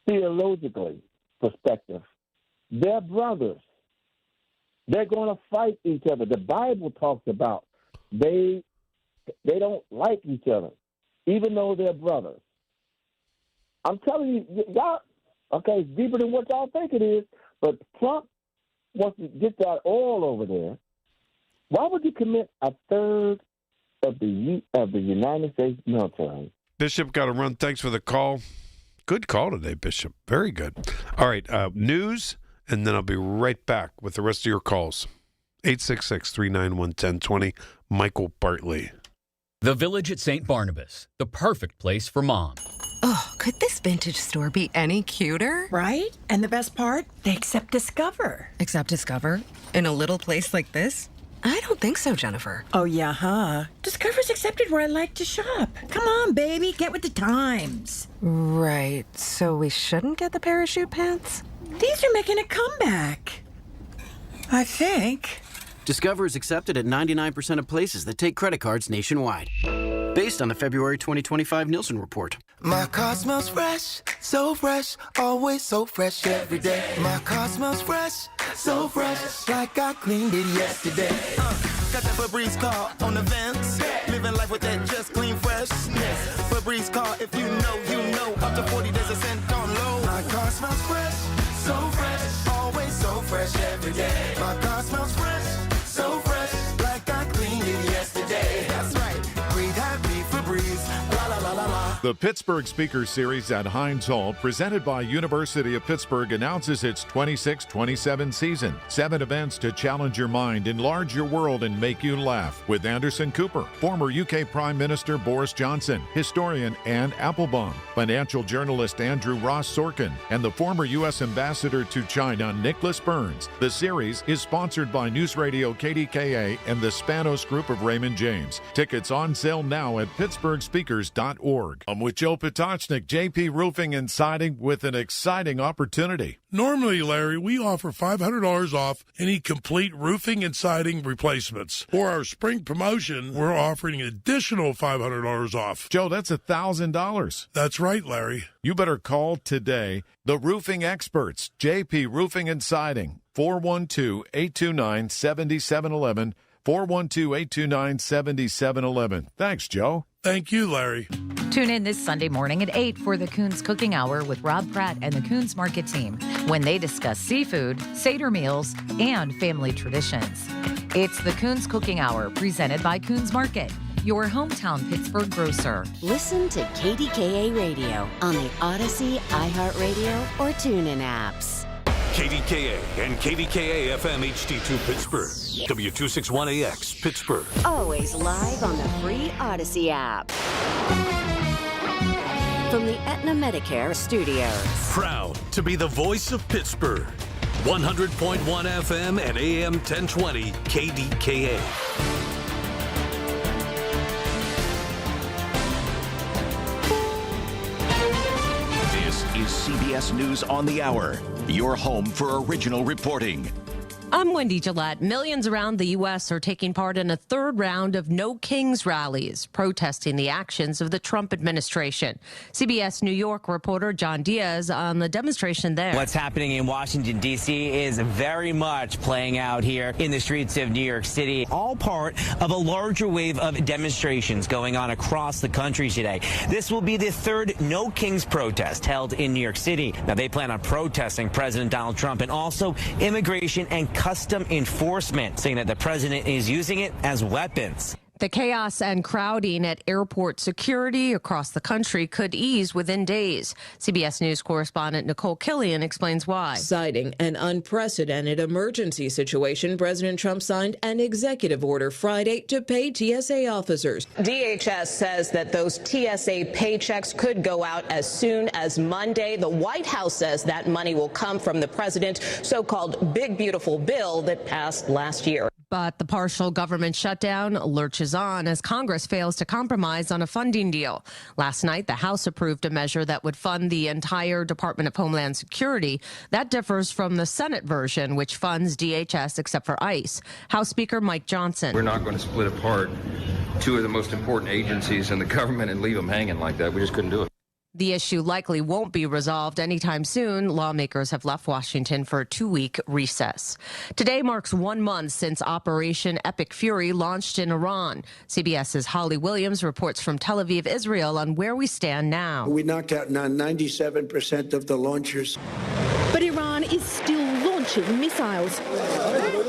S1: theologically perspective
S7: They're brothers. They're going to fight each other. The Bible talks about they don't like each other, even though they're brothers. I'm telling you, y'all, okay, it's deeper than what y'all think it is, but Trump wants to get that oil over there. Why would you commit a third of the United States military?
S25: Bishop, got to run. Thanks for the call. Good call today, Bishop. Very good. All right, news, and then I'll be right back with the rest of your calls. 866-391-1020, Michael Bartley.
S10: The Village at St. Barnabas, the perfect place for mom.
S11: Oh, could this vintage store be any cuter?
S12: Right? And the best part? They accept Discover.
S11: Accept Discover? In a little place like this? I don't think so, Jennifer.
S12: Oh, yeah, huh? Discover's accepted where I like to shop. Come on, baby, get with the times.
S11: Right, so we shouldn't get the parachute pants?
S12: These are making a comeback. I think.
S18: Discover is accepted at 99% of places that take credit cards nationwide. Based on the February 2025 Nielsen report.
S13: My car smells fresh, always so fresh every day. My car smells fresh, so fresh, like I cleaned it yesterday. Got that Febreze car on the vents, living life with that just clean freshness. Febreze car, if you know, you know, up to 40 days a cent on low. My car smells fresh, always so fresh every day. My car smells fresh, so fresh, like I cleaned it yesterday. That's right, breathe happy Febreze, la la la la la.
S5: The Pittsburgh Speaker Series at Heinz Hall, presented by University of Pittsburgh, announces its 26-27 season. 7 events to challenge your mind, enlarge your world, and make you laugh. With Anderson Cooper, former UK Prime Minister Boris Johnson, historian Anne Applebaum, financial journalist Andrew Ross Sorkin, and the former U.S. Ambassador to China, Nicholas Burns. The series is sponsored by News Radio KDKA and the Spanos Group of Raymond James. Tickets on sale now at pittsburghspeakers.org. I'm with Joe Potocznik, JP Roofing and Siding, with an exciting opportunity.
S14: Normally, Larry, we offer $500 off any complete roofing and siding replacements. For our spring promotion, we're offering an additional $500 off.
S5: Joe, that's $1,000.
S14: That's right, Larry.
S5: You better call today. The roofing experts, JP Roofing and Siding, 412-829-7711, 412-829-7711. Thanks, Joe.
S14: Thank you, Larry.
S21: Tune in this Sunday morning at 8 for the Coons Cooking Hour with Rob Pratt and the Coons Market team when they discuss seafood, Seder meals, and family traditions. It's the Coons Cooking Hour presented by Coons Market, your hometown Pittsburgh grocer.
S4: Listen to KDKA Radio on the Odyssey, iHeartRadio, or TuneIn apps.
S3: KDKA and KDKA-FM HD2 Pittsburgh. W261AX Pittsburgh.
S4: Always live on the free Odyssey app. From the Aetna Medicare studios.
S3: Proud to be the voice of Pittsburgh. 100.1 FM and AM 1020 KDKA.
S22: This is CBS News on the Hour, your home for original reporting.
S28: I'm Wendy Gillette. Millions around the U.S. are taking part in a third round of No Kings rallies, protesting the actions of the Trump administration. CBS New York reporter John Diaz on the demonstration there.
S29: What's happening in Washington, D.C. is very much playing out here in the streets of New York City, all part of a larger wave of demonstrations going on across the country today. This will be the third No Kings protest held in New York City. Now, they plan on protesting President Donald Trump and also immigration and custom enforcement, saying that the president is using it as weapons.
S28: The chaos and crowding at airport security across the country could ease within days. CBS News correspondent Nicole Killian explains why.
S30: Citing an unprecedented emergency situation, President Trump signed an executive order Friday to pay TSA officers. DHS says that those TSA paychecks could go out as soon as Monday. The White House says that money will come from the president's so-called big, beautiful bill that passed last year.
S28: But the partial government shutdown lurches on as Congress fails to compromise on a funding deal. Last night, the House approved a measure that would fund the entire Department of Homeland Security. That differs from the Senate version, which funds DHS except for ICE. House Speaker Mike Johnson.
S31: We're not going to split apart two of the most important agencies in the government and leave them hanging like that. We just couldn't do it.
S28: The issue likely won't be resolved anytime soon. Lawmakers have left Washington for a 2-week recess. Today marks 1 month since Operation Epic Fury launched in Iran. CBS's Holly Williams reports from Tel Aviv, Israel, on where we stand now.
S2: We knocked out 97% of the launchers.
S15: But Iran is still launching missiles,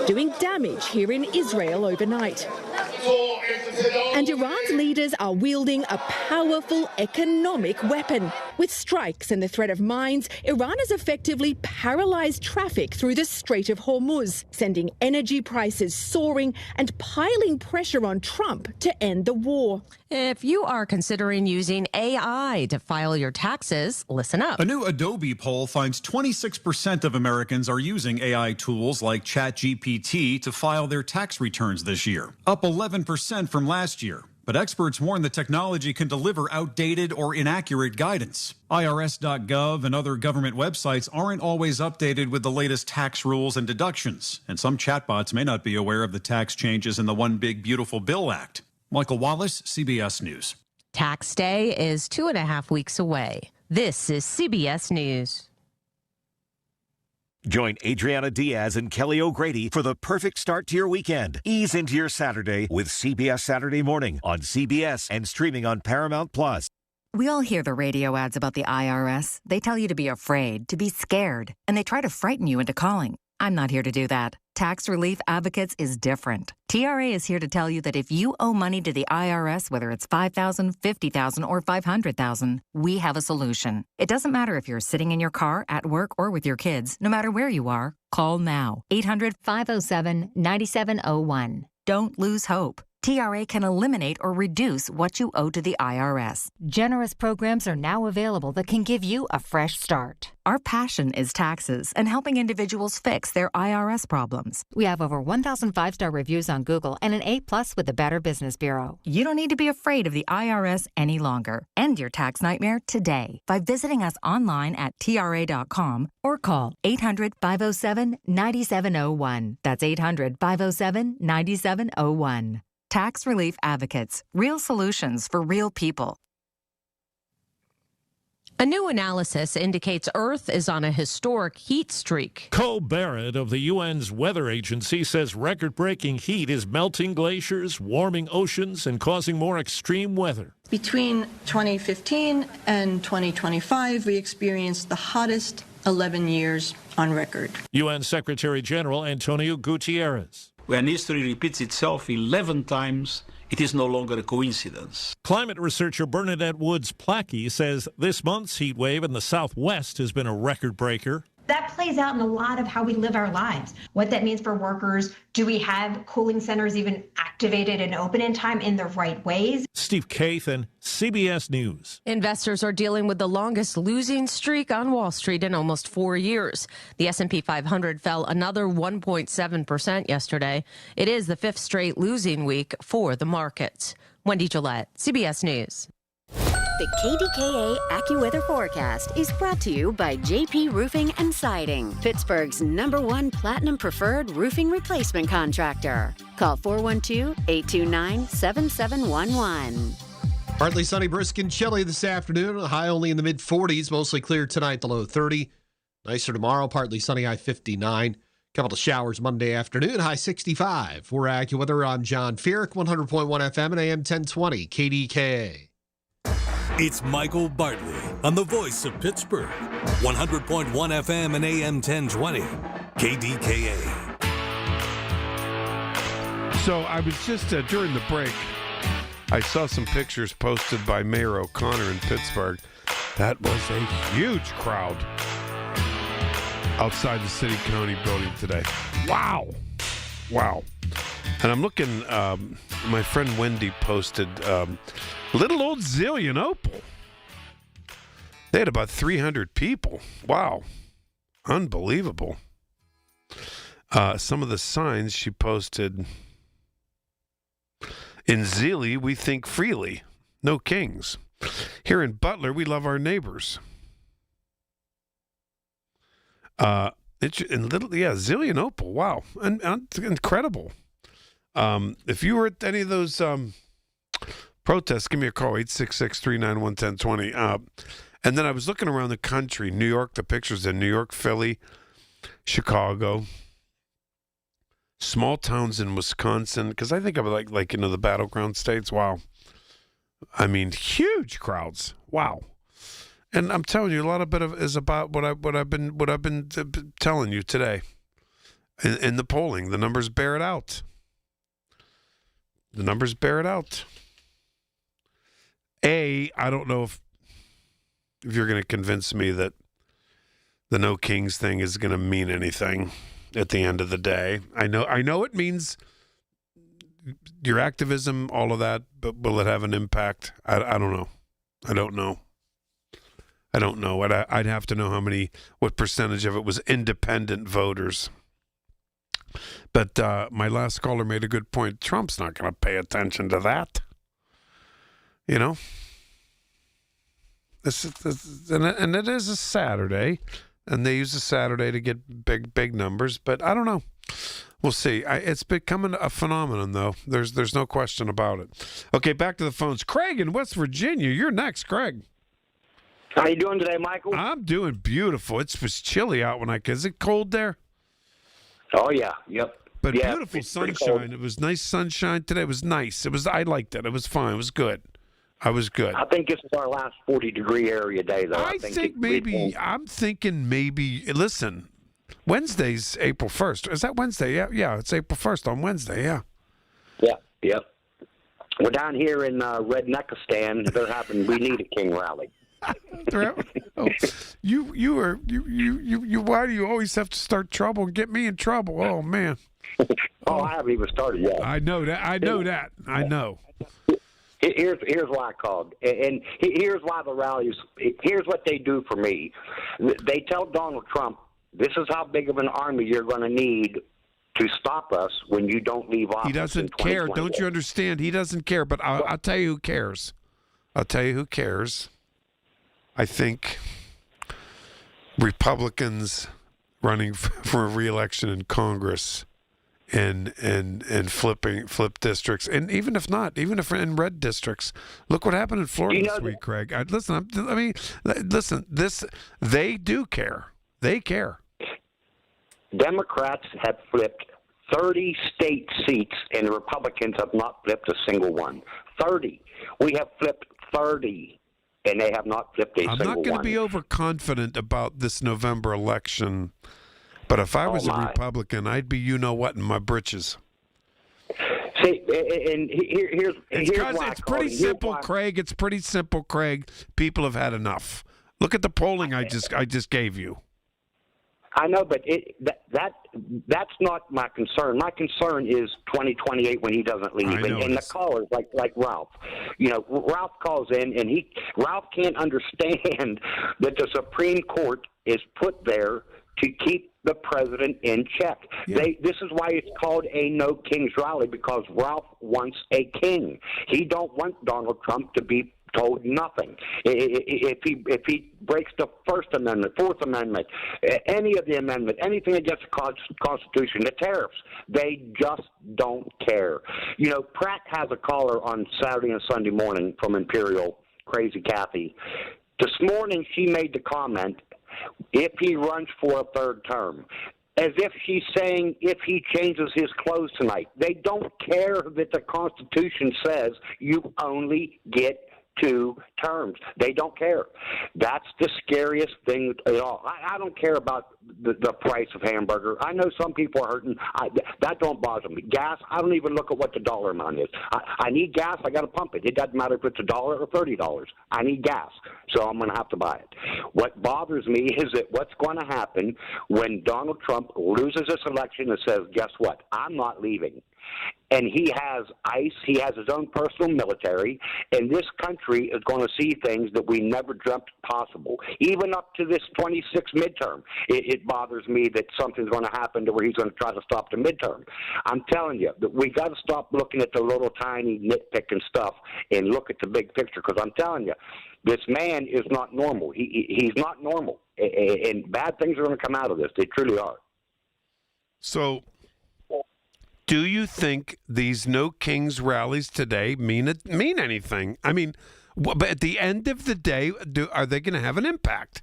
S15: doing damage here in Israel overnight. And Iran's leaders are wielding a powerful economic weapon. With strikes and the threat of mines, Iran has effectively paralyzed traffic through the Strait of Hormuz, sending energy prices soaring and piling pressure on Trump to end the war.
S28: If you are considering using AI to file your taxes, listen up.
S16: A new Adobe poll finds 26% of Americans are using AI tools like ChatGPT to file their tax returns this year, up 11% from last year. But experts warn the technology can deliver outdated or inaccurate guidance. IRS.gov and other government websites aren't always updated with the latest tax rules and deductions, and some chatbots may not be aware of the tax changes in the One Big Beautiful Bill Act. Michael Wallace, CBS News.
S28: Tax day is 2.5 weeks away. This is CBS News.
S22: Join Adriana Diaz and Kelly O'Grady for the perfect start to your weekend. Ease into your Saturday with CBS Saturday Morning on CBS and streaming on Paramount+.
S8: We all hear the radio ads about the IRS. They tell you to be afraid, to be scared, and they try to frighten you into calling. I'm not here to do that. Tax Relief Advocates is different. TRA is here to tell you that if you owe money to the IRS, whether it's $5,000, $50,000, or $500,000, we have a solution. It doesn't matter if you're sitting in your car, at work, or with your kids. No matter where you are, call now. 800-507-9701. Don't lose hope. TRA can eliminate or reduce what you owe to the IRS. Generous programs are now available that can give you a fresh start. Our passion is taxes and helping individuals fix their IRS problems. We have over 1,000 5-star reviews on Google and an A+ with the Better Business Bureau. You don't need to be afraid of the IRS any longer. End your tax nightmare today by visiting us online at TRA.com or call 800-507-9701. That's 800-507-9701. Tax Relief Advocates. Real solutions for real people.
S28: A new analysis indicates Earth is on a historic heat streak.
S17: Cole Barrett of the UN's weather agency says record-breaking heat is melting glaciers, warming oceans, and causing more extreme weather.
S19: Between 2015 and 2025, we experienced the hottest 11 years on record.
S17: UN Secretary General Antonio Guterres.
S20: When history repeats itself 11 times, it is no longer a coincidence.
S17: Climate researcher Bernadette Woods-Plackey says this month's heat wave in the Southwest has been a record breaker.
S23: That plays out in a lot of how we live our lives. What that means for workers, do we have cooling centers even activated and open in time in the right ways?
S17: Steve Kathan, CBS News.
S28: Investors are dealing with the longest losing streak on Wall Street in almost 4 years. The S&P 500 fell another 1.7% yesterday. It is the 5th straight losing week for the markets. Wendy Gillette, CBS News.
S4: The KDKA AccuWeather forecast is brought to you by JP Roofing and Siding, Pittsburgh's #1 Platinum Preferred roofing replacement contractor. Call 412-829-7711.
S24: Partly sunny, brisk, and chilly this afternoon. A high only in the mid-40s. Mostly clear tonight, the low 30. Nicer tomorrow, partly sunny, high 59. Couple of showers Monday afternoon, high 65. For AccuWeather, I'm John Feerick, 100.1 FM and AM 1020, KDKA.
S3: It's Michael Bartley on the voice of Pittsburgh, 100.1 FM and AM 1020, KDKA.
S25: So I was just, during the break, I saw some pictures posted by Mayor O'Connor in Pittsburgh. That was a huge crowd outside the City County building today. Wow. And I'm looking, my friend Wendy posted little old Zillion Opal. They had about 300 people. Wow. Unbelievable. Some of the signs she posted. In Zealy, we think freely. No kings. Here in Butler, we love our neighbors. Zillion Opal. Wow. And incredible. If you were at any of those protests, give me a call, 866-391-1020. And then I was looking around the country, New York, the pictures in New York, Philly, Chicago, small towns in Wisconsin, because I think of like the battleground states. Wow. I mean, huge crowds. Wow. And I'm telling you, a lot of it is about what I've been telling you today. In the polling, the numbers bear it out. The numbers bear it out. I don't know if you're going to convince me that the no kings thing is going to mean anything at the end of the day. I know it means your activism, all of that, but will it have an impact? I don't know. I don't know. I'd have to know what percentage of it was independent voters. But my last caller made a good point. Trump's not going to pay attention to that. You know? And it is a Saturday, and they use a Saturday to get big numbers, but I don't know. We'll see. It's becoming a phenomenon, though. There's no question about it. Okay, back to the phones. Craig in West Virginia. You're next, Craig.
S1: How you doing today, Michael?
S25: I'm doing beautiful. It was chilly out is it cold there?
S1: Oh, yeah. Yep.
S25: But
S1: yeah,
S25: beautiful sunshine. It was nice sunshine today. It was nice. I liked it. It was fine. It was good. I was good.
S1: I think this is our last 40-degree area day, though.
S25: I'm thinking maybe, listen, Wednesday's April 1st. Is that Wednesday? Yeah, it's April 1st on Wednesday, yeah.
S1: Yeah, yep. We're down here in Redneckistan. We need a king rally.
S25: Why do you always have to start trouble and get me in trouble? Oh, man.
S1: I haven't even started yet.
S25: I know that. I know.
S1: Here's why I called, and here's why the rallies. Here's what they do for me. They tell Donald Trump, "This is how big of an army you're going to need to stop us when you don't leave office."
S25: He doesn't care. Don't you understand? He doesn't care. But I'll tell you who cares. I think Republicans running for re-election in Congress. And flip districts, and even if in red districts, look what happened in Florida this week, Craig. Listen, they do care. They care.
S1: Democrats have flipped 30 state seats, and the Republicans have not flipped a single one. 30. We have flipped 30, and they have not flipped a single one. I'm not going to
S25: be overconfident about this November election. But if I was a Republican, I'd be what in my britches.
S1: See, and here's why
S25: it's pretty simple, Craig. It's pretty simple, Craig. People have had enough. Look at the polling I just gave you.
S1: I know, but that's not my concern. My concern is 2028 when he doesn't leave, and the callers like Ralph. Ralph calls in, and Ralph can't understand that the Supreme Court is put there to keep the president in check. Yeah. This is why it's called a no king's rally, because Ralph wants a king. He don't want Donald Trump to be told nothing. If he breaks the First Amendment, Fourth Amendment, any of the amendment, anything against the Constitution, the tariffs, they just don't care. Pratt has a caller on Saturday and Sunday morning from Imperial, Crazy Kathy. This morning she made the comment, if he runs for a third term, as if she's saying if he changes his clothes tonight. They don't care that the Constitution says you only get 2 terms. They don't care. That's the scariest thing at all. I don't care about the price of hamburger. I know some people are hurting. That don't bother me. Gas, I don't even look at what the dollar amount is. I need gas. I got to pump it. It doesn't matter if it's $1 or $30. I need gas, so I'm going to have to buy it. What bothers me is that what's going to happen when Donald Trump loses this election and says, guess what? I'm not leaving. And he has ICE, he has his own personal military, and this country is going to see things that we never dreamt possible. Even up to this 26 midterm, it bothers me that something's going to happen to where he's going to try to stop the midterm. I'm telling you, that we got to stop looking at the little tiny nitpicking stuff and look at the big picture, because I'm telling you, this man is not normal. He's not normal, and bad things are going to come out of this. They truly are.
S25: So, do you think these No Kings rallies today mean anything? I mean, But at the end of the day, are they going to have an impact?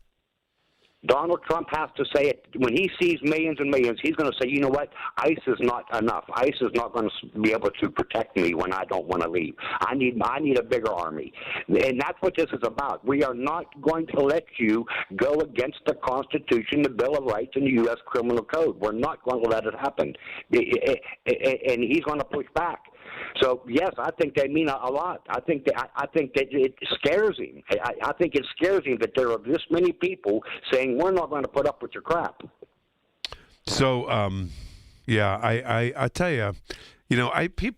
S1: Donald Trump has to say it. When he sees millions and millions, he's going to say, you know what, ICE is not enough. ICE is not going to be able to protect me when I don't want to leave. I need a bigger army. And that's what this is about. We are not going to let you go against the Constitution, the Bill of Rights, and the U.S. Criminal Code. We're not going to let it happen. And he's going to push back. So yes, I think they mean a lot. I think that it scares him. I think it scares him that there are this many people saying we're not going to put up with your crap.
S25: So, I tell you,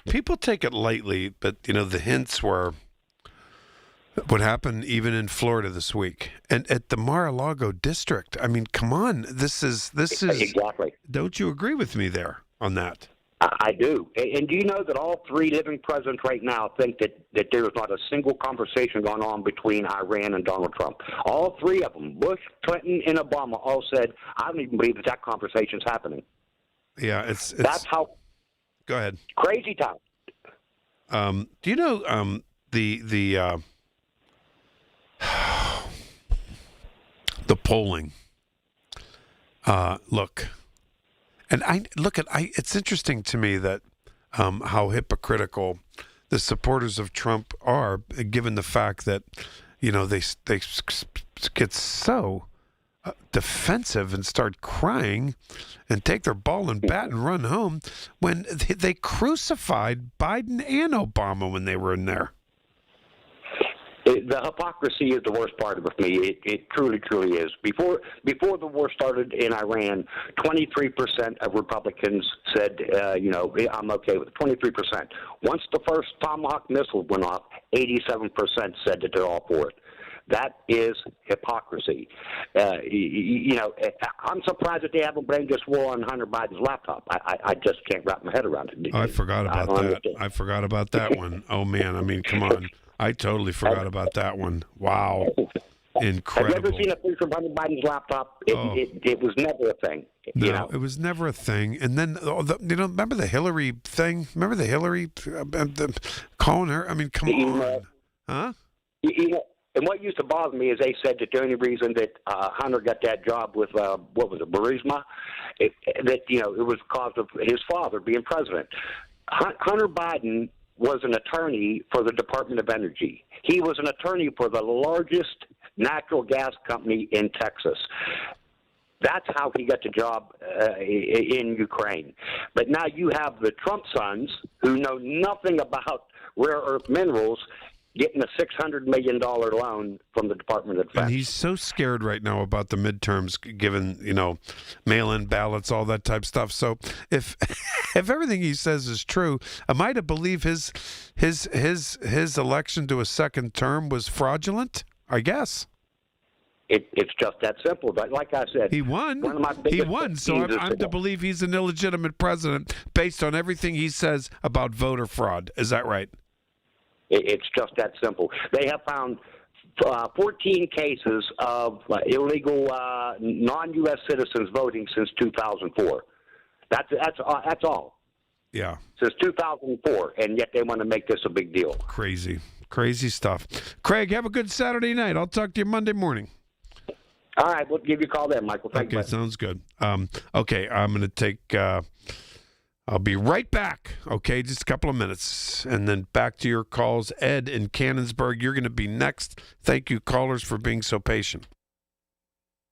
S25: people take it lightly, but the hints were what happened even in Florida this week and at the Mar-a-Lago district. I mean, come on, this is
S1: exactly.
S25: Don't you agree with me there on that?
S1: I do. And do you know that all three living presidents right now think that there is not a single conversation going on between Iran and Donald Trump? All three of them, Bush, Clinton, and Obama, all said, I don't even believe that conversation's happening.
S25: Yeah, it's
S1: that's how.
S25: Go ahead.
S1: Crazy time.
S25: Do you know the polling? Look. And it's interesting to me that how hypocritical the supporters of Trump are, given the fact that, they get so defensive and start crying and take their ball and bat and run home when they crucified Biden and Obama when they were in there.
S1: The hypocrisy is the worst part of it for me. It truly, truly is. Before the war started in Iran, 23% of Republicans said, I'm okay with it. 23%. Once the first Tomahawk missile went off, 87% said that they're all for it. That is hypocrisy. I'm surprised that they haven't blamed this war on Hunter Biden's laptop. I just can't wrap my head around it.
S25: I forgot about that. Understand. I forgot about that one. Oh, man. I mean, come on. I totally forgot about that one. Wow. Incredible.
S1: Have you ever seen a picture of Hunter Biden's laptop? It was never a thing.
S25: It was never a thing. And then, remember the Hillary thing? Remember the Hillary calling her? I mean, come on. Huh?
S1: And what used to bother me is they said that the only reason that Hunter got that job with, Burisma, it was because of his father being president. Hunter Biden was an attorney for the Department of Energy. He was an attorney for the largest natural gas company in Texas. That's how he got the job in Ukraine. But now you have the Trump sons who know nothing about rare earth minerals getting a $600 million loan from the Department of Defense.
S25: And he's so scared right now about the midterms, given, mail-in ballots, all that type stuff. So if everything he says is true, am I to believe his election to a second term was fraudulent? I guess.
S1: It's just that simple. But like I said,
S25: he won. So I'm to believe he's an illegitimate president based on everything he says about voter fraud. Is that right?
S1: It's just that simple. They have found 14 cases of illegal non-U.S. citizens voting since 2004. That's all.
S25: Yeah.
S1: Since 2004, and yet they want to make this a big deal.
S25: Crazy stuff. Craig, have a good Saturday night. I'll talk to you Monday morning.
S1: All right, we'll give you a call then, Michael. Thank you.
S25: Okay, sounds good. Okay, I'm going to take. I'll be right back, okay, just a couple of minutes, and then back to your calls. Ed in Cannonsburg, you're going to be next. Thank you, callers, for being so patient.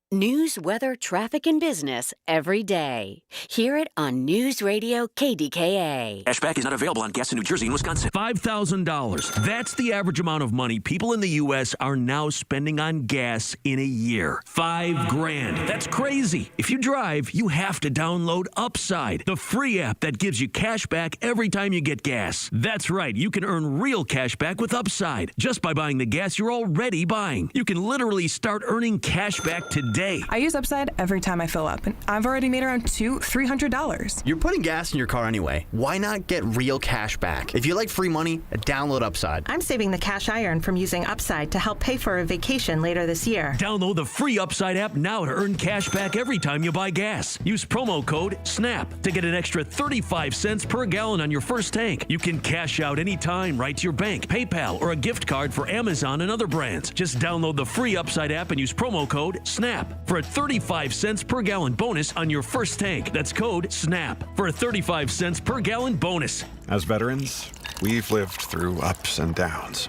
S4: News, weather, traffic, and business every day. Hear it on News Radio KDKA.
S6: Cashback is not available on gas in New Jersey and Wisconsin. $5,000. That's the average amount of money people in the U.S. are now spending on gas in a year. $5,000. That's crazy. If you drive, you have to download Upside, the free app that gives you cash back every time you get gas. That's right. You can earn real cash back with Upside just by buying the gas you're already buying. You can literally start earning cash back today day.
S5: I use Upside every time I fill up, and I've already made around $300.
S7: You're putting gas in your car anyway. Why not get real cash back? If you like free money, download Upside.
S9: I'm saving the cash I earn from using Upside to help pay for a vacation later this year.
S6: Download the free Upside app now to earn cash back every time you buy gas. Use promo code SNAP to get an extra 35 cents per gallon on your first tank. You can cash out anytime right to your bank, PayPal, or a gift card for Amazon and other brands. Just download the free Upside app and use promo code SNAP for a 35 cents per gallon bonus on your first tank. That's code SNAP for a 35 cents per gallon bonus.
S10: As veterans, we've lived through ups and downs.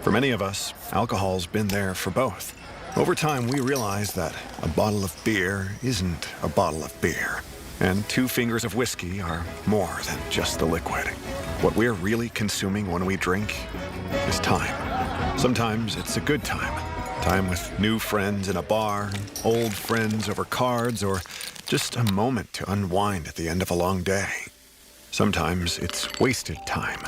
S10: For many of us, alcohol's been there for both. Over time, we realized that a bottle of beer isn't a bottle of beer, and 2 fingers of whiskey are more than just the liquid. What we're really consuming when we drink is time. Sometimes it's a good time. Time with new friends in a bar, old friends over cards, or just a moment to unwind at the end of a long day. Sometimes it's wasted time.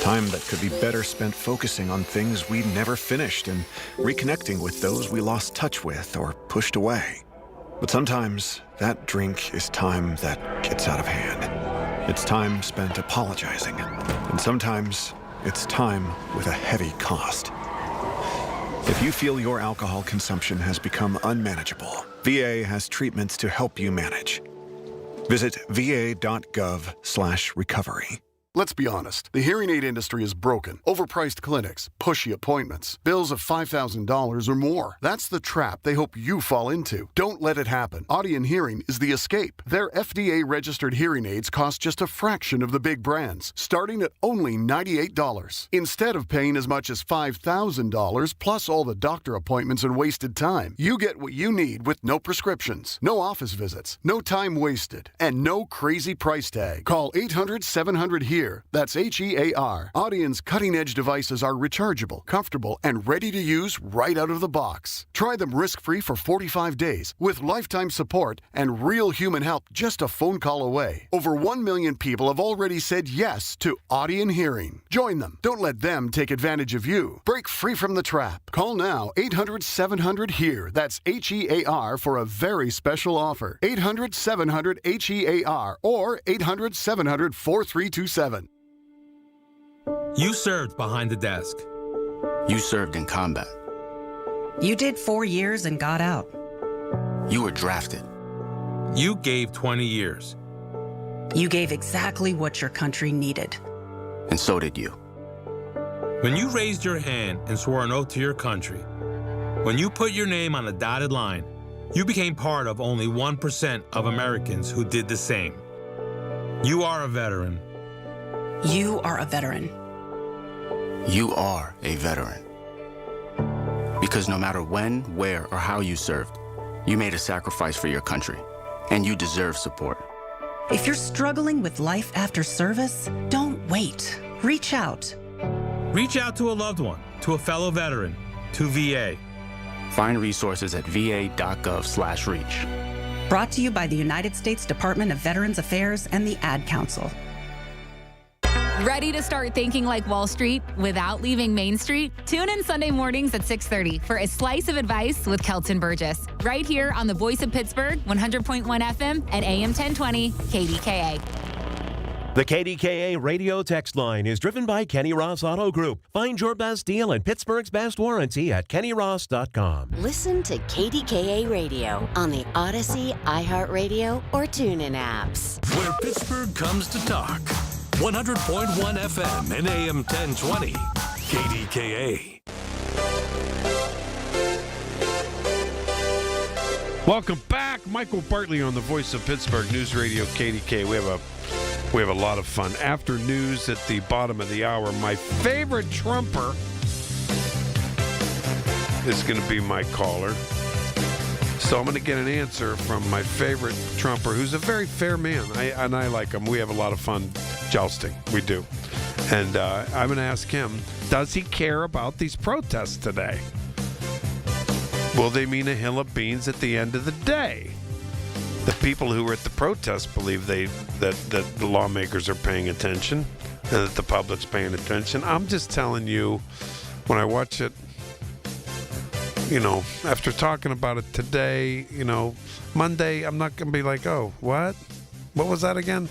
S10: Time that could be better spent focusing on things we never finished and reconnecting with those we lost touch with or pushed away. But sometimes that drink is time that gets out of hand. It's time spent apologizing. And sometimes it's time with a heavy cost. If you feel your alcohol consumption has become unmanageable, VA has treatments to help you manage. Visit va.gov/recovery.
S11: Let's be honest, the hearing aid industry is broken. Overpriced clinics, pushy appointments, bills of $5,000 or more. That's the trap they hope you fall into. Don't let it happen. Audion Hearing is the escape. Their FDA-registered hearing aids cost just a fraction of the big brands, starting at only $98. Instead of paying as much as $5,000 plus all the doctor appointments and wasted time, you get what you need with no prescriptions, no office visits, no time wasted, and no crazy price tag. Call 800-700-HEAR. That's HEAR. Audion's cutting-edge devices are rechargeable, comfortable, and ready to use right out of the box. Try them risk-free for 45 days with lifetime support and real human help just a phone call away. Over 1 million people have already said yes to Audion Hearing. Join them. Don't let them take advantage of you. Break free from the trap. Call now 800-700-HEAR. That's HEAR for a very special offer. 800-700-HEAR or 800-700-4327.
S12: You served behind the desk.
S7: You served in combat.
S13: You did 4 years and got out.
S7: You were drafted.
S12: You gave 20 years.
S13: You gave exactly what your country needed.
S7: And so did you.
S12: When you raised your hand and swore an oath to your country, when you put your name on a dotted line, you became part of only 1% of Americans who did the same. You are a veteran.
S13: You are a veteran.
S7: You are a veteran. Because no matter when, where, or how you served, you made a sacrifice for your country, and you deserve support.
S13: If you're struggling with life after service, don't wait. Reach out.
S12: Reach out to a loved one, to a fellow veteran, to VA.
S7: Find resources at va.gov/reach.
S13: Brought to you by the United States Department of Veterans Affairs and the Ad Council.
S18: Ready to start thinking like Wall Street without leaving Main Street? Tune in Sunday mornings at 6:30 for a slice of advice with Kelton Burgess, right here on the Voice of Pittsburgh, 100.1 FM and AM 1020 KDKA.
S26: The KDKA radio text line is driven by Kenny Ross Auto Group. Find your best deal and Pittsburgh's best warranty at kennyross.com.
S4: Listen to KDKA Radio on the Odyssey, iHeartRadio, or TuneIn apps.
S3: Where Pittsburgh comes to talk. 100.1 FM and AM 1020. KDKA.
S25: Welcome back. Michael Bartley on the Voice of Pittsburgh News Radio KDK. We have a lot of fun. After news at the bottom of the hour, my favorite Trumper is going to be my caller. So I'm going to get an answer from my favorite Trumper, who's a very fair man. I like him. We have a lot of fun jousting. We do. And I'm going to ask him, does he care about these protests today? Will they mean a hill of beans at the end of the day? The people who were at the protest believe that the lawmakers are paying attention and that the public's paying attention. I'm just telling you, when I watch it, after talking about it today, Monday, I'm not going to be like, oh, what? What was that again?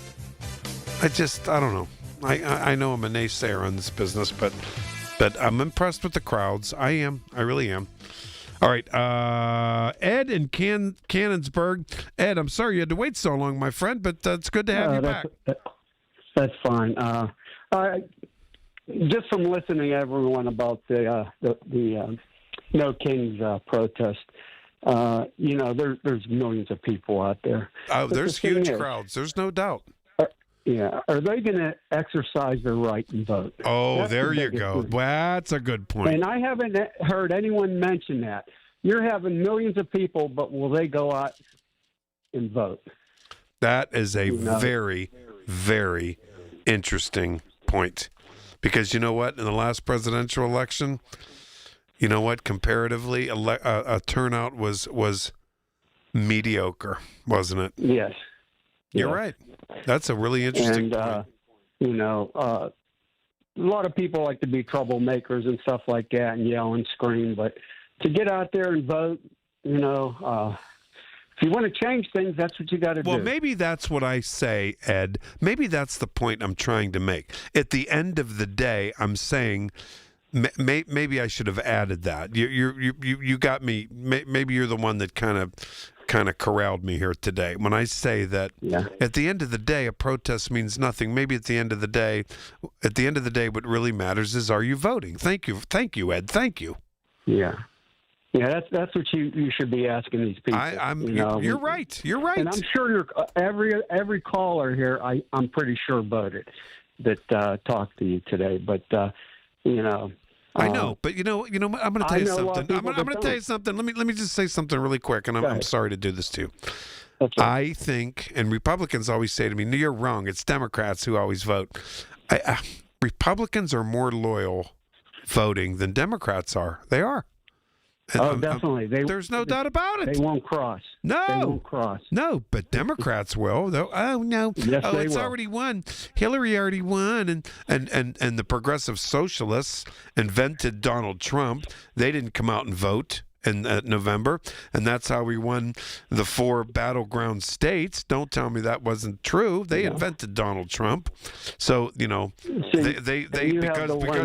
S25: I don't know. I know I'm a naysayer on this business, but I'm impressed with the crowds. I am. I really am. All right. Ed in Cannonsburg. Ed, I'm sorry you had to wait so long, my friend, but it's good to have you back.
S2: That's fine. Just from listening to everyone about the No Kings protest, there's millions of people out there.
S25: Oh, there's huge crowds. There's no doubt.
S2: Are they going to exercise their right and vote?
S25: Oh,
S2: That's
S25: there
S2: the
S25: you
S2: biggest
S25: go.
S2: thing.
S25: That's a good point.
S2: And I haven't heard anyone mention that. You're having millions of people, but will they go out and vote?
S25: That is a very, very interesting point. Because you know what? In the last presidential election, you know what? Comparatively, a turnout was mediocre, wasn't it?
S2: Yes.
S25: You're right. That's a really interesting point.
S2: A lot of people like to be troublemakers and stuff like that and yell and scream, but to get out there and vote, if you want to change things, that's what you got to do.
S25: Well, maybe that's what I say, Ed. Maybe that's the point I'm trying to make. At the end of the day, I'm saying maybe I should have added that. You got me. Maybe you're the one that kind of corralled me here today when I say that at the end of the day, a protest means nothing. Maybe at the end of the day, what really matters is, are you voting? Thank you, Ed. Thank you.
S2: Yeah. Yeah, that's what you should be asking these people.
S25: You're right. You're right.
S2: And I'm sure every caller here, I'm pretty sure voted that talked to you today. But
S25: I know, but I'm going to tell you something. I'm going to tell you something. Let me just say something really quick, and I'm sorry to do this to you.
S2: Okay.
S25: I think, and Republicans always say to me, "No, you're wrong. It's Democrats who always vote." Republicans are more loyal voting than Democrats are. They are. And
S2: definitely.
S25: There's no doubt about it.
S2: They won't cross.
S25: No.
S2: They won't cross.
S25: No, but Democrats will. Though. Oh no.
S2: Yes, they
S25: it's
S2: will.
S25: already won. Hillary already won, and the progressive socialists invented Donald Trump. They didn't come out and vote in November, and that's how we won the 4 battleground states. Don't tell me that wasn't true. They invented Donald Trump. So they because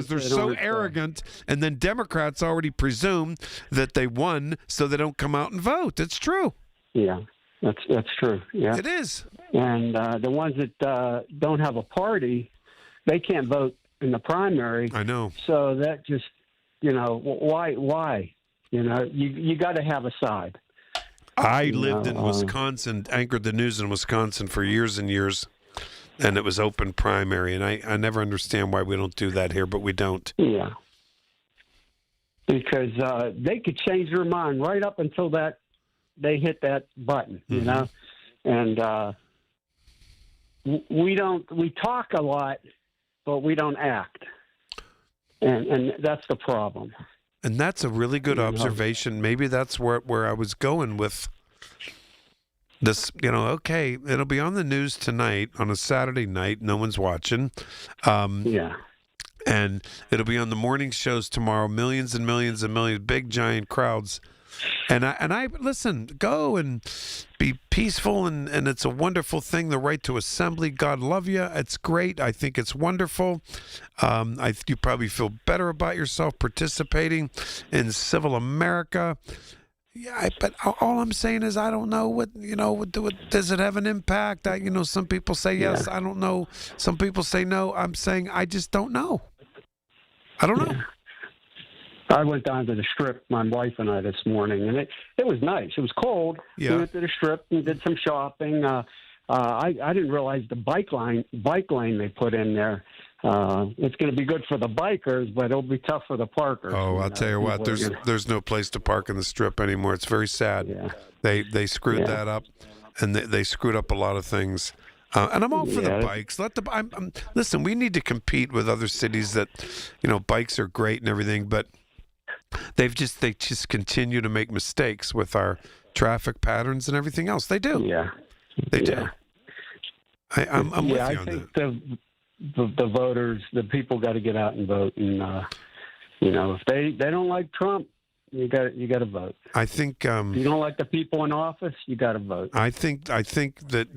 S25: they're so arrogant, and then Democrats already presume that they won, so they don't come out and vote. It's true.
S2: Yeah, that's true. Yeah,
S25: it is.
S2: And the ones that don't have a party, they can't vote in the primary.
S25: I know.
S2: So that just why? You got to have a side.
S25: I lived in Wisconsin, anchored the news in Wisconsin for years and years, and it was open primary, and I never understand why we don't do that here, but we don't.
S2: Yeah. Because they could change their mind right up until they hit that button, and we talk a lot, but we don't act. And that's the problem.
S25: And that's a really good observation. Maybe that's where I was going with this. Okay, it'll be on the news tonight on a Saturday night. No one's watching. And it'll be on the morning shows tomorrow. Millions and millions and millions, big giant crowds. And I listen, go and be peaceful, and it's a wonderful thing, the right to assembly. God love you. It's great. I think it's wonderful. You probably feel better about yourself participating in civil America. Yeah, but all I'm saying is I don't know what does it have an impact? Some people say yes. I don't know. Some people say no. I'm saying I just don't know. I don't know.
S2: I went down to the Strip, my wife and I, this morning, and it was nice. It was cold.
S25: Yeah.
S2: We went to the Strip and did some shopping. I didn't realize the bike lane they put in there. It's going to be good for the bikers, but it'll be tough for the parkers.
S25: Oh, I'll tell you what. There's no place to park in the Strip anymore. It's very sad.
S2: Yeah.
S25: They screwed that up, and they screwed up a lot of things. And I'm all for the bikes. Listen, we need to compete with other cities that, bikes are great and everything, but they just continue to make mistakes with our traffic patterns and everything else. They do.
S2: Yeah.
S25: They do. I'm with you on
S2: I think the voters, the people got to get out and vote. And, if they don't like Trump, You got to vote.
S25: I think
S2: if you don't like the people in office, you got to vote.
S25: I think that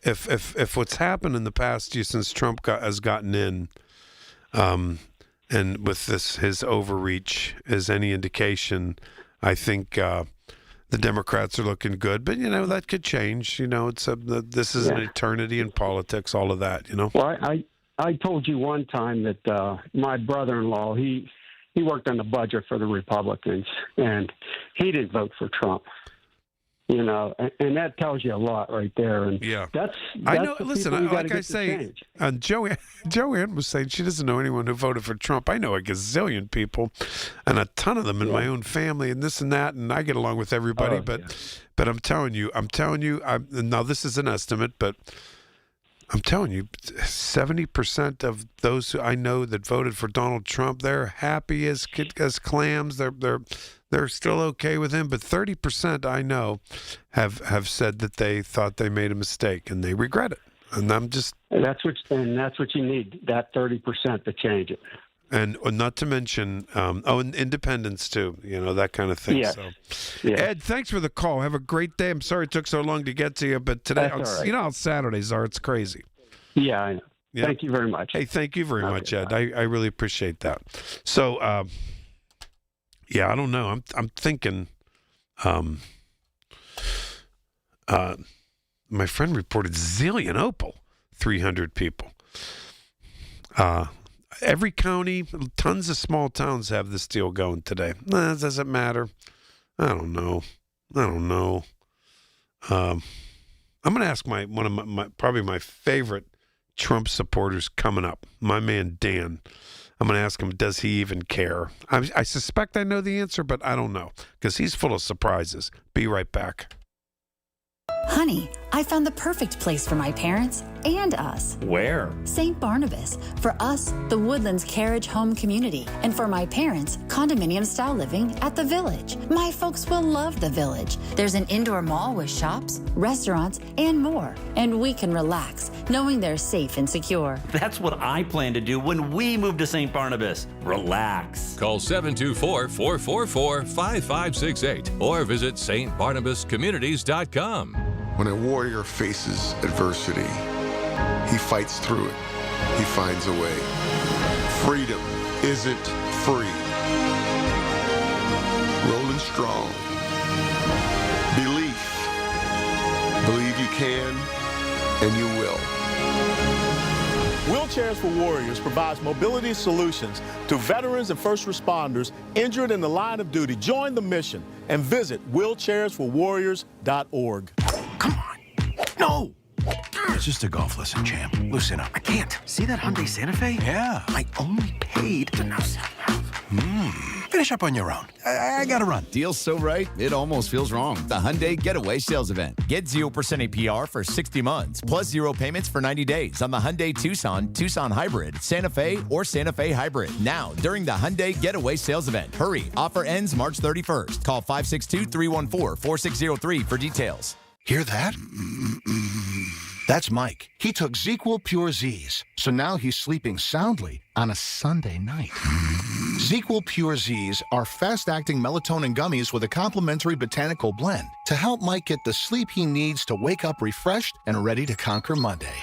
S25: if what's happened in the past year since Trump has gotten in, and with his overreach is any indication, I think the Democrats are looking good. But that could change. This is an eternity in politics. All of that.
S2: Well, I told you one time that my brother-in-law he worked on the budget for the Republicans, and he didn't vote for Trump. And that tells you a lot right there. And that's
S25: I know. Listen, like I say, Joanne was saying she doesn't know anyone who voted for Trump. I know a gazillion people, and a ton of them in my own family, and this and that, and I get along with everybody. But I'm telling you, now this is an estimate, but I'm telling you, 70% of those who I know that voted for Donald Trump, they're happy as clams. They're still okay with him, but 30% I know have said that they thought they made a mistake and they regret it. And
S2: that's what you need, that 30% to change it.
S25: And not to mention, and independence too, that kind of thing.
S2: Yes.
S25: So, Ed, thanks for the call. Have a great day. I'm sorry it took so long to get to you, but today, you know how Saturdays are. It's crazy.
S2: Yeah, I know.
S25: Yeah.
S2: Thank you very much.
S25: Hey, thank you very much, Ed. I really appreciate that. So, I don't know. I'm thinking. My friend reported zillion Opal, 300 people. Every county, tons of small towns have this deal going today. Does it matter? I don't know. I'm going to ask one of my probably my favorite Trump supporters coming up, my man Dan. I'm going to ask him, does he even care? I suspect I know the answer, but I don't know because he's full of surprises. Be right back.
S8: Honey, I found the perfect place for my parents and us.
S14: Where?
S8: St. Barnabas. For us, the Woodlands Carriage Home Community. And for my parents, condominium-style living at the Village. My folks will love the Village. There's an indoor mall with shops, restaurants, and more. And we can relax, knowing they're safe and secure.
S14: That's what I plan to do when we move to St. Barnabas. Relax.
S15: Call 724-444-5568 or visit stbarnabascommunities.com.
S16: When a warrior faces adversity, he fights through it. He finds a way. Freedom isn't free. Rolling strong. Belief. Believe you can, and you will.
S19: Wheelchairs for Warriors provides mobility solutions to veterans and first responders injured in the line of duty. Join the mission and visit wheelchairsforwarriors.org.
S21: Come on. No. It's just a golf lesson, champ. Loosen up. I can't. See that Hyundai Santa Fe? Yeah. I only paid to know self-help. Finish up on your own. I gotta run.
S22: Deal's so right, it almost feels wrong. The Hyundai Getaway Sales Event. Get 0% APR for 60 months, plus 0 payments for 90 days on the Hyundai Tucson, Tucson Hybrid, Santa Fe, or Santa Fe Hybrid. Now, during the Hyundai Getaway Sales Event. Hurry. Offer ends March 31st. Call 562-314-4603 for details.
S21: Hear that? That's Mike. He took ZQL Pure Z's, so now he's sleeping soundly on a Sunday night. ZQL Pure Z's are fast-acting melatonin gummies with a complementary botanical blend to help Mike get the sleep he needs to wake up refreshed and ready to conquer Monday.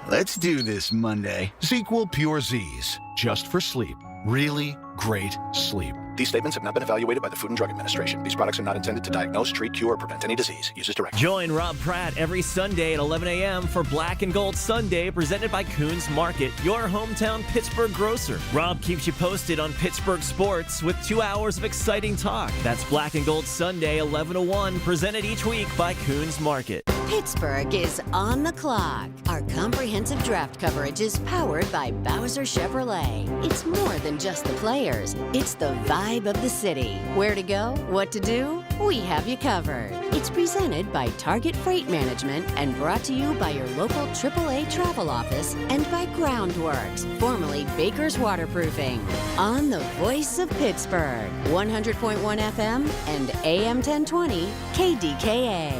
S22: Let's do this Monday.
S21: ZQL Pure Z's, just for sleep. Really great sleep.
S27: These statements have not been evaluated by the Food and Drug Administration. These products are not intended to diagnose, treat, cure, or prevent any disease. Use as directed.
S29: Join Rob Pratt every Sunday at 11 a.m. for Black and Gold Sunday, presented by Coons Market, your hometown Pittsburgh grocer. Rob keeps you posted on Pittsburgh sports with 2 hours of exciting talk. That's Black and Gold Sunday, 11 to 1, presented each week by Coons Market.
S4: Pittsburgh is on the clock. Our comprehensive draft coverage is powered by Bowser Chevrolet. It's more than just the players. It's the vibe of the city. Where to go? What to do? We have you covered. It's presented by Target Freight Management and brought to you by your local AAA travel office and by Groundworks, formerly Baker's Waterproofing. On the voice of Pittsburgh, 100.1 FM and AM 1020 KDKA.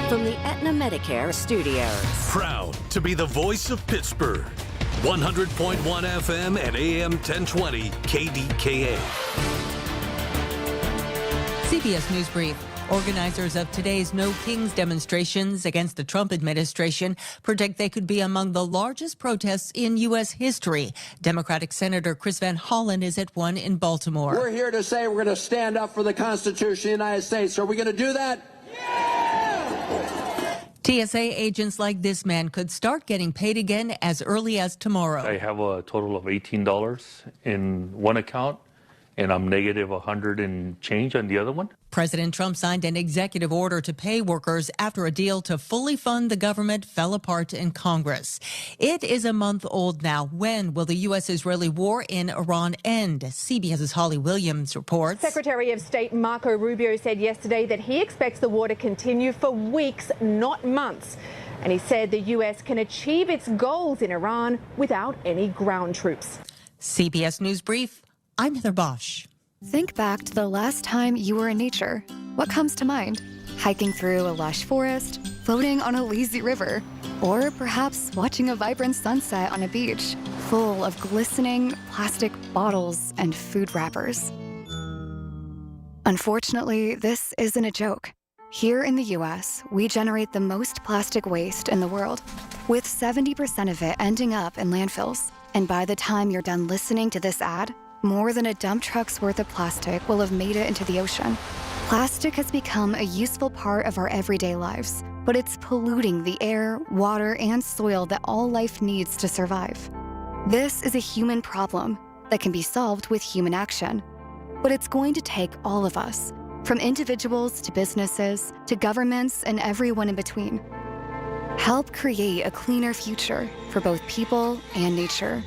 S4: From the Aetna Medicare Studios.
S3: Proud to be the voice of Pittsburgh. 100.1 FM and AM 1020 KDKA.
S1: CBS News Brief. Organizers of today's No Kings demonstrations against the Trump administration predict they could be among the largest protests in U.S. history. Democratic Senator Chris Van Hollen is at one in Baltimore.
S5: We're here to say we're going to stand up for the Constitution of the United States. Are we going to do that?
S1: TSA agents like this man could start getting paid again as early as tomorrow.
S6: I have a total of $18 in one account, and I'm negative 100 and change on the other one.
S1: President Trump signed an executive order to pay workers after a deal to fully fund the government fell apart in Congress. It is a month old now. When will the U.S.-Israeli war in Iran end? CBS's Holly Williams reports.
S9: Secretary of State Marco Rubio said yesterday that he expects the war to continue for weeks, not months. And he said the U.S. can achieve its goals in Iran without any ground troops.
S1: CBS News Brief. I'm Heather Bosch.
S17: Think back to the last time you were in nature. What comes to mind? Hiking through a lush forest, floating on a lazy river, or perhaps watching a vibrant sunset on a beach full of glistening plastic bottles and food wrappers. Unfortunately, this isn't a joke. Here in the U.S., we generate the most plastic waste in the world, with 70% of it ending up in landfills. And by the time you're done listening to this ad, more than a dump truck's worth of plastic will have made it into the ocean. Plastic has become a useful part of our everyday lives, but it's polluting the air, water, and soil that all life needs to survive. This is a human problem that can be solved with human action. But it's going to take all of us, from individuals to businesses to governments and everyone in between. Help create a cleaner future for both people and nature.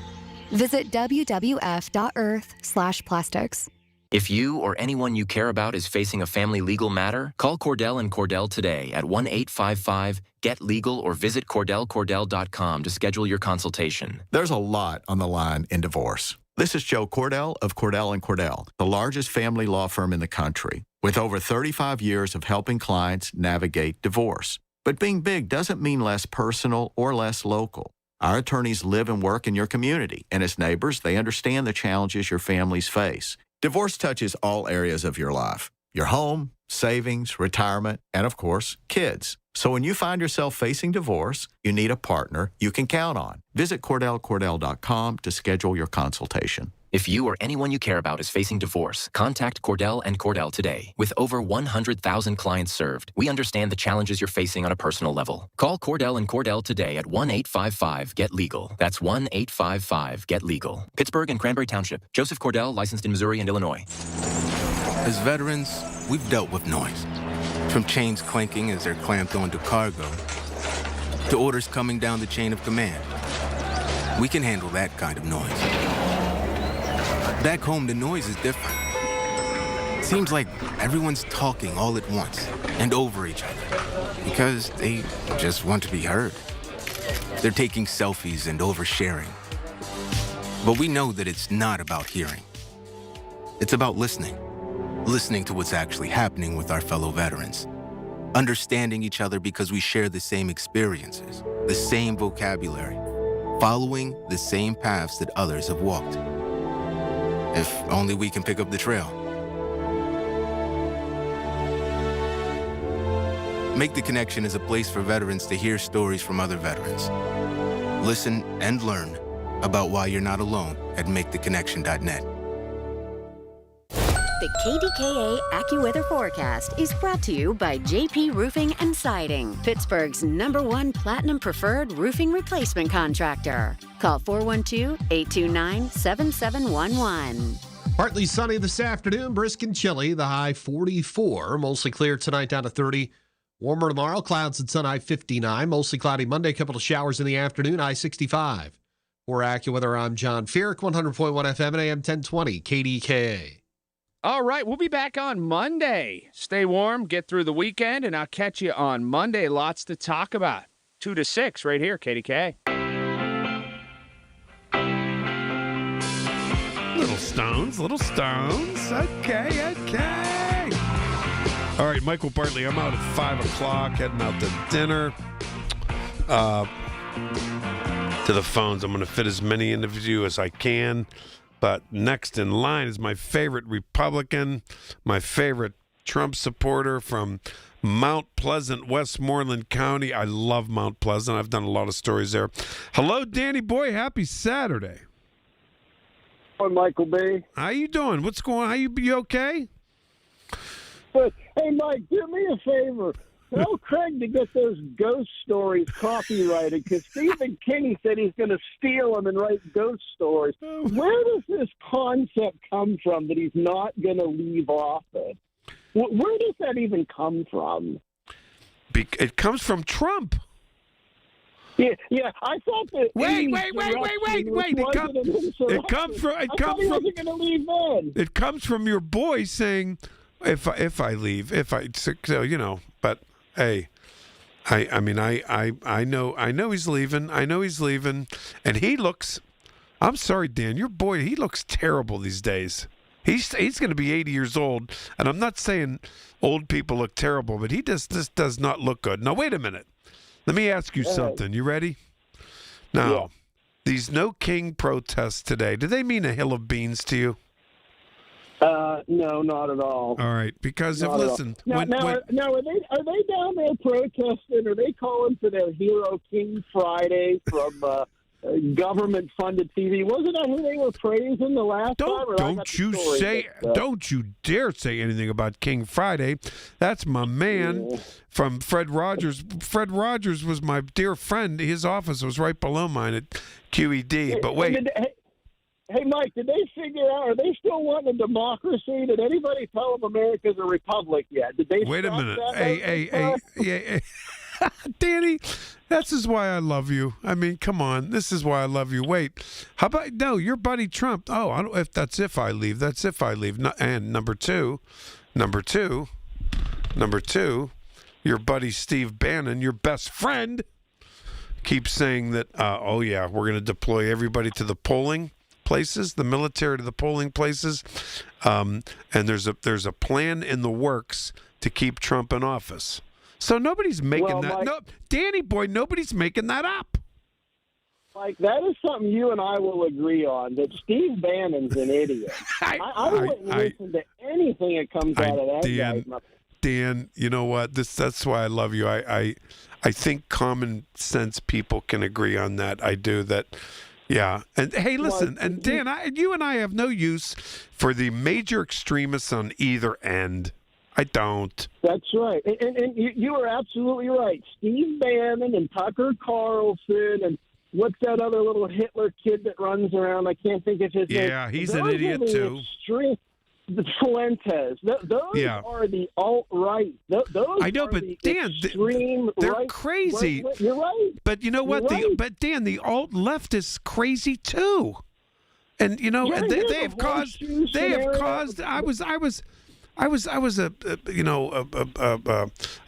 S17: Visit wwf.earth/plastics.
S20: If you or anyone you care about is facing a family legal matter, call Cordell & Cordell today at 1-855-GET-LEGAL or visit CordellCordell.com to schedule your consultation.
S21: There's a lot on the line in divorce. This is Joe Cordell of Cordell & Cordell, the largest family law firm in the country, with over 35 years of helping clients navigate divorce. But being big doesn't mean less personal or less local. Our attorneys live and work in your community, and as neighbors, they understand the challenges your families face. Divorce touches all areas of your life: your home, savings, retirement, and of course, kids. So when you find yourself facing divorce, you need a partner you can count on. Visit CordellCordell.com to schedule your consultation.
S20: If you or anyone you care about is facing divorce, contact Cordell & Cordell today. With over 100,000 clients served, we understand the challenges you're facing on a personal level. Call Cordell & Cordell today at 1-855-GET-LEGAL. That's 1-855-GET-LEGAL. Pittsburgh and Cranberry Township. Joseph Cordell, licensed in Missouri and Illinois.
S23: As veterans, we've dealt with noise. From chains clanking as they're clamped onto cargo, to orders coming down the chain of command. We can handle that kind of noise. Back home, the noise is different. Seems like everyone's talking all at once and over each other because they just want to be heard. They're taking selfies and oversharing. But we know that it's not about hearing. It's about listening. Listening to what's actually happening with our fellow veterans. Understanding each other because we share the same experiences, the same vocabulary, following the same paths that others have walked. If only we can pick up the trail. Make the Connection is a place for veterans to hear stories from other veterans. Listen and learn about why you're not alone at MakeTheConnection.net.
S4: The KDKA AccuWeather forecast is brought to you by JP Roofing and Siding, Pittsburgh's #1 Platinum Preferred Roofing Replacement Contractor. Call 412-829-7711.
S24: Partly sunny this afternoon, brisk and chilly, the high 44. Mostly clear tonight down to 30. Warmer tomorrow, clouds and sun high 59. Mostly cloudy Monday, couple of showers in the afternoon, high 65. For AccuWeather, I'm John Fierk, 100.1 FM and AM 1020, KDKA.
S28: All right, we'll be back on Monday. Stay warm, get through the weekend, and I'll catch you on Monday. Lots to talk about. 2 to 6 right here, KDKA.
S25: Little stones. Okay. All right, Michael Bartley, I'm out at 5 o'clock, heading out to dinner. to the phones. I'm going to fit as many into you as I can. But next in line is my favorite Republican, my favorite Trump supporter from Mount Pleasant, Westmoreland County. I love Mount Pleasant. I've done a lot of stories there. Hello, Danny boy. Happy Saturday.
S2: Hi, Michael B.
S25: How you doing? What's going on? How you okay?
S2: But, hey, Mike, do me a favor. Tell Craig to get those ghost stories copyrighted because Stephen King said he's going to steal them and write ghost stories. Where does this concept come from that he's not going to leave office? Where does that even come from?
S25: It comes from Trump.
S2: Yeah. I thought that.
S25: Wait! It comes from.
S2: He wasn't going to leave then.
S25: It comes from your boy saying, "If I leave, so, you know." But hey, I mean, I know he's leaving. I know he's leaving, and he looks. I'm sorry, Dan. Your boy, he looks terrible these days. He's going to be 80 years old, and I'm not saying old people look terrible, but he just does not look good. Now, wait a minute. Let me ask you something. You ready? Now, these No King protests today, do they mean a hill of beans to you?
S2: No, not at all.
S25: All right, because
S2: Are they down there protesting? Are they calling for their hero King Friday from government-funded TV? Wasn't that who they were praising the last time?
S25: Don't you dare say anything about King Friday. That's my man from Fred Rogers. Fred Rogers was my dear friend. His office was right below mine at QED. But wait.
S2: Hey, Mike, did they figure out, are they still wanting a democracy? Did anybody tell them America's a republic yet? Did they
S25: Wait a minute. Hey. Danny, this is why I love you. I mean, come on. This is why I love you. Wait. How about, no, your buddy Trump. Oh, I don't, if I leave. That's if I leave. And number two, your buddy Steve Bannon, your best friend, keeps saying that, we're going to deploy everybody to the polling places, the military to the polling places, and there's a plan in the works to keep Trump in office. So nobody's making that. No, Danny boy, nobody's making that up.
S2: Like, that is something you and I will agree on, that Steve Bannon's an idiot. I wouldn't listen to anything that comes out of that guy's mouth.
S25: Dan, you know what? That's why I love you. I think common sense people can agree on that. I do that. Yeah. And hey, listen, and Dan, you and I have no use for the major extremists on either end. I don't.
S2: That's right. And you are absolutely right. Steve Bannon and Tucker Carlson and what's that other little Hitler kid that runs around? I can't think of his name.
S25: Yeah, he's an idiot too.
S2: The Fuentes. Those are the alt-right. Those
S25: I know, but Dan, they're crazy.
S2: You're right.
S25: But you know what? But Dan, the alt-left is crazy too. And you know, they have caused. I was a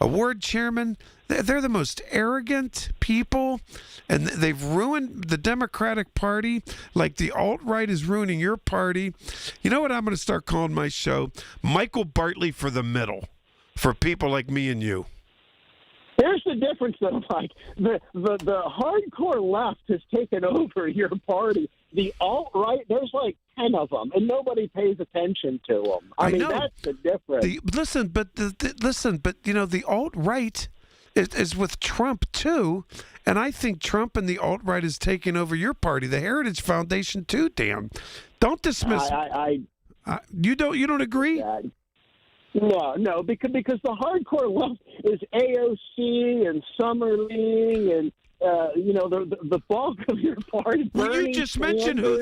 S25: ward chairman. They're the most arrogant people, and they've ruined the Democratic Party like the alt-right is ruining your party. You know what I'm going to start calling my show? Michael Bartley for the middle, for people like me and you.
S2: Here's the difference, though, Mike. The hardcore left has taken over your party. The alt-right, there's like 10 of them, and nobody pays attention to them. I mean, know. That's the difference.
S25: Listen, but you know, the alt-right is with Trump too, and I think Trump and the alt-right is taking over your party, the Heritage Foundation too. Dan, don't dismiss. You don't agree?
S2: No, because the hardcore left is AOC and Summerling and the bulk of your party.
S25: Well, you just mentioned who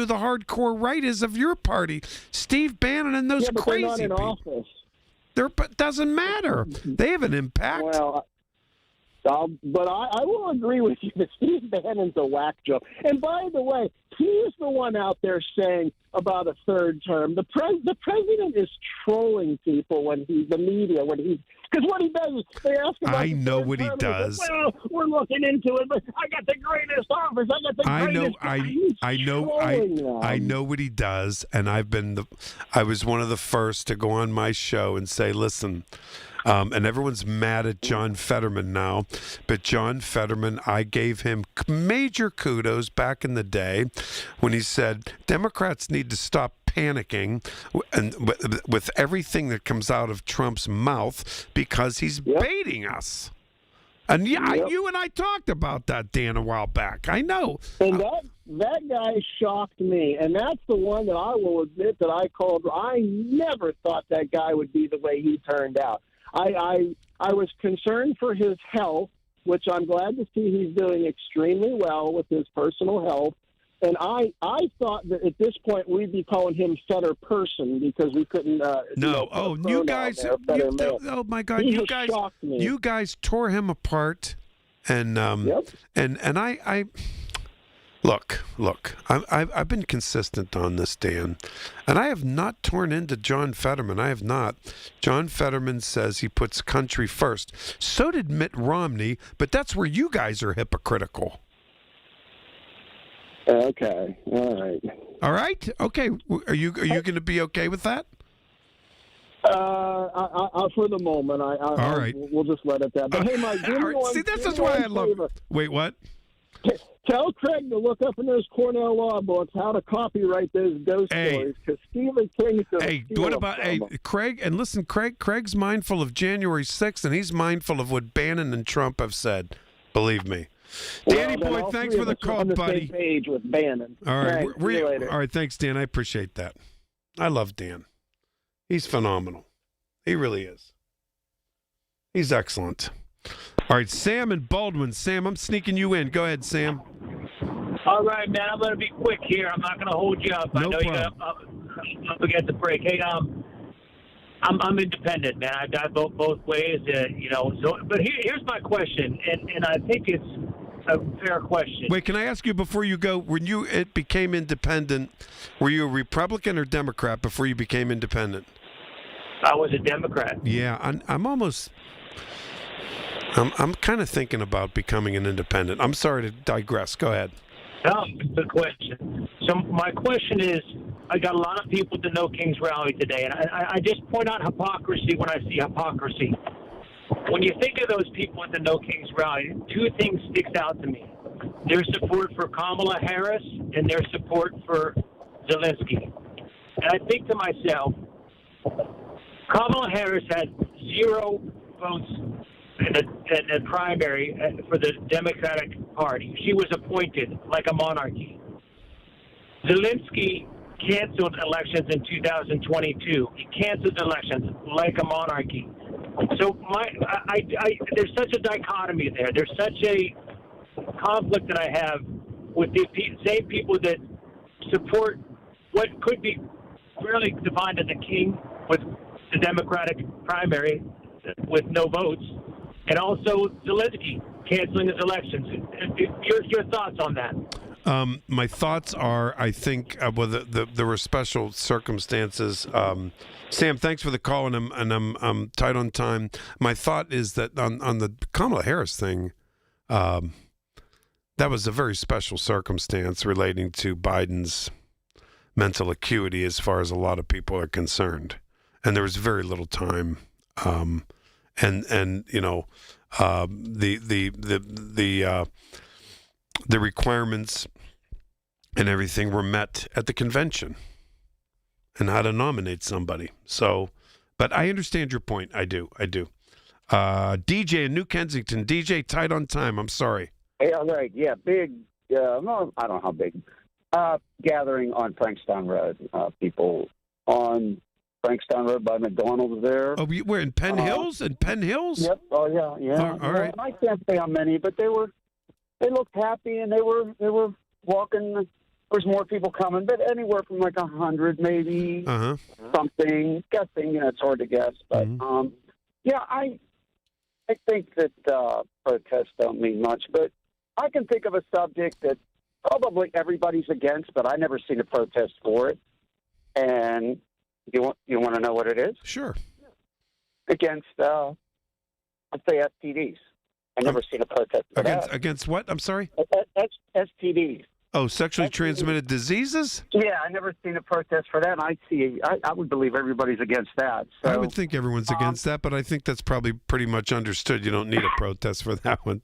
S25: the hardcore right is of your party, Steve Bannon and those crazy
S2: they're not in
S25: people.
S2: Office.
S25: But doesn't matter. They have an impact.
S2: Well, but I will agree with you that Steve Bannon's a whack job. And by the way, he is the one out there saying about a third term. The president is trolling people because what he does is they ask about
S25: I know what he does.
S2: Like, well, we're looking into it, but I got the greatest office. I got the greatest.
S25: I know what he does, and I was one of the first to go on my show and say, listen, And everyone's mad at John Fetterman now. But John Fetterman, I gave him major kudos back in the day when he said Democrats need to stop panicking and with everything that comes out of Trump's mouth because he's baiting us. And you and I talked about that, Dan, a while back. I know.
S2: And that guy shocked me, and that's the one that I will admit that I called. I never thought that guy would be the way he turned out. I was concerned for his health, which I'm glad to see he's doing extremely well with his personal health. And I thought that at this point we'd be calling him Fetter Person because we couldn't.
S25: You guys! Oh my God! You guys tore him apart, and I look. I've been consistent on this, Dan, and I have not torn into John Fetterman. I have not. John Fetterman says he puts country first. So did Mitt Romney, but that's where you guys are hypocritical.
S2: Okay. All right.
S25: All right. Okay. Are you going to be okay with that?
S2: For the moment, all right. We'll just let it that. But hey, Mike,
S25: see, this is why I love. Wait, what?
S2: Tell Craig to look up in those Cornell law books how to copyright those ghost stories because Stephen King.
S25: What about Craig? And listen, Craig's mindful of January 6th, and he's mindful of what Bannon and Trump have said. Believe me. Danny boy, thanks for the call, buddy.
S2: Same page with Bannon.
S25: All right,
S2: see you later.
S25: All right, thanks, Dan. I appreciate that. I love Dan. He's phenomenal. He really is. He's excellent. All right, Sam and Baldwin. Sam, I'm sneaking you in. Go ahead, Sam.
S7: All right, man. I'm going to be quick here. I'm not going to hold you up.
S25: No
S7: I know
S25: problem.
S7: you're up against the break. Hey, I'm independent, man. I vote both ways, So, but here's my question, and I think it's a fair question.
S25: Wait, can I ask you before you go? When you became independent, were you a Republican or Democrat before you became independent?
S7: I was a Democrat.
S25: Yeah, I'm kind of thinking about becoming an independent. I'm sorry to digress. Go ahead.
S7: No, it's a question. So my question is, I got a lot of people at the No Kings rally today, and I just point out hypocrisy when I see hypocrisy. When you think of those people at the No Kings rally, two things sticks out to me. Their support for Kamala Harris and their support for Zelensky. And I think to myself, Kamala Harris had 0 votes in a primary for the Democratic Party. She was appointed like a monarchy. Zelensky canceled elections in 2022. He canceled elections like a monarchy. So there's such a dichotomy there. There's such a conflict that I have with the same people that support what could be really defined as a king with the Democratic primary with no votes, and also Zelensky canceling his elections. Your thoughts on that?
S25: My thoughts are, I think, there were special circumstances. Sam, thanks for the call, and I'm tight on time. My thought is that on the Kamala Harris thing, that was a very special circumstance relating to Biden's mental acuity, as far as a lot of people are concerned, and there was very little time, and you know, the requirements and everything were met at the convention and how to nominate somebody. So, but I understand your point. I do. DJ in New Kensington. DJ, tight on time. I'm sorry.
S8: Hey, all right. Yeah, big, no, I don't know how big. Gathering on Frankstown Road. People on Frankstown Road by McDonald's there.
S25: Oh, we're in Penn Hills? In Penn Hills?
S8: Yep. Oh, yeah.
S25: All right.
S8: I can't say how many, but they looked happy, and they were walking. There was more people coming, but anywhere from like 100, maybe something. Guessing, it's hard to guess, but I think that protests don't mean much. But I can think of a subject that probably everybody's against, but I never seen a protest for it. And you want to know what it is?
S25: Sure.
S8: Against, let's say STDs. I never seen a protest for that.
S25: Against what? I'm sorry?
S8: STDs.
S25: Oh, sexually transmitted diseases?
S8: Yeah, I never seen a protest for that. I would believe everybody's against that. So,
S25: I would think everyone's against that, but I think that's probably pretty much understood. You don't need a protest for that one.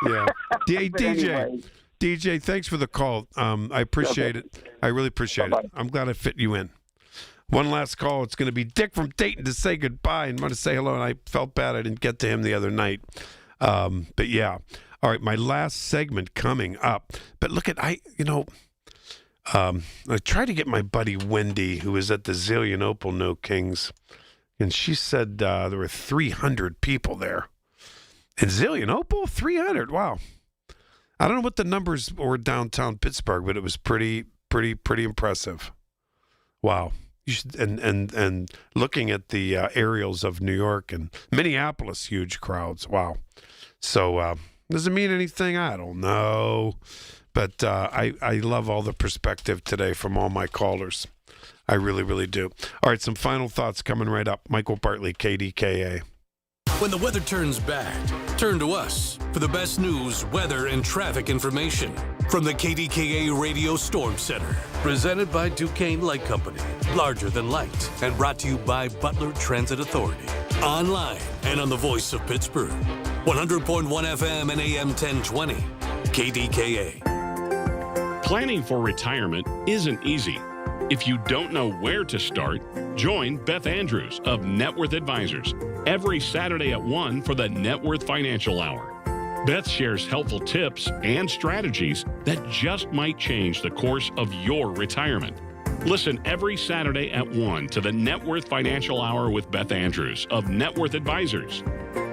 S25: Yeah. DJ, thanks for the call. I appreciate it. I really appreciate it. I'm glad I fit you in. One last call. It's going to be Dick from Dayton to say goodbye and want to say hello. And I felt bad I didn't get to him the other night. But yeah. All right, my last segment coming up. But look at, I tried to get my buddy Wendy, who is at the Zillionople No Kings, and she said there were 300 people there. In Zillionople? 300, wow. I don't know what the numbers were downtown Pittsburgh, but it was pretty impressive. Wow. You should, and looking at the aerials of New York and Minneapolis, huge crowds. Wow. So, does it mean anything? I don't know. But I love all the perspective today from all my callers. I really, really do. All right, some final thoughts coming right up. Michael Bartley, KDKA.
S3: When the weather turns bad, turn to us for the best news, weather, and traffic information from the KDKA Radio Storm Center. Presented by Duquesne Light Company. Larger than light. And brought to you by Butler Transit Authority. Online and on the voice of Pittsburgh. 100.1 FM and AM 1020. KDKA.
S10: Planning for retirement isn't easy. If you don't know where to start, join Beth Andrews of Net Worth Advisors every Saturday at 1 for the Net Worth Financial Hour. Beth shares helpful tips and strategies that just might change the course of your retirement. Listen every Saturday at 1 to the Net Worth Financial Hour with Beth Andrews of Net Worth Advisors.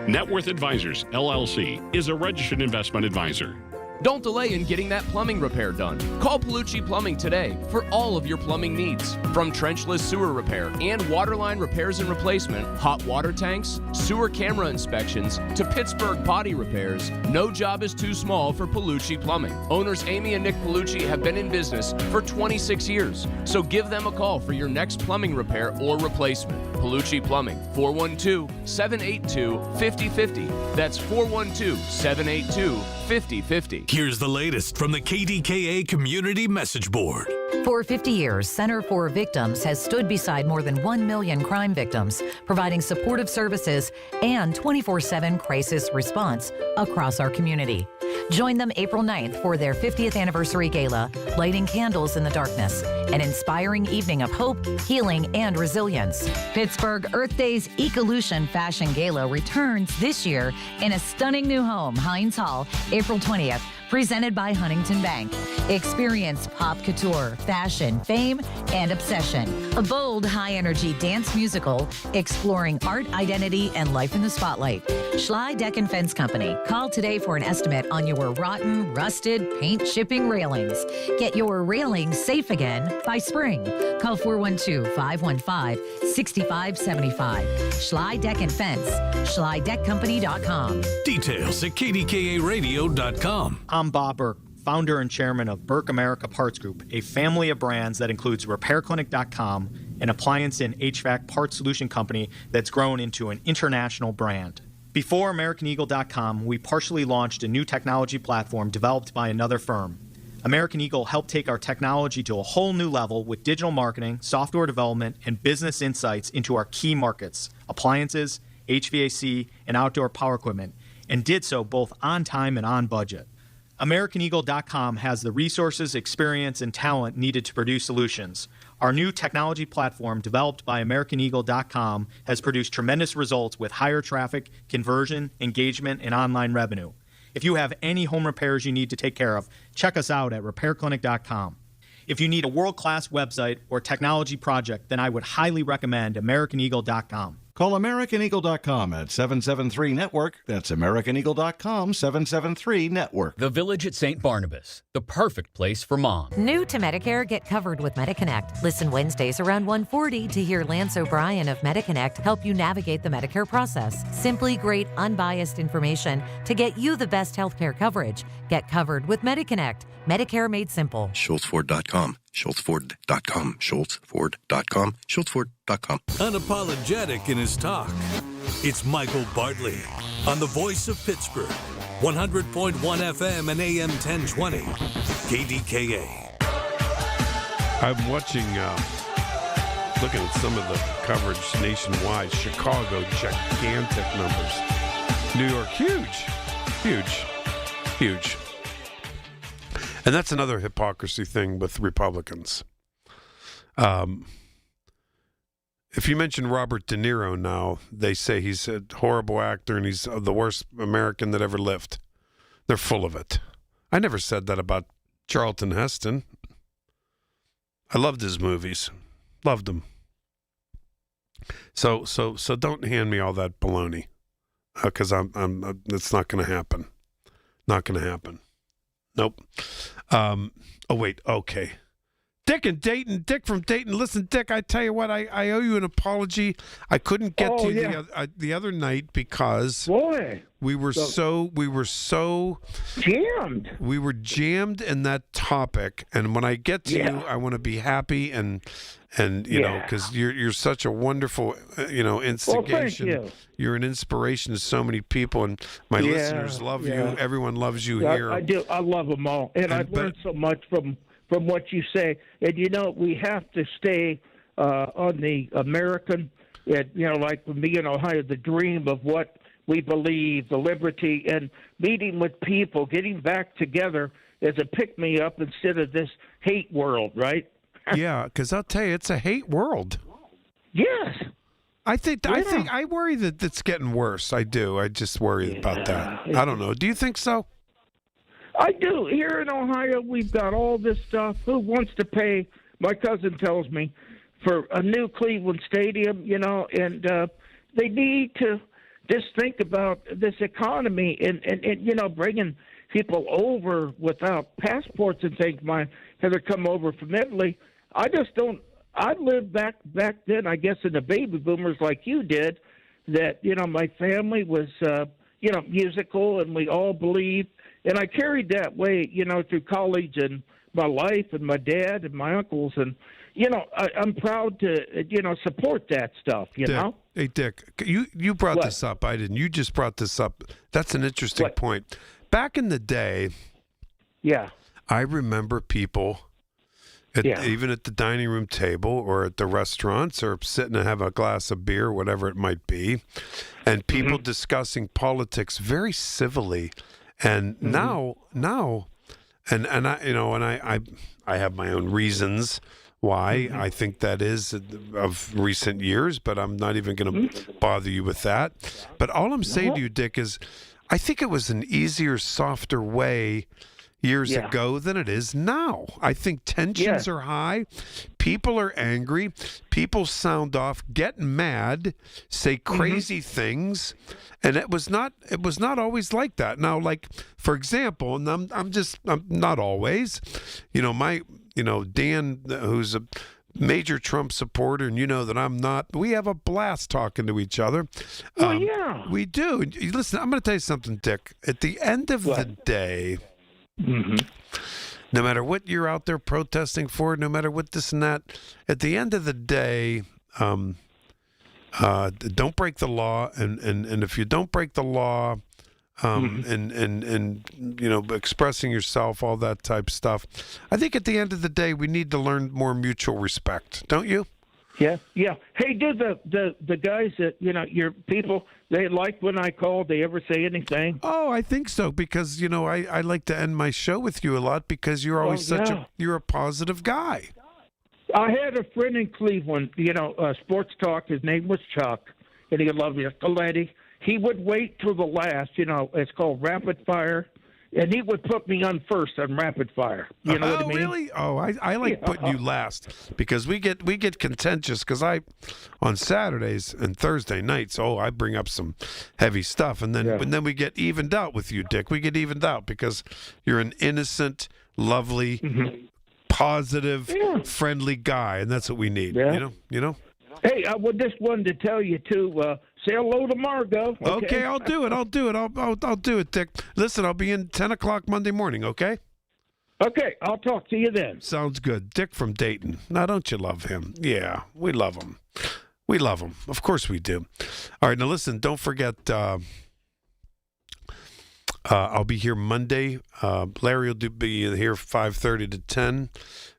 S10: Net Worth Advisors, LLC, is a registered investment advisor.
S11: Don't delay in getting that plumbing repair done. Call Palucci Plumbing today for all of your plumbing needs. From trenchless sewer repair and waterline repairs and replacement, hot water tanks, sewer camera inspections, to Pittsburgh potty repairs, no job is too small for Palucci Plumbing. Owners Amy and Nick Palucci have been in business for 26 years, so give them a call for your next plumbing repair or replacement. Palucci Plumbing, 412-782-5050. That's 412-782-5050.
S3: Here's the latest from the KDKA Community Message Board.
S12: For 50 years, Center for Victims has stood beside more than 1 million crime victims, providing supportive services and 24/7 crisis response across our community. Join them April 9th for their 50th anniversary gala, lighting candles in the darkness, an inspiring evening of hope, healing, and resilience. Pittsburgh Earth Day's Ecolution Fashion Gala returns this year in a stunning new home, Heinz Hall, April 20th. Presented by Huntington Bank. Experience pop couture, fashion, fame, and obsession. A bold, high-energy dance musical exploring art, identity, and life in the spotlight. Schley Deck and Fence Company. Call today for an estimate on your rotten, rusted, paint-chipping railings. Get your railings safe again by spring. Call 412-515-6575. Schley Deck and Fence. SchleyDeckCompany.com.
S3: Details at KDKARadio.com.
S13: I'm Bob Burke, founder and chairman of Burke America Parts Group, a family of brands that includes RepairClinic.com, an appliance and HVAC parts solution company that's grown into an international brand. Before AmericanEagle.com, we partially launched a new technology platform developed by another firm. American Eagle helped take our technology to a whole new level with digital marketing, software development, and business insights into our key markets, appliances, HVAC, and outdoor power equipment, and did so both on time and on budget. AmericanEagle.com has the resources, experience, and talent needed to produce solutions. Our new technology platform, developed by AmericanEagle.com, has produced tremendous results with higher traffic, conversion, engagement, and online revenue. If you have any home repairs you need to take care of, check us out at RepairClinic.com. If you need a world-class website or technology project, then I would highly recommend AmericanEagle.com.
S14: Call AmericanEagle.com at 773-NETWORK. That's AmericanEagle.com, 773-NETWORK.
S15: The Village at St. Barnabas, the perfect place for mom.
S16: New to Medicare, get covered with MediConnect. Listen Wednesdays around 1:40 to hear Lance O'Brien of MediConnect help you navigate the Medicare process. Simply great, unbiased information to get you the best healthcare coverage. Get covered with MediConnect. Medicare made simple.
S18: SchultzFord.com. SchultzFord.com. SchultzFord.com. SchultzFord.com.
S3: Unapologetic in his talk. It's Michael Bartley on the voice of Pittsburgh. 100.1 FM and AM 1020. KDKA.
S25: I'm watching, looking at some of the coverage nationwide. Chicago, gigantic numbers. New York, huge. And that's another hypocrisy thing with Republicans. If you mention Robert De Niro now, they say he's a horrible actor and he's the worst American that ever lived. They're full of it. I never said that about Charlton Heston. I loved his movies. Loved them. So don't hand me all that baloney, because it's not going to happen. Not going to happen. Nope. Oh wait. Okay. Dick from Dayton. Listen, Dick, I tell you what, I owe you an apology. I couldn't get to you the other night because we were so
S1: jammed.
S25: We were jammed in that topic, and when I get to you, I want to be happy and you know, because you're such a wonderful instigation.
S1: Well, thank you.
S25: You're an inspiration to so many people, and my listeners love you. Everyone loves you here.
S1: I do. I love them all, and I've learned so much from what you say. And, we have to stay on the American, like for me in Ohio, the dream of what we believe, the liberty, and meeting with people, getting back together as a pick-me-up instead of this hate world, right?
S25: Yeah, because I'll tell you, it's a hate world.
S1: Yes.
S25: I worry that it's getting worse. I do. I just worry about that. I don't know. Do you think so?
S1: I do. Here in Ohio, we've got all this stuff. Who wants to pay, my cousin tells me, for a new Cleveland stadium, and they need to just think about this economy and bringing people over without passports and things. My Heather come over from Italy. I just don't. I lived back then, I guess, in the baby boomers like you did, that, my family was, musical, and we all believed. And I carried that way, through college and my life and my dad and my uncles. And, I'm proud to, support that stuff, know?
S25: Hey, Dick, you brought this up. I didn't. You just brought this up. That's an interesting point. Back in the day, I remember people, even at the dining room table or at the restaurants or sitting and have a glass of beer, whatever it might be, and people discussing politics very civilly. And now, and I have my own reasons why I think that is of recent years, but I'm not even going to bother you with that. But all I'm saying to you, Dick, is I think it was an easier, softer way years ago than it is now. I think tensions are high. People are angry. People sound off, get mad, say crazy things. And it was not always like that. Now, like, for example, and I'm not always, Dan, who's a major Trump supporter, and that I'm not, we have a blast talking to each other. We do. Listen, I'm going to tell you something, Dick. At the end of the day, no matter what you're out there protesting for, no matter what this and that, at the end of the day, don't break the law, and if you don't break the law, and expressing yourself, all that type of stuff, I think at the end of the day we need to learn more mutual respect, don't you?
S1: Yeah. Hey, do the guys that your people, they like when I call? They ever say anything?
S25: Oh, I think so, because I like to end my show with you a lot because you're always you're a positive guy.
S1: I had a friend in Cleveland, sports talk. His name was Chuck, and he loved it. Galletti. He would wait till the last. It's called rapid fire, and he would put me on first on rapid fire. You know what I mean?
S25: Really? Oh, I like putting you last because we get contentious because on Saturdays and Thursday nights, I bring up some heavy stuff, and then we get evened out with you, Dick. We get evened out because you're an innocent, lovely, positive, friendly guy, and that's what we need. You know.
S1: Hey, I just wanted to tell you too. Say hello to Margot.
S25: Okay, I'll do it. I'll do it, Dick. Listen, I'll be in 10 o'clock Monday morning. Okay.
S1: Okay, I'll talk to you then.
S25: Sounds good. Dick from Dayton. Now, don't you love him? Yeah, we love him. We love him. Of course we do. All right, now listen. Don't forget. I'll be here Monday. Larry will be here 5:30 to 10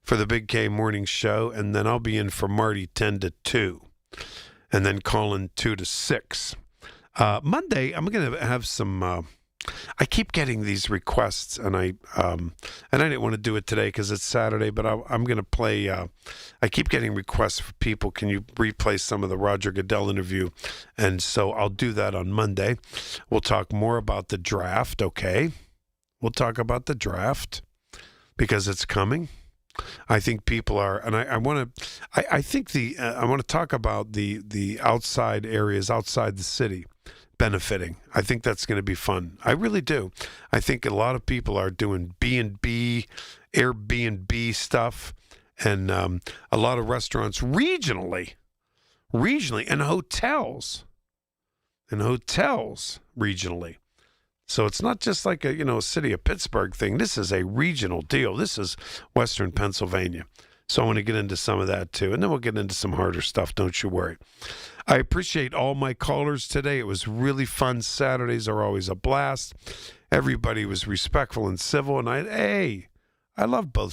S25: for the Big K Morning Show, and then I'll be in for Marty 10 to 2, and then Colin 2 to 6. Monday, I'm going to have some. I keep getting these requests, and I didn't want to do it today because it's Saturday, but I'm going to play. I keep getting requests for people. Can you replay some of the Roger Goodell interview? And so I'll do that on Monday. We'll talk more about the draft. Okay, we'll talk about the draft because it's coming. I think people are, and I want to. I think I want to talk about the outside areas outside the city benefiting. I think that's going to be fun. I really do. I think a lot of people are doing B&B, Airbnb stuff, and a lot of restaurants regionally, and hotels regionally. So it's not just like a city of Pittsburgh thing. This is a regional deal. This is Western Pennsylvania. So I want to get into some of that too. And then we'll get into some harder stuff. Don't you worry. I appreciate all my callers today. It was really fun. Saturdays are always a blast. Everybody was respectful and civil. And I love both